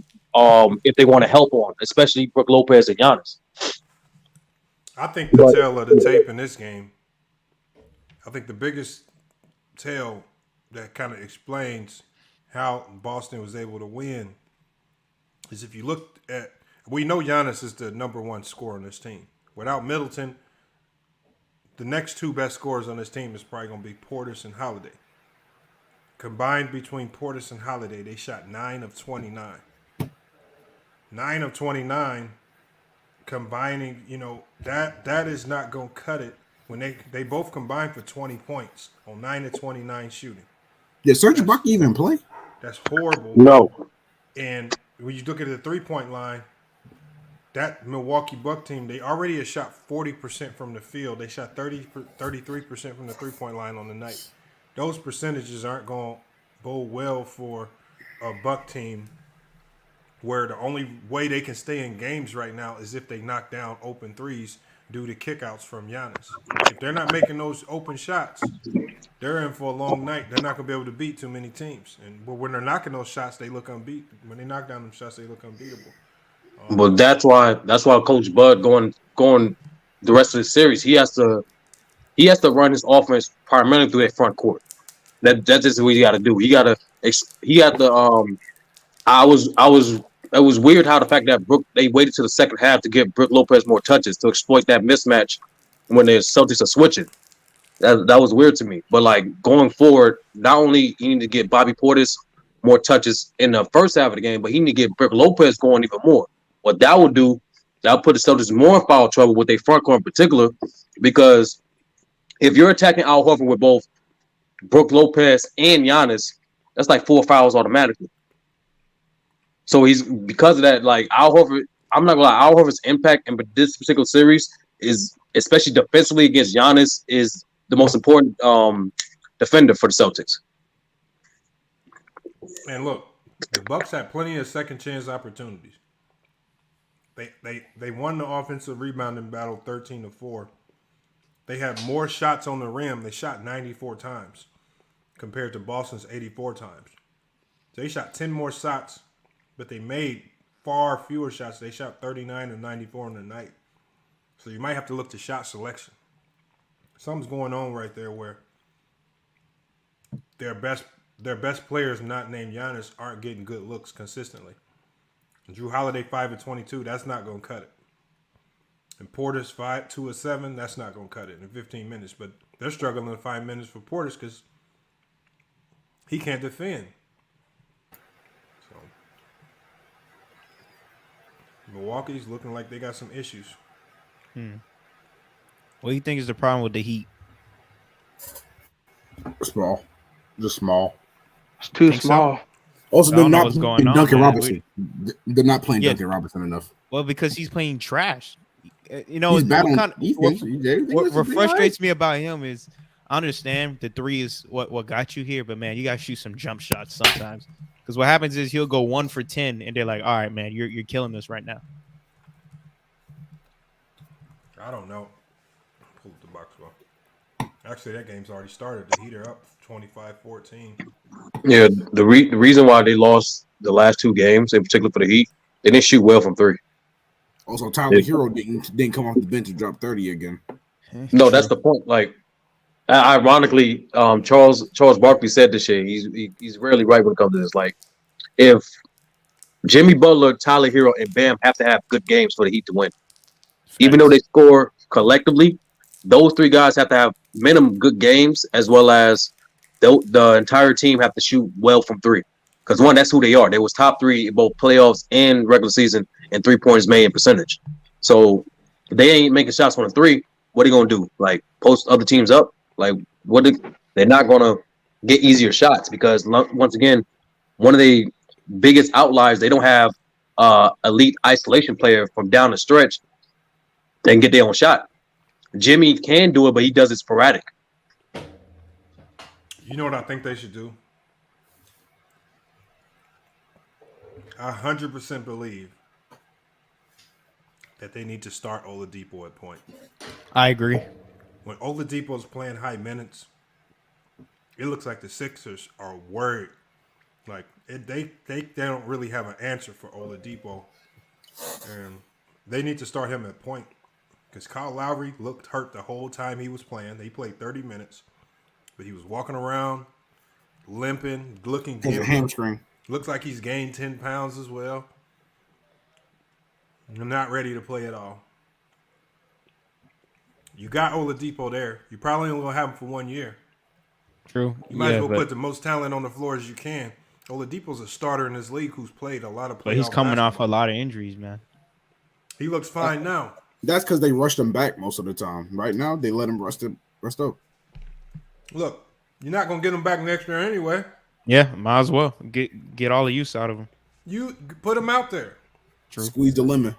if they want to help on, especially Brook Lopez and Giannis. I think the tail of the tape in this game, I think the biggest tell that kind of explains how Boston was able to win is if you look at, we know Giannis is the number 1 scorer on this team. Without Middleton, the next 2 best scorers on this team is probably going to be Portis and Holiday. Combined between Portis and Holiday, they shot 9 of 29. 9 of 29 combining, that is not going to cut it when they both combined for 20 points on 9 of 29 shooting. Did Serge Ibaka even play? That's horrible. No. And when you look at the 3-point line, that Milwaukee Buck team, they already had shot 40% from the field. They shot 33% from the 3-point line on the night. Those percentages aren't going to bode well for a Buck team where the only way they can stay in games right now is if they knock down open threes due to kickouts from Giannis. If they're not making those open shots, they're in for a long night. They're not going to be able to beat too many teams. But when they're knocking those shots, they look unbeatable. When they knock down them shots, they look unbeatable. But that's why Coach Bud going the rest of the series. He has to run his offense primarily through that front court. That's just what he got to do. He got to. It was weird how the fact that they waited to the second half to give Brook Lopez more touches to exploit that mismatch when the Celtics are switching. That was weird to me. But like going forward, not only you need to get Bobby Portis more touches in the first half of the game, but he need to get Brook Lopez going even more. What that will do, that'll put the Celtics more in foul trouble with their front court in particular, because if you're attacking Al Horford with both Brook Lopez and Giannis, that's like 4 fouls automatically. So because of that, like Al Horford, I'm not gonna lie, Al Horford's impact in this particular series is, especially defensively against Giannis, is the most important defender for the Celtics. And look, the Bucks had plenty of second chance opportunities. They won the offensive rebounding battle 13-4. They had more shots on the rim. They shot 94 times compared to Boston's 84 times. So they shot 10 more shots, but they made far fewer shots. They shot 39 and 94 in the night. So you might have to look to shot selection. Something's going on right there where their best players not named Giannis aren't getting good looks consistently. Drew Holiday 5-22, that's not going to cut it. And Portis 2-7, that's not going to cut it in 15 minutes. But they're struggling to find minutes for Portis because he can't defend. So Milwaukee's looking like they got some issues. What do you think is the problem with the Heat? Small. Just small. It's too small. Also, they're not playing Duncan man. Robinson. They're not playing Duncan Robinson enough. Well, because he's playing trash. You know, He's bad on what frustrates me about him is I understand the three is what got you here, but man, you got to shoot some jump shots sometimes. Because what happens is he'll go 1 for 10, and they're like, "All right, man, you're killing us right now." I don't know. Pull up the box score. Actually, that game's already started. The Heat are up 25-14. Yeah, the reason why they lost the last 2 games, in particular for the Heat, they didn't shoot well from 3. Also, Tyler Hero didn't come off the bench and drop 30 again. No, that's the point. Like, ironically, Charles Barkley said this shit. He's rarely right when it comes to this. Like, if Jimmy Butler, Tyler Hero, and Bam have to have good games for the Heat to win, even though they score collectively, those 3 guys have to have minimum good games, as well as the entire team have to shoot well from 3. Because one, that's who they are. They was top 3 in both playoffs and regular season and 3 points made in percentage. So if they ain't making shots on the 3, what are they gonna do? Like post other teams up? Like they're not gonna get easier shots because once again, one of the biggest outliers, they don't have elite isolation player from down the stretch. They can get their own shot. Jimmy can do it, but he does it sporadic. You know what I think they should do? I 100% believe that they need to start Oladipo at point. I agree. When Oladipo's playing high minutes, it looks like the Sixers are worried. Like they don't really have an answer for Oladipo, and they need to start him at point because Kyle Lowry looked hurt the whole time he was playing. He played 30 minutes, but he was walking around, limping, looking It's a hamstring. Looks like he's gained 10 pounds as well. I'm not ready to play at all. You got Oladipo there. You probably only going to have him for 1 year. True. You might as well put the most talent on the floor as you can. Oladipo's a starter in this league who's played a lot of playoff But he's coming basketball. off a lot of injuries, man. He looks fine now. That's because they rushed him back most of the time. Right now, they let him rest up. Look, you're not going to get him back next year anyway. Yeah, might as well get all the use out of him. You put him out there. True. Squeeze the lemon.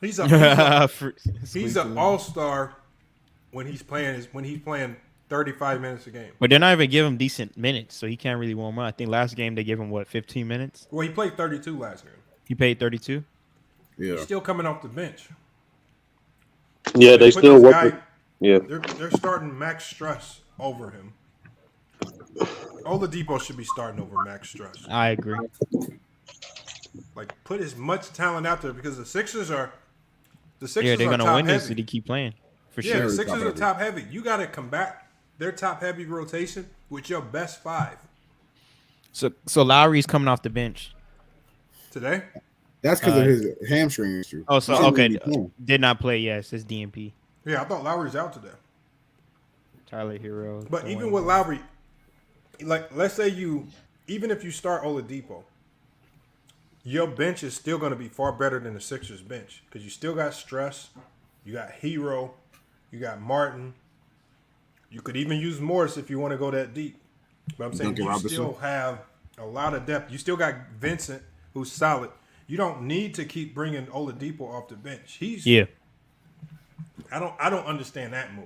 He's an all-star when he's playing 35 minutes a game. But they're not even giving him decent minutes, so he can't really warm up. I think last game they gave him 15 minutes. Well, he played 32 last game. He paid 32. Yeah, he's still coming off the bench. Yeah, they still work. Yeah, they're starting Max Struss over him. Oladipo should be starting over Max Struss. I agree. Like put as much talent out there because the Sixers are Yeah, they're gonna top win this heavy. if they keep playing. For Yeah, sure. the Sixers are top heavy. You got to combat their top heavy rotation with your best 5 So Lowry's coming off the bench today. That's because of his hamstring issue. Oh, so okay, did not play. Yes, it's DNP. Yeah, I thought Lowry's out today. Tyler Hero. But even with Lowry, like let's say even if you start Oladipo, your bench is still going to be far better than the Sixers bench because you still got Stress, you got Hero, you got Martin. You could even use Morris if you want to go that deep. But I'm saying you still have a lot of depth. You still got Vincent, who's solid. You don't need to keep bringing Oladipo off the bench. I don't understand that move.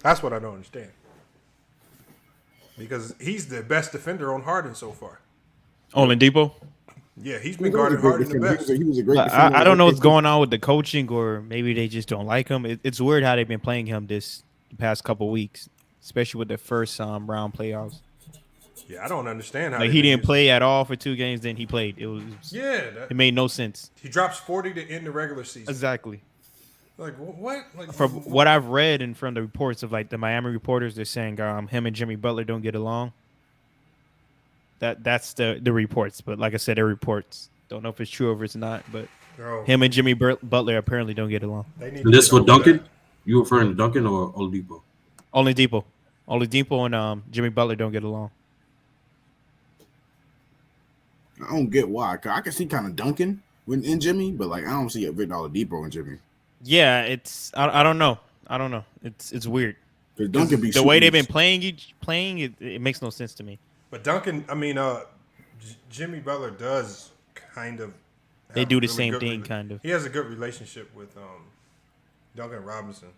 That's what I don't understand. Because he's the best defender on Harden so far. Oladipo? Yeah, he's been guarding Harden the best. He was a great defender. I don't know what's going on with the coaching, or maybe they just don't like him. It's weird how they've been playing him the past couple weeks, especially with the first round playoffs. Yeah, I don't understand how like he didn't play at all for 2 games. Then he played. It made no sense. He drops 40 to end the regular season. Exactly. Like what? Like from what I've read and from the reports of like the Miami reporters, they're saying him and Jimmy Butler don't get along. That's the reports, but like I said, they're reports. Don't know if it's true or if it's not, but him and Jimmy Butler apparently don't get along. This for Duncan? You referring to Duncan or Oladipo? Oladipo and Jimmy Butler don't get along. I don't get why. I can see kind of Duncan in Jimmy, but like I don't see a Victor Oladipo in Jimmy. Yeah, I don't know. It's weird. Duncan be the way they've been playing it makes no sense to me. But Duncan, Jimmy Butler does kind of. They do the same thing, kind of. He has a good relationship with Duncan Robinson.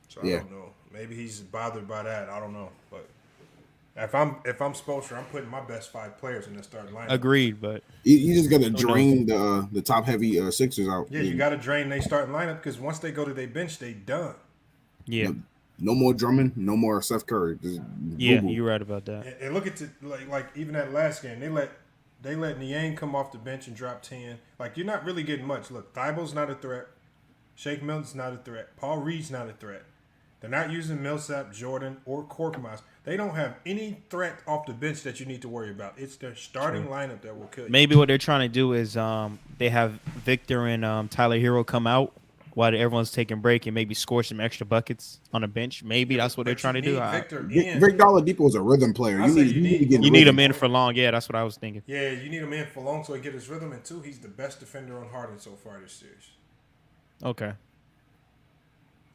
So I don't know. Maybe he's bothered by that. I don't know. But if I'm Spoelstra, I'm putting my best 5 players in the starting lineup. Agreed, but you just got to drain the top heavy Sixers out. Yeah, you got to drain their starting lineup because once they go to their bench, they done. Yeah. No more Drummond, no more Steph Curry. You're right about that. And look at like even that last game, they let Niang come off the bench and drop 10. Like you're not really getting much. Look, Thibault's not a threat. Shake Milton's not a threat. Paul Reed's not a threat. They're not using Millsap, Jordan, or Korkmaz. They don't have any threat off the bench that you need to worry about. It's their starting lineup that will kill you. Maybe what they're trying to do is they have Victor and Tyler Hero come out while everyone's taking break and maybe score some extra buckets on the bench. Maybe that's what they're trying to do. Victor Oladipo is a rhythm player. You need him in for long. Yeah, that's what I was thinking. Yeah, you need him in for long so he get his rhythm. And 2, he's the best defender on Harden so far this series. Okay.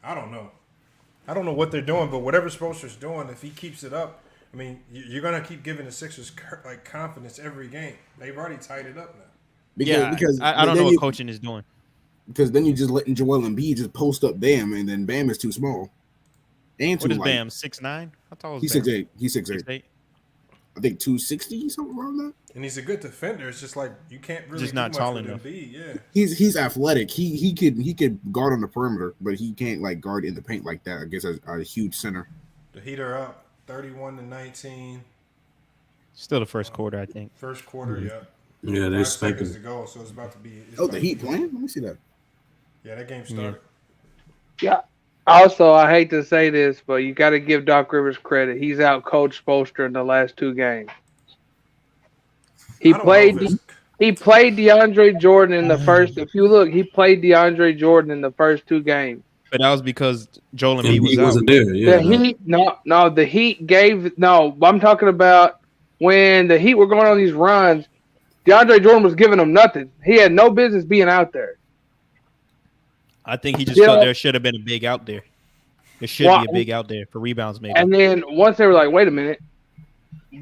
I don't know what they're doing, but whatever Spoelstra's doing, if he keeps it up, I mean, you're gonna keep giving the Sixers like confidence every game. They've already tied it up now. Because I don't know what coaching is doing. Because then you're just letting Joel Embiid just post up Bam, and then Bam is too small. And what is Bam? 6'9"? I thought it was he's 6'8". He's 6'8". I think 260, something around that. And he's a good defender. It's just like you can't really just not tall enough. Embiid. Yeah, he's athletic. He could guard on the perimeter, but he can't like guard in the paint like that against a huge center. The Heat are up 31-19. Still the first quarter, I think. First quarter, yeah. Yeah, they're 5 seconds to spanking. go, so it's about to be. The Heat playing? Let me see that. Yeah, that game started. Yeah. Also, I hate to say this, but you got to give Doc Rivers credit. He's out coached Spoelstra in the last 2 games. He played DeAndre Jordan in the first. If you look, he played DeAndre Jordan in the first 2 games. But that was because Joel Embiid wasn't there. Yeah, the Heat, the Heat gave. No, I'm talking about when the Heat were going on these runs. DeAndre Jordan was giving them nothing. He had no business being out there. I think he just felt there should have been a big out there. There should be a big out there for rebounds, maybe. And then once they were like, wait a minute,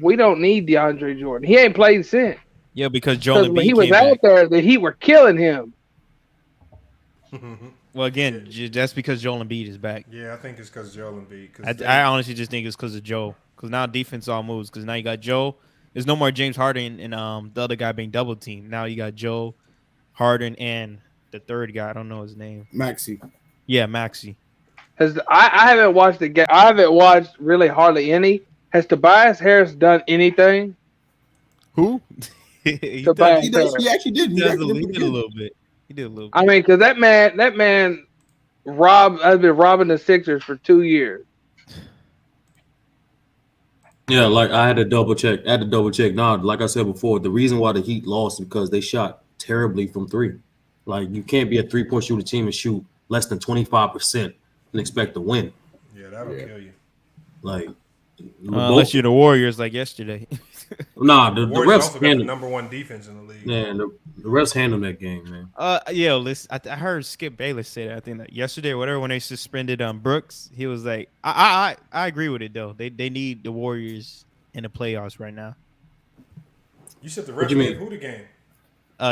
we don't need DeAndre Jordan. He ain't played since. Yeah, because Joel Embiid when he was came out back. there, the Heat were killing him. Well, again, that's because Joel Embiid is back. Yeah, I think it's because Joel Embiid. I honestly just think it's because of Joe. Because now defense all moves. Because now you got Joe. There's no more James Harden and the other guy being double teamed. Now you got Joe, Harden, and the third guy. I don't know his name. Maxey. Yeah, Maxey. I haven't watched the game. I haven't watched really hardly any. Has Tobias Harris done anything? Who? he to does, back He does. her. He actually did. he He does actually did he pretty did a good. little bit. He did a little bit. I mean, because that man has been robbing the Sixers for 2 years. Yeah, like I had to double check. Nah, like I said before, the reason why the Heat lost is because they shot terribly from three. Like you can't be a 3-point shooter team and shoot less than 25% and expect to win. Yeah, that'll kill you. Like Unless you're the Warriors like yesterday. nah, the Warriors refs also got the handled. number one defense in the league. Man, the refs handled that game, man. Yeah, listen, I heard Skip Bayless say that. I think that yesterday or whatever when they suspended Brooks, he was like, I agree with it though. They need the Warriors in the playoffs right now. You said the What refs you mean? gave who the game?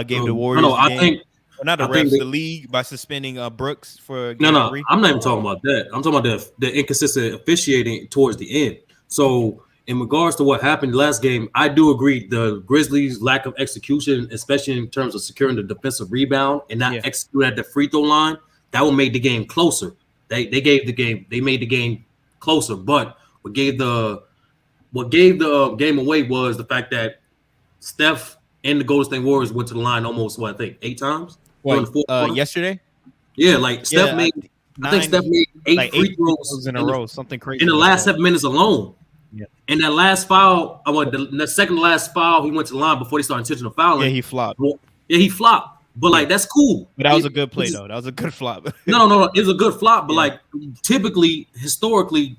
Gave the Warriors no, the I game. think Well, not the I think refs, they- the league by suspending Brooks for No, game 3. I'm not even talking about that. I'm talking about the inconsistent officiating towards the end. So, in regards to what happened last game, I do agree the Grizzlies' lack of execution, especially in terms of securing the defensive rebound and not execute at the free throw line, that will make the game closer. They made the game closer. But what gave the game away was the fact that Steph and the Golden State Warriors went to the line almost 8 times during the fourth quarter. Yesterday? Yeah, like Steph made. I think Steph made 8 free throws in a row, something crazy. in the last 7 minutes alone. Yeah. And that last foul, the second to last foul, he went to the line before they started intentional fouling. Yeah, he flopped. Yeah, he flopped. But like that's cool. But that was a good play though. That was a good flop. No, it was a good flop. But like typically, historically,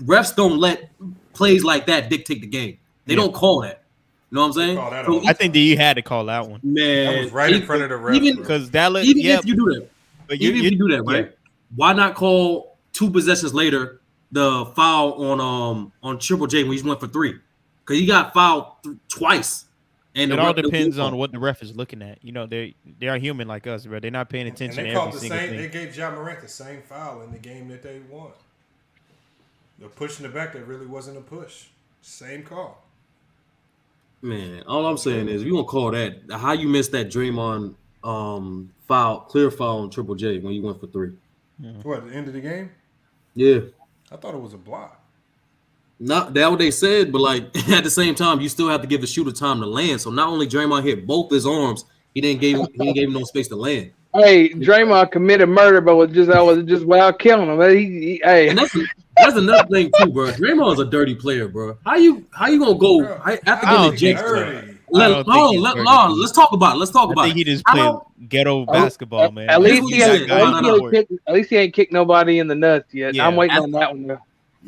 refs don't let plays like that dictate the game. They don't call that. You know what I'm saying? So I think that you had to call that one. Man, That was right in front of the refs. Even because that if you do that, but even if you do that, right? Why not call 2 possessions later the foul on Triple J when he went for 3? Because he got fouled twice. And it all depends on what the ref is looking at. You know, they are human like us, bro. They're not paying attention And they to called every the single same. thing. They gave Ja Morant the same foul in the game that they won. The push in the back that really wasn't a push. Same call. Man, all I'm saying is, if you gonna call that, how you missed that Draymond foul, clear foul on Triple J when you went for 3? What, at the end of the game? Yeah, I thought it was a block. not that what they said, but like at the same time, you still have to give the shooter time to land. So not only Draymond hit both his arms, he didn't give him no space to land. Hey, Draymond committed murder, but was just without killing him. Hey, And that's another thing too, bro. Draymond's a dirty player, bro. How you gonna go after getting ejected? Let's talk about it. I think he just played ghetto basketball, man. At least he ain't kicked nobody in the nuts yet. Yeah. I'm waiting on that one. Though.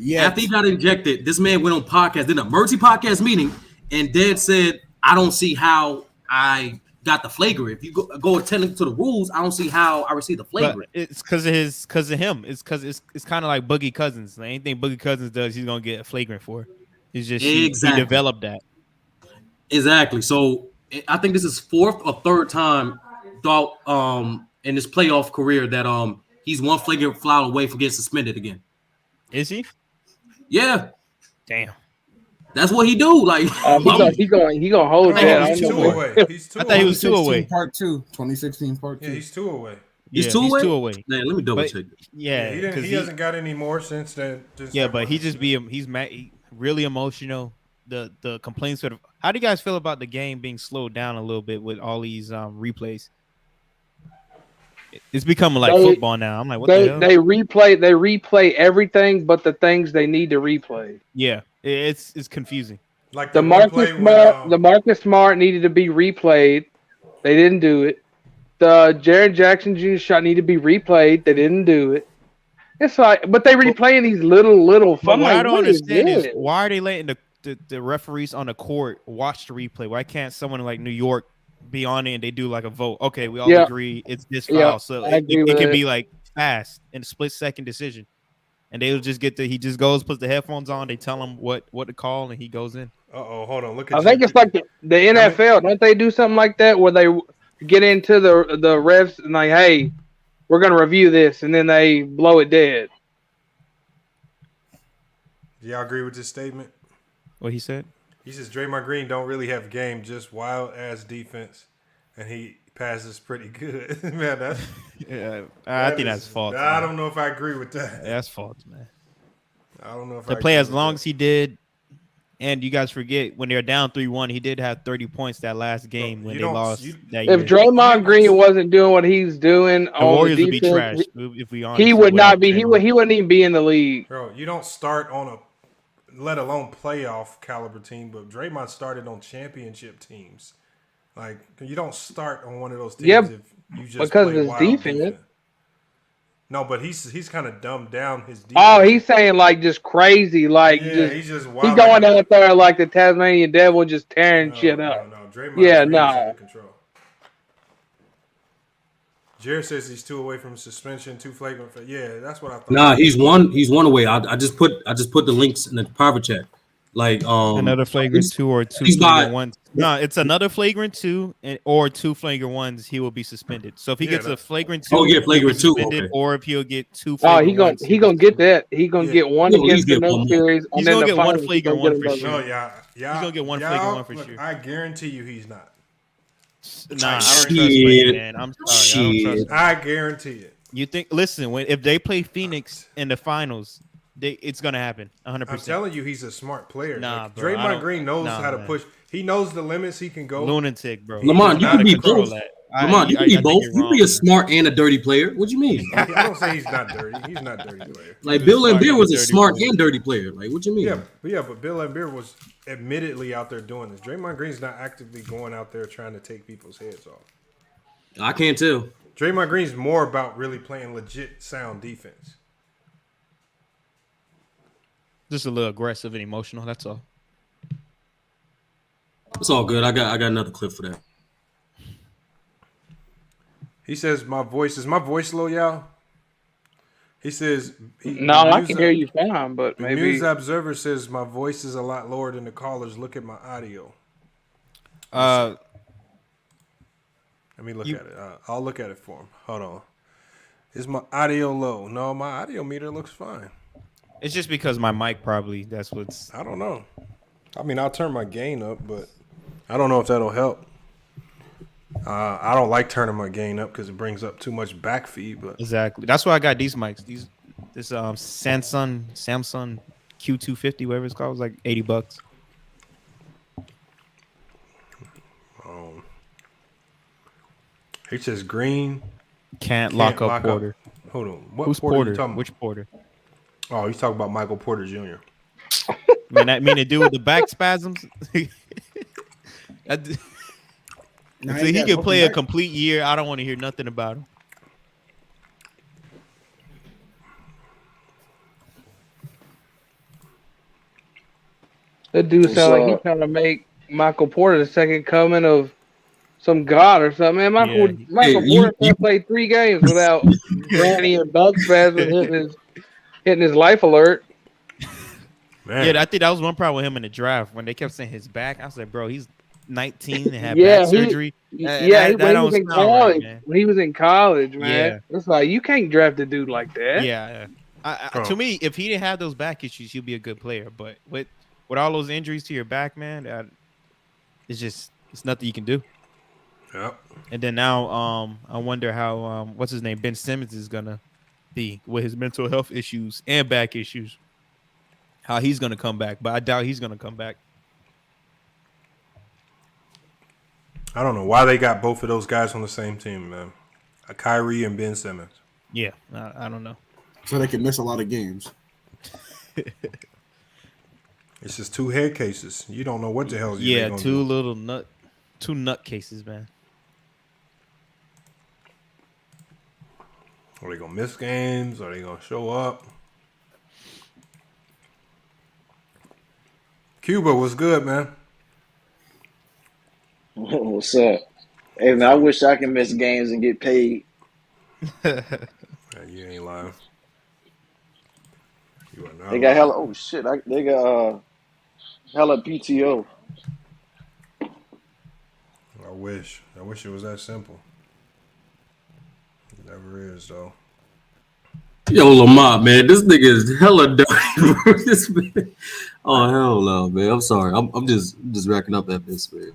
Yeah. After he got injected, this man went on podcast, did an emergency podcast meeting, and Dad said, "I don't see how I got the flagrant. If you go attending to the rules, I don't see how I received the flagrant." But it's because of him. It's because it's kind of like Boogie Cousins. Like, anything Boogie Cousins does, he's gonna get a flagrant for. It's just he developed that. Exactly. So I think this is 4th or 3rd time throughout in his playoff career that he's one flagrant foul away from getting suspended again. Is he? Yeah. Damn. That's what he do. Like he gonna hold that. He's 2 away. He's 2 I away. thought he was 2 away. Part 2, 2016 part 2. Yeah, he's 2 away. He's 2 away. Man, let me double check. Yeah, he hasn't got any more since then. But he's really emotional. The complaints sort of. How do you guys feel about the game being slowed down a little bit with all these replays? It's becoming like football now. I'm like, what the hell? They replay everything but the things they need to replay. Yeah, it's confusing. Like the Marcus Smart needed to be replayed. They didn't do it. The Jaren Jackson Jr. shot needed to be replayed. They didn't do it. It's like, but they replaying these little. What like, I don't understand is this? why are they letting the referees on the court watch the replay? Why can't someone like New York be on it and they do like a vote? Okay, we all agree it's this foul, so it can be like fast in a split-second decision, and they'll just he just goes, puts the headphones on, they tell him what to call, and he goes in. Hold on, look at. I think it's like the NFL. Don't they do something like that where they get into the refs and like, hey, we're gonna review this, and then they blow it dead. Do y'all agree with this statement? What he said? He says Draymond Green don't really have game, just wild ass defense, and he passes pretty good. Man, that's I think that's false. I don't know if I agree with that. That's false, man. I don't know if to I play agree as with long that. as he did. And you guys forget when they're down 3-1, he did have 30 points that last game when they lost that If year. Draymond Green wasn't doing what he's doing The on Warriors the would be defense, trash. If we honest, he would without not be. He wouldn't even be in the league. Bro, you don't start on a, let alone playoff caliber team, but Draymond started on championship teams. Like, you don't start on one of those teams if you just because play of his wild defense. No, but he's kind of dumbed down his defense. Oh, he's saying like just crazy, like he's just wild. He's going out there like the Tasmanian devil, just tearing shit up. No, Draymond Green is out of control. Jared says he's 2 away from suspension, 2 flagrant. Yeah, that's what I thought. Nah, he's one away. I just put the links in the private chat. Like another flagrant 2 or 2 flagrant 1s. No, it's another flagrant 2 or 2 flagrant 1s. He will be suspended. So if he gets a flagrant 2, flagrant 2, okay. Or if he'll get 2 flagrant 1s. He gonna get that. He gonna get one against the next series. He's gonna get one flagrant 1 for sure. No, he's gonna get one flagrant 1 for sure. I guarantee you he's not. Nah, I don't trust Payne, man. I'm sorry. I don't trust him. I guarantee it. You think? Listen, if they play Phoenix in the finals, it's gonna happen. 100%. I'm telling you, he's a smart player. Nah, like, bro, Draymond Green knows how to push. He knows the limits he can go. Lunatic, bro. Lamont, you can be both. Lamont, you can be both. You can be a smart and a dirty player. What do you mean? I don't say he's not dirty. He's not a dirty player. Like Bill Embiid was a smart and dirty player. Like, what do you mean? But Bill Embiid was admittedly out there doing this. Draymond Green's not actively going out there trying to take people's heads off. I can't tell. Draymond Green's more about really playing legit, sound defense. Just a little aggressive and emotional. That's all. It's all good. I got another clip for that. He says, "My voice is my voice low, y'all." He says, I can hear you fine, but maybe News Observer says my voice is a lot lower than the callers. Look at my audio. Let me look at it. I'll look at it for him. Hold on. Is my audio low? No, my audio meter looks fine. It's just because my mic probably. That's what's. I don't know. I mean, I'll turn my gain up, but I don't know if that'll help. I don't like turning my gain up because it brings up too much back feed. But exactly, that's why I got these mics. This Samsung Q250, whatever it's called, was like $80. It says Green can't lock up Porter. Hold on, who's Porter? Which Porter? Oh, he's talking about Michael Porter Jr. Man, the dude with the back spasms. So he could play a complete year. I don't want to hear nothing about him. That dude sound like he trying to make Michael Porter the second coming of some god or something. Man, Michael Porter can't play 3 games without granny and bug spasms hitting his life alert. Man. Yeah, Yeah, I think that was one problem with him in the draft when they kept saying his back. I was like, bro, he's 19 and had back surgery. When he was in college. When he was in college, man, it's like you can't draft a dude like that. Yeah. To me, if he didn't have those back issues, he'd be a good player. But with all those injuries to your back, man, it's nothing you can do. Yep. And then now, I wonder how what's his name, Ben Simmons, is gonna be with his mental health issues and back issues. How he's gonna come back, but I doubt he's gonna come back. I don't know why they got both of those guys on the same team, man. Kyrie and Ben Simmons. Yeah, I don't know. So they can miss a lot of games. It's just 2 head cases. You don't know what the hell. Yeah, two nut cases, man. Are they gonna miss games? Are they gonna show up? Cuba was good, man. What's up? Hey, man, I wish I could miss games and get paid. Yeah, you ain't lying. You are not They got hella. Oh shit! They got hella PTO. I wish it was that simple. It never is, though. Yo, Lamont, man, this nigga is hella dirty, bro. This man. Oh hell no, man. I'm sorry. I'm just racking up that bitch, man.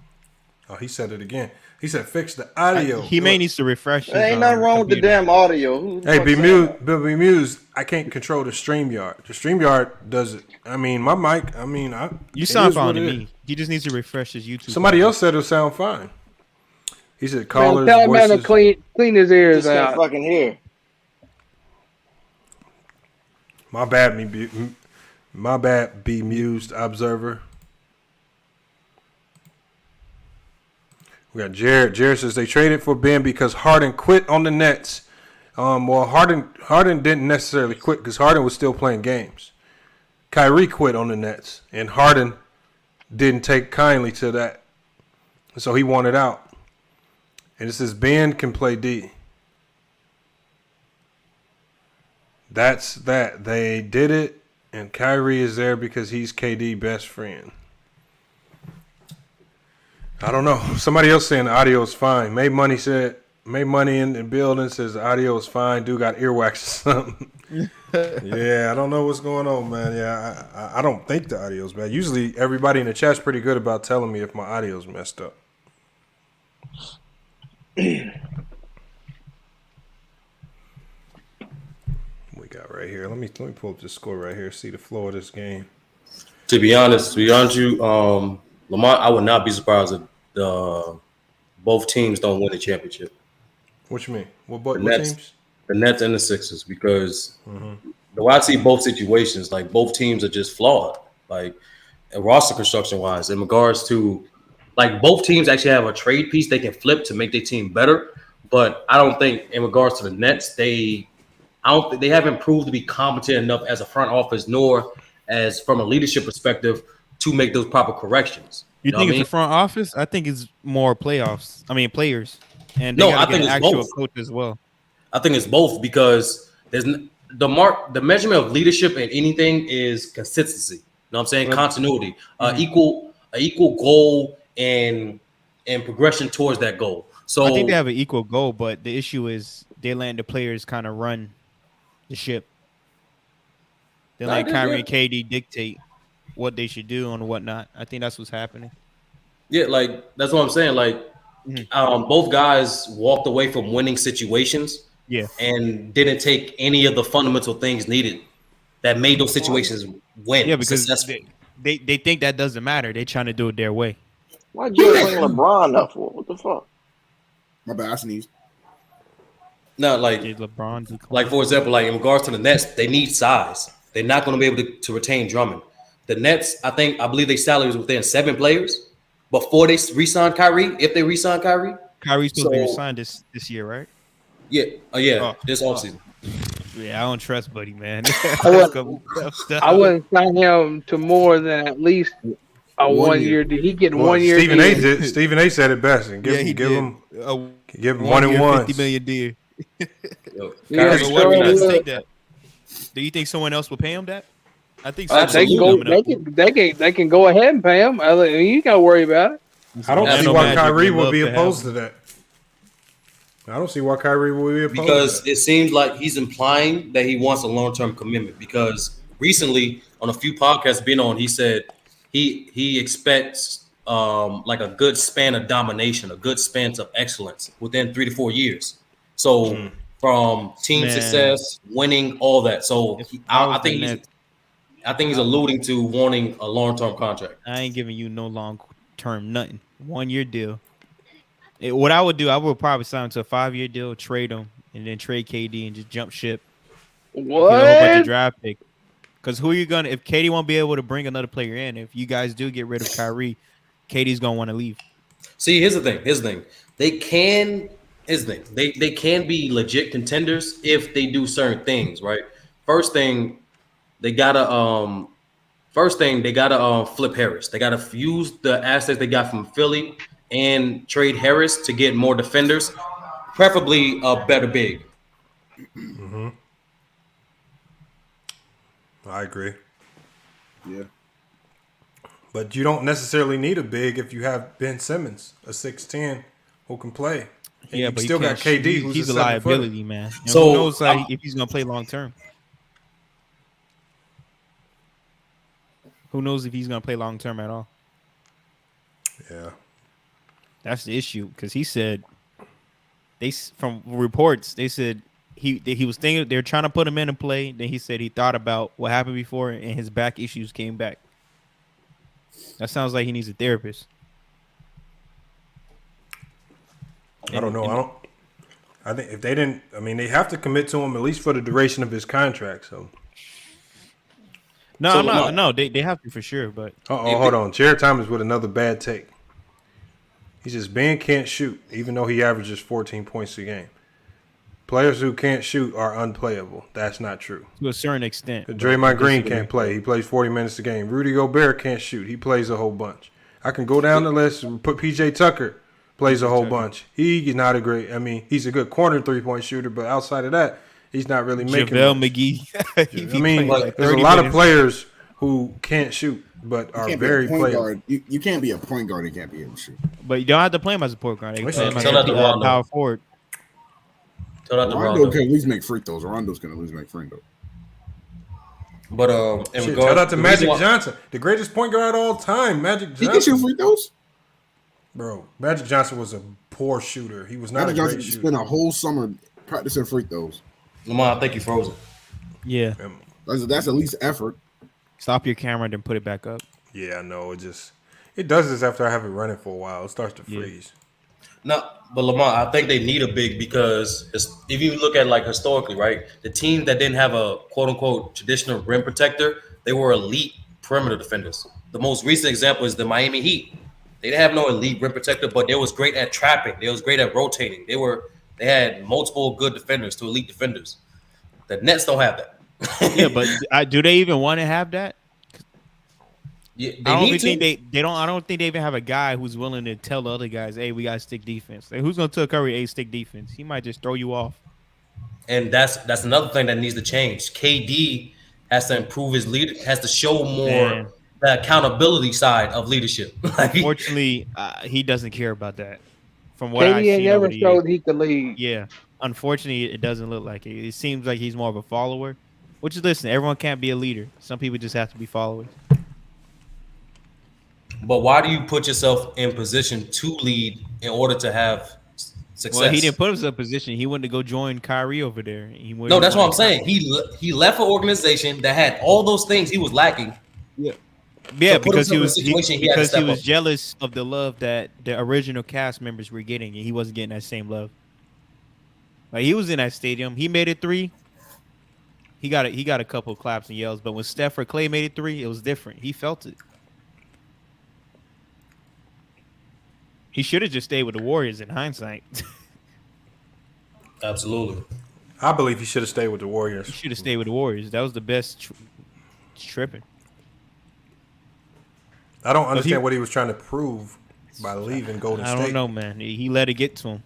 Oh, he said it again. He said fix the audio. He may needs to refresh his There ain't nothing wrong with the computer. damn audio. Who the Hey, fuck be said mute. that? Be mused. I can't control the StreamYard. The StreamYard does it. I mean, my mic. I mean, You it sound is fine what to it me. is. He just needs to refresh his YouTube. Somebody else said it'll sound fine. He said Man, callers, tell him man to voices. clean his ears Just can't out. fucking hear. My bad, my bad. Be mused, observer. We got Jared. Jared says they traded for Ben because Harden quit on the Nets. Well, Harden didn't necessarily quit because Harden was still playing games. Kyrie quit on the Nets, and Harden didn't take kindly to that, so he wanted out. And it says Ben can play D. That's that. They did it, and Kyrie is there because he's KD's best friend. I don't know. Somebody else saying the audio is fine. Made Money in the building says the audio is fine. Dude got earwax or something. Yeah, I don't know what's going on, man. Yeah, I don't think the audio's bad. Usually everybody in the chat's pretty good about telling me if my audio's messed up. We got right here. Let me pull up the score right here. See the flow of this game. To be honest with you, Lamont, I would not be surprised if both teams don't win the championship. What you mean? What Nets, teams? The Nets and the Sixers, because the way I see both situations, like both teams are just flawed, like roster construction wise, in regards to like both teams actually have a trade piece they can flip to make their team better. But I don't think in regards to the Nets, they haven't proved to be competent enough as a front office, nor as from a leadership perspective to make those proper corrections. You know think what it's I the front office? I think it's more playoffs. I mean, players, and they No, gotta I think get an it's actual both. coach as well. I think it's both because there's the measurement of leadership in anything is consistency. You know what I'm saying? Continuity, equal goal and progression towards that goal. So I think they have an equal goal, but the issue is they letting the players kind of run the ship. They let Kyrie and KD dictate what they should do and whatnot. I think that's what's happening. Yeah, like that's what I'm saying. Like both guys walked away from winning situations, and didn't take any of the fundamental things needed that made those situations win. Yeah, because successful. they think that doesn't matter. They're trying to do it their way. Why'd you bring LeBron up for? What the fuck? My bad, I sneezed. No, like LeBron, like for example, like in regards to the Nets, they need size. They're not going to be able to retain Drummond. The Nets, I believe their salary was within 7 players before they re-signed Kyrie. If they re-signed Kyrie, Kyrie's supposed to be re-signed this year, right? Yeah, this offseason. Yeah, I don't trust Buddy, man. I wouldn't sign him to more than at least a 1 year. Did he get 1 year? Stephen A. did. Stephen A. said it best. And give him 1 and 1. $50 million deal. Do you think someone else will pay him that? I think they can go ahead and pay him. You got to worry about it. I don't see why Kyrie would be opposed to that. I don't see why Kyrie would be opposed because to that. it seems like he's implying that he wants a long-term commitment. Because recently, on a few podcasts being on, he said he expects like a good span of domination, a good span of excellence within 3 to 4 years. So from team success, winning, all that. So I think he's alluding to wanting a long-term contract. I ain't giving you no long-term nothing. 1 year deal. What I would do, I would probably sign him to a 5-year deal, trade him, and then trade KD and just jump ship. What? Get a whole bunch of draft pick. Because who are you gonna? If KD won't be able to bring another player in, if you guys do get rid of Kyrie, KD's gonna want to leave. See, here's the thing. They can be legit contenders if they do certain things, right? First thing, they gotta flip Harris. They gotta use the assets they got from Philly and trade Harris to get more defenders, preferably a better big. Mm-hmm. I agree. Yeah. But you don't necessarily need a big if you have Ben Simmons, a 6'10", who can play. And Yeah, you but still got KD, who's he's a a liability, 7-footer. man. And So who knows if he's gonna play long term? Who knows if he's gonna play long term at all? Yeah. That's the issue because he said from reports they said he was thinking they're trying to put him in and play. Then he said he thought about what happened before and his back issues came back. That sounds like he needs a therapist. I don't know. I think if they didn't, I mean, they have to commit to him at least for the duration of his contract. So. No, they have to for sure. But hold on, Jared Thomas with another bad take. He says Ben can't shoot, even though he averages 14 points a game. Players who can't shoot are unplayable. That's not true. To a certain extent. Draymond Green can't play. He plays 40 minutes a game. Rudy Gobert can't shoot. He plays a whole bunch. I can go down the list and put P.J. Tucker. Plays a whole bunch. He's not a great. I mean, he's a good corner 3-point shooter, but outside of that, he's not really making. JaVale McGee. I mean, there's a lot of players who can't shoot, but are very playable. You can't be a point guard and can't be able to shoot. But you don't have to play him as a point guard. You play him as Tell that to Rondo. power forward. Tell that to Rondo can at least make free throws. Rondo's going to at least make free throws. But shout out to Magic Johnson, the greatest point guard of all time. Magic Johnson. He can shoot free throws. Bro, Magic Johnson was a poor shooter. He was not Magic a great Johnson shooter. spent a whole summer practicing free throws. Lamar, I think you frozen. Yeah. That's at least effort. Stop your camera and then put it back up. Yeah, I know. It does this after I have it running for a while. It starts to freeze. No, but Lamar, I think they need a big because if you look at like historically, right, the team that didn't have a quote unquote traditional rim protector, they were elite perimeter defenders. The most recent example is the Miami Heat. They didn't have no elite rim protector, but they was great at trapping. They was great at rotating. They had multiple good defenders to elite defenders. The Nets don't have that. Yeah, but do they even want to have that? Yeah, I don't think they even have a guy who's willing to tell the other guys, "Hey, we got stick defense." Like, who's gonna tell Curry, stick defense"? He might just throw you off. And that's another thing that needs to change. KD has to improve his leader. Has to show more the accountability side of leadership. Unfortunately, he doesn't care about that. From what I KD see, ain't ever showed he could lead. Yeah, unfortunately, it doesn't look like it. It seems like he's more of a follower. Which is, listen, everyone can't be a leader. Some people just have to be followers. But why do you put yourself in position to lead in order to have success? Well, he didn't put himself in a position. He wanted to go join Kyrie over there. No, that's what I'm saying. He left an organization that had all those things he was lacking. Yeah, So because he was he was jealous of the love that the original cast members were getting, and he wasn't getting that same love. Like, he was in that stadium. He made it 3. He got a couple of claps and yells, but when Steph or Clay made it 3, it was different. He felt it. He should have just stayed with the Warriors in hindsight. Absolutely. I believe he should have stayed with the Warriors. He should have stayed with the Warriors. That was the best tripping. I don't understand what he was trying to prove by leaving Golden State. I don't know, man. He let it get to him.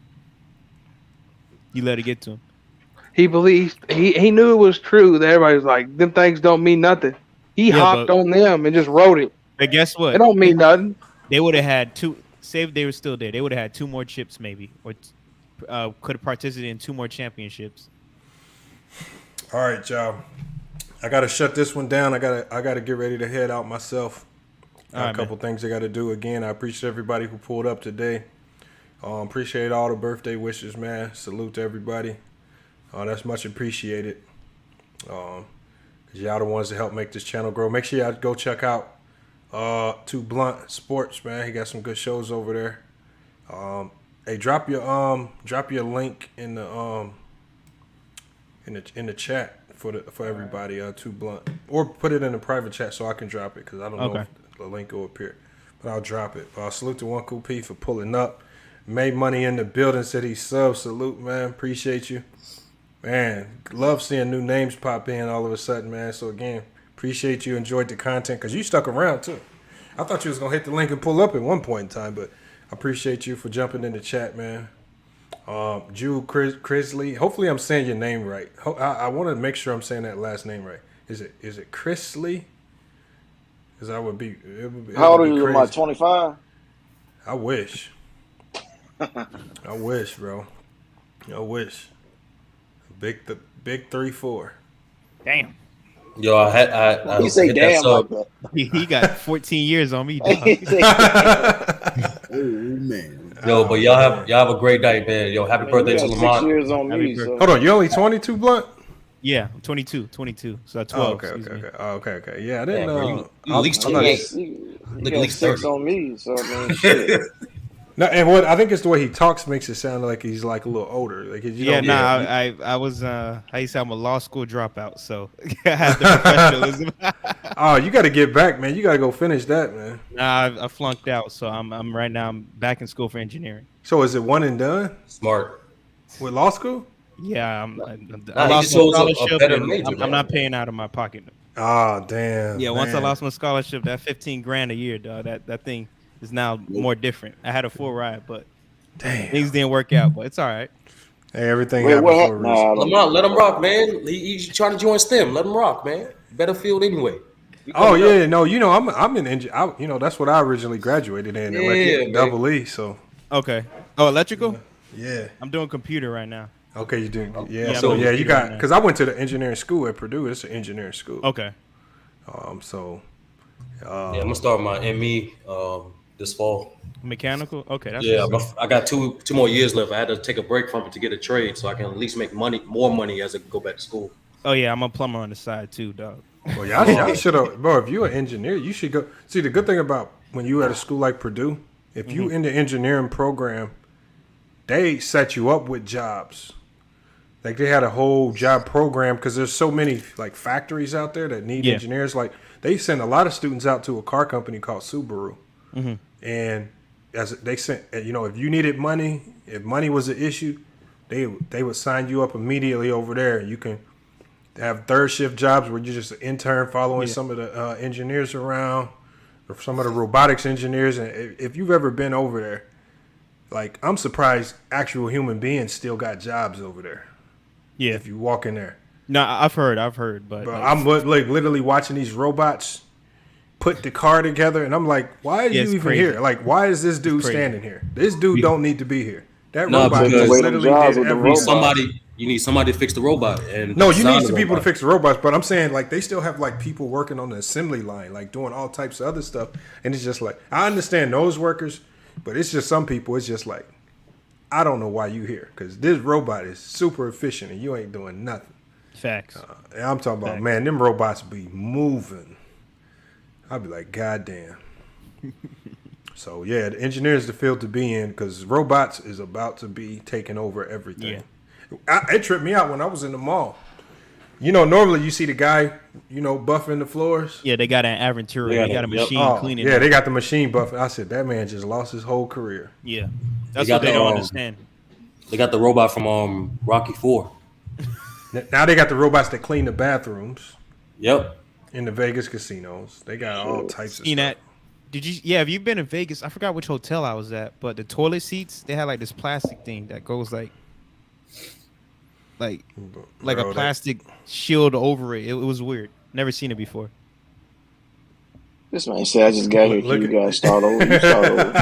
He believed he knew it was true. That everybody was like, them things don't mean nothing. He hopped on them and just wrote it. But guess what? It don't mean nothing. They would have had 2. Say if they were still there, they would have had 2 more chips, maybe, or could have participated in 2 more championships. All right, y'all. I gotta shut this one down. I gotta get ready to head out myself. A couple things I gotta do. Again, I appreciate everybody who pulled up today. Appreciate all the birthday wishes, man. Salute to everybody. That's much appreciated. Cause y'all the ones that help make this channel grow. Make sure y'all go check out Too Blunt Sports, man. He got some good shows over there. Hey, drop your link in the chat for everybody. Too Blunt, or put it in the private chat so I can drop it because I don't know if the link will appear, but I'll drop it. Salute to One Cool P for pulling up. Made money in the building. Said he sub. Salute, man. Appreciate you, man. Love seeing new names pop in all of a sudden, man. So again, appreciate you. Enjoyed the content because you stuck around too. I thought you was gonna hit the link and pull up at one point in time, but I appreciate you for jumping in the chat, man. Jew Chrisley. Hopefully I'm saying your name right. I want to make sure I'm saying that last name right. Is it Chrisley? Because I would be. How old are you? Am I 25? I wish. I wish, bro. I wish. Big 3-4. Damn. Yo, He say damn like that. He got 14 years on me, dog. man. Yo, but y'all have a great night, man. Yo, happy Man, birthday you to got 6 Lamont. years on Happy me, birthday. so Hold on, you only 22, Blunt? Yeah, I'm 22. So 12. Oh, okay. Yeah, I didn't know. You at least you 28. got At least 6 30. on me. So I mean, shit. No, and what I think it's the way he talks makes it sound like he's like a little older. Like I was I used to have a law school dropout, so I had the professionalism. Oh, you got to get back, man. You got to go finish that, man. Nah, I flunked out, so I'm right now. I'm back in school for engineering. So is it one and done Smart. with law school? Yeah, I Nah, lost he my chose a scholarship. better And major, I'm man. not paying out of my pocket. Oh, damn. Yeah, once I man. lost my scholarship, that $15,000 a year, dog, that thing is now more different. I had a full ride, but things didn't work out. But it's all right. Hey, everything Wait, happens what for a hap- reason. Nah, Lamont, let him rock, man. He's trying to join STEM. Let him rock, man. Better field anyway. Oh yeah, no, I'm in engine. That's what I originally graduated in, Yeah, double E. So Okay. Oh, electrical? yeah. I'm doing computer right now. Okay, you do. Yeah. Yeah, So I'm yeah, you computer got right now. because I went to the engineering school at Purdue. It's an engineering school. Okay. So. Yeah, I'm gonna start my ME this fall. Mechanical? Okay. That's Yeah, what's up. I got two more years left. I had to take a break from it to get a trade, so I can at least make more money as I go back to school. Oh yeah, I'm a plumber on the side too, dog. Well, y'all should have, bro. If you're an engineer, you should go. See, the good thing about when you at a school like Purdue, if you in the engineering program, they set you up with jobs. Like they had a whole job program because there's so many like factories out there that need engineers. Like they send a lot of students out to a car company called Subaru, and as they sent, if you needed money, if money was an issue, they would sign you up immediately over there. You can have third shift jobs where you're just an intern following some of the engineers around, or some of the robotics engineers. And if you've ever been over there, like I'm surprised actual human beings still got jobs over there. Yeah. If you walk in there. No, I've heard, but Bro, I'm like literally watching these robots put the car together, and I'm like, why are you even crazy. here? Like, why is this dude crazy. standing here? This dude don't need to be here. That No, robot because just literally did everything. You need somebody to fix the robot. And No, you design need the some people to robot. fix the robots, but I'm saying like they still have like people working on the assembly line, like doing all types of other stuff, and it's just like I understand those workers, but it's just some people. It's just like I don't know why you here because this robot is super efficient and you ain't doing nothing. Facts. And I'm talking about man, them robots be moving. I'd be like, God damn. So yeah, the engineer's the field to be in because robots is about to be taking over everything. It tripped me out when I was in the mall. Normally you see the guy, buffing the floors. Yeah, they got an Aventura. They got a machine cleaning. Yeah, they got the machine buffing. I said that man just lost his whole career. Yeah, that's what they don't understand. They got the robot from Rocky IV. Now they got the robots that clean the bathrooms. Yep. In the Vegas casinos, they got all types of Seen stuff. that? Did you? Yeah, have you been in Vegas? I forgot which hotel I was at, but the toilet seats they had like this plastic thing that goes like a plastic shield over it. It was weird. Never seen it before. This man said, I just got here. Can you guys start over? You start over.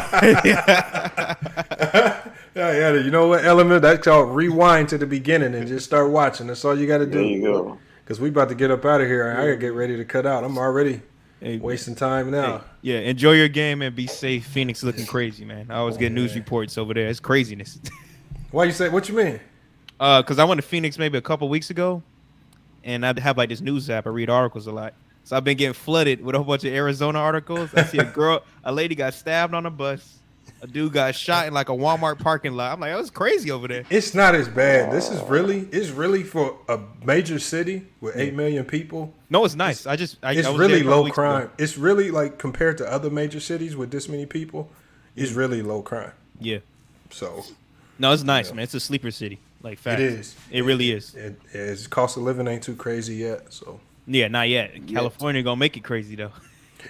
Yeah, you know what element? That's called rewind to the beginning and just start watching. That's all you got to do. There you go. Because we about to get up out of here. I got to get ready to cut out. I'm already wasting time now. Yeah, enjoy your game and be safe. Phoenix looking crazy, man. I always get news reports over there. It's craziness. Why you say? What you mean? Because I went to Phoenix maybe a couple weeks ago, and I have like this news app. I read articles a lot. So I've been getting flooded with a whole bunch of Arizona articles. I see a lady got stabbed on a bus. A dude got shot in like a Walmart parking lot. I'm like, oh, it's crazy over there. It's not as bad. It's really for a major city with 8 million people. No, it's nice. I was really there low crime. Ago. It's really like compared to other major cities with this many people, it's really low crime. Yeah. So. No, it's nice, man. It's a sleeper city. Like facts. It is. It really is. Its cost of living ain't too crazy yet. So. Yeah, not yet. California gonna make it crazy though.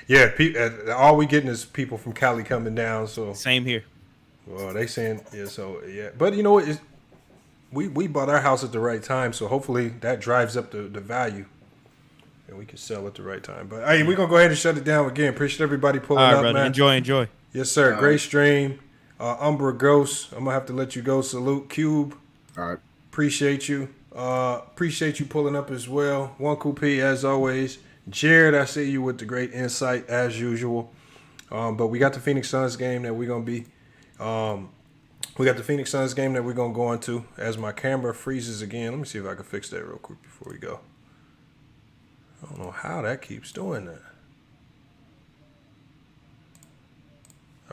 Yeah, all we getting is people from Cali coming down. So same here. Well, they saying but you know what? We bought our house at the right time, so hopefully that drives up the value, and we can sell at the right time. But hey, we're gonna go ahead and shut it down again. Appreciate everybody pulling all right, up, brother. man. Enjoy. Yes, sir. Great stream. Umbra Ghost. I'm gonna have to let you go. Salute Cube. All right. Appreciate you. Appreciate you pulling up as well. One Cool P as always. Jared, I see you with the great insight as usual. But we got the Phoenix Suns game that we're gonna be We got the Phoenix Suns game that we're going to go into as my camera freezes again. Let me see if I can fix that real quick before we go. I don't know how that keeps doing that.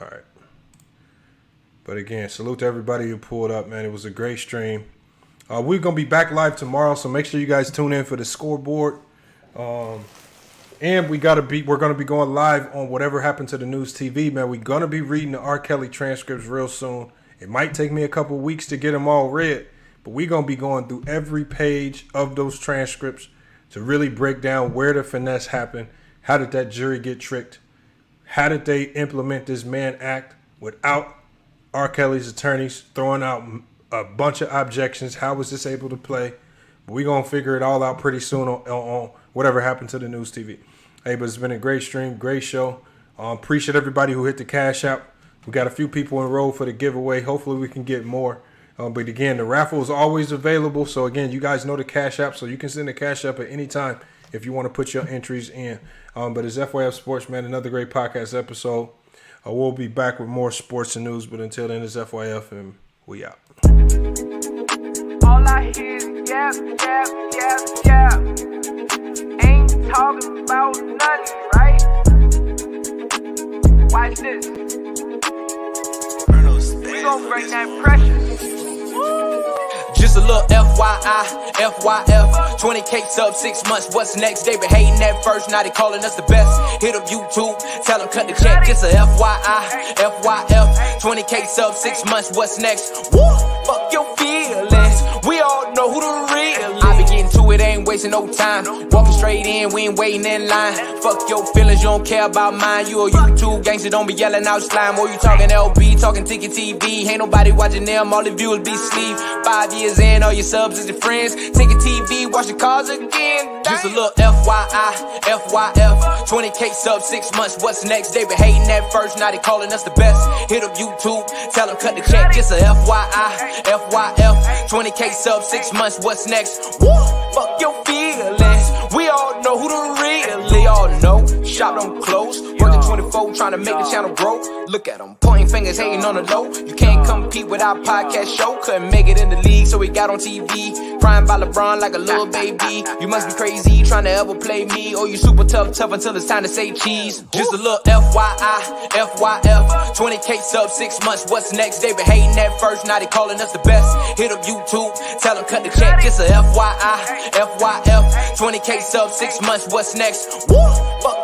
All right. But again, salute to everybody who pulled up, man. It was a great stream. We're going to be back live tomorrow, so make sure you guys tune in for the scoreboard. And we're going to be going live on Whatever Happened to the News TV, man. We're going to be reading the R. Kelly transcripts real soon. It might take me a couple weeks to get them all read, but we're going to be going through every page of those transcripts to really break down where the finesse happened. How did that jury get tricked? How did they implement this Mann Act without R. Kelly's attorneys throwing out a bunch of objections? How was this able to play? But we're going to figure it all out pretty soon on Whatever Happened to the News TV. Hey, but it's been a great stream, great show. Appreciate everybody who hit the Cash App. We got a few people enrolled for the giveaway. Hopefully we can get more. But again, the raffle is always available. So again, you guys know the Cash App, so you can send the Cash App at any time if you want to put your entries in. But it's FYF Sports, man. Another great podcast episode. We'll be back with more sports and news. But until then, it's FYF, and we out. All I hear is yap, yap, yap, yap. Ain't talking about nothing, right? Watch this. We gon' bring that pressure. Just a little FYI, FYF, 20K sub 6 months, what's next? They been hating at first, now they calling us the best. Hit up YouTube, tell them cut the check. Just a FYI, FYF, 20K sub 6 months, what's next? Woo, fuck your feelings, we all know who the real is. I be getting to it, ain't wasting no time. Walking straight in, we ain't waiting in line. Fuck your feelings, you don't care about mine. You a YouTube gangster, don't be yelling out slime. Or you talking LB, talking Ticket TV. Ain't nobody watching them, all the viewers be sleep. 5 years in, all your subs is your friends. Ticket TV, watch the cars again. Just a little FYI, FYF, 20K sub 6 months, what's next? They been hating at first, now they calling us the best. Hit up YouTube, tell them cut the check. Just a FYI, FYF, 20K sub 6 months, what's next? Woo, fuck your feelings, we all know who the real. They all know, shop don't close, working 24, trying to make the channel grow. Look at them, pointing fingers, hating on the low. You can't compete with our podcast show. Couldn't make it in the league, so we got on TV. Crying by LeBron like a little baby. You must be crazy, trying to ever play me. Or you super tough until it's time to say cheese. Just a little FYI, FYF, 20K sub 6 months, what's next? They been hating at first, now they calling us the best. Hit up YouTube, tell them cut the check. Just a FYI, FYF, 20K sub 6 months, what's next? Woo, fuck